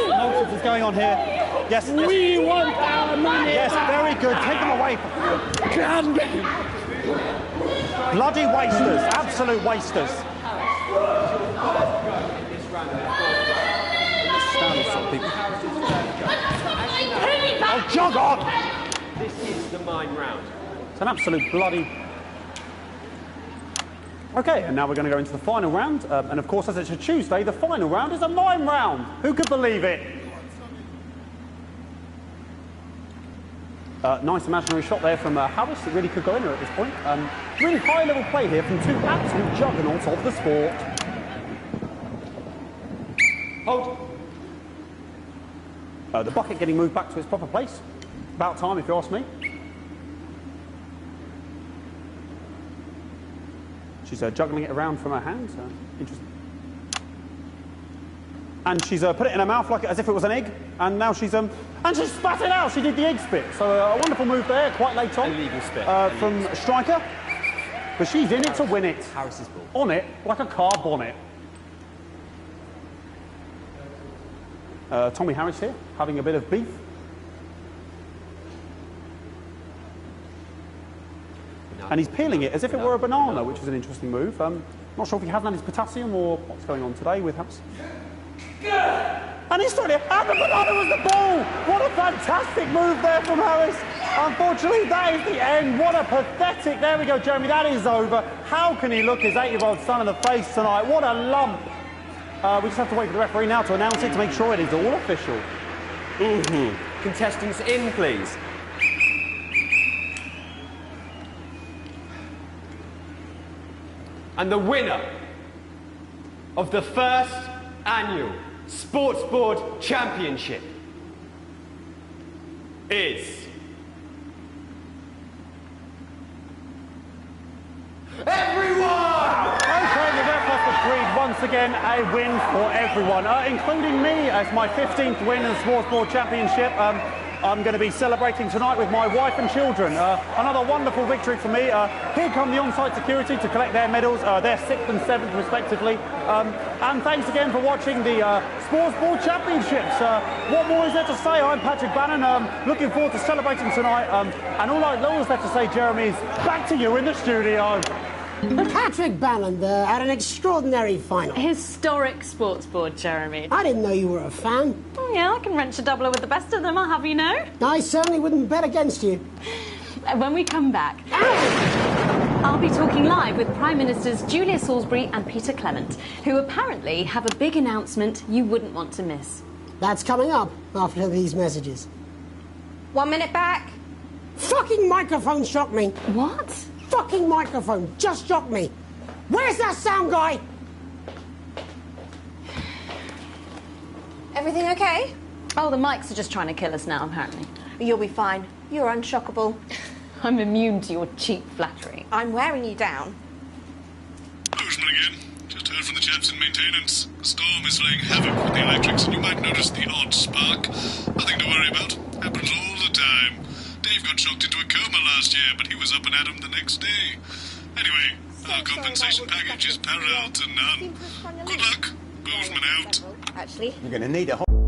Nonsense is going on here. Yes, We want our money. Yes, very good. Take them away. Bloody wasters, absolute wasters. Oh, jog on! This is the mime round. It's an absolute bloody... OK, and now we're going to go into the final round. And of course, as it's a Tuesday, the final round is a mime round. Who could believe it? Nice imaginary shot there from Harris. It really could go in at this point. Really high-level play here from two absolute juggernauts of the sport. Hold. The bucket getting moved back to its proper place. About time, if you ask me. She's juggling it around from her hands. Interesting. And she's put it in her mouth like as if it was an egg. And now she's and she spat it out. She did the egg spit. So a wonderful move there, quite late on. Illegal spit. From Striker. But she's in it to win it. Harris's ball. On it, like a car bonnet. Tommy Harris here, having a bit of beef. And he's peeling it as if it were a banana, which is an interesting move. Not sure if he hasn't had his potassium or what's going on today with Harris. And he's trying to... And the banana was the ball! What a fantastic move there from Harris. Unfortunately, that is the end. What a pathetic... There we go, Jeremy, that is over. How can he look his 8-year-old son in the face tonight? What a lump. We just have to wait for the referee now to announce it to make sure it is all official. Contestants in, please. And the winner of the first annual Sports Board Championship is... everyone! OK, the ref has agreed once again a win for everyone, including me as my 15th win in the Sports Board Championship. I'm going to be celebrating tonight with my wife and children. Another wonderful victory for me. Here come the on-site security to collect their medals, their 6th and 7th respectively. And thanks again for watching the Sports Board Championships. What more is there to say? I'm Patrick Bannon, looking forward to celebrating tonight. And all is left to say, Jeremy, is back to you in the studio. Patrick Bannon had an extraordinary final. Historic Sports Board, Jeremy. I didn't know you were a fan. Oh, yeah, I can wrench a doubler with the best of them, I'll have you know. I certainly wouldn't bet against you. When we come back, I'll be talking live with Prime Ministers Julia Salisbury and Peter Clement, who apparently have a big announcement you wouldn't want to miss. That's coming up after these messages. 1 minute back. Fucking microphone shocked me. What? Fucking microphone just shocked me. Where's that sound guy? Everything okay? Oh, the mics are just trying to kill us now, apparently. You'll be fine. You're unshockable. I'm immune to your cheap flattery. I'm wearing you down. Bozeman again. Just heard from the chaps in maintenance. The storm is playing havoc with the electrics, and you might notice the odd spark. Nothing to worry about. Happens all the time. Dave got shocked into a coma last year, but he was up and at 'em the next day. Anyway, our compensation package is parallel to none. Good luck. Bozeman out. Actually. You're going to need a whole...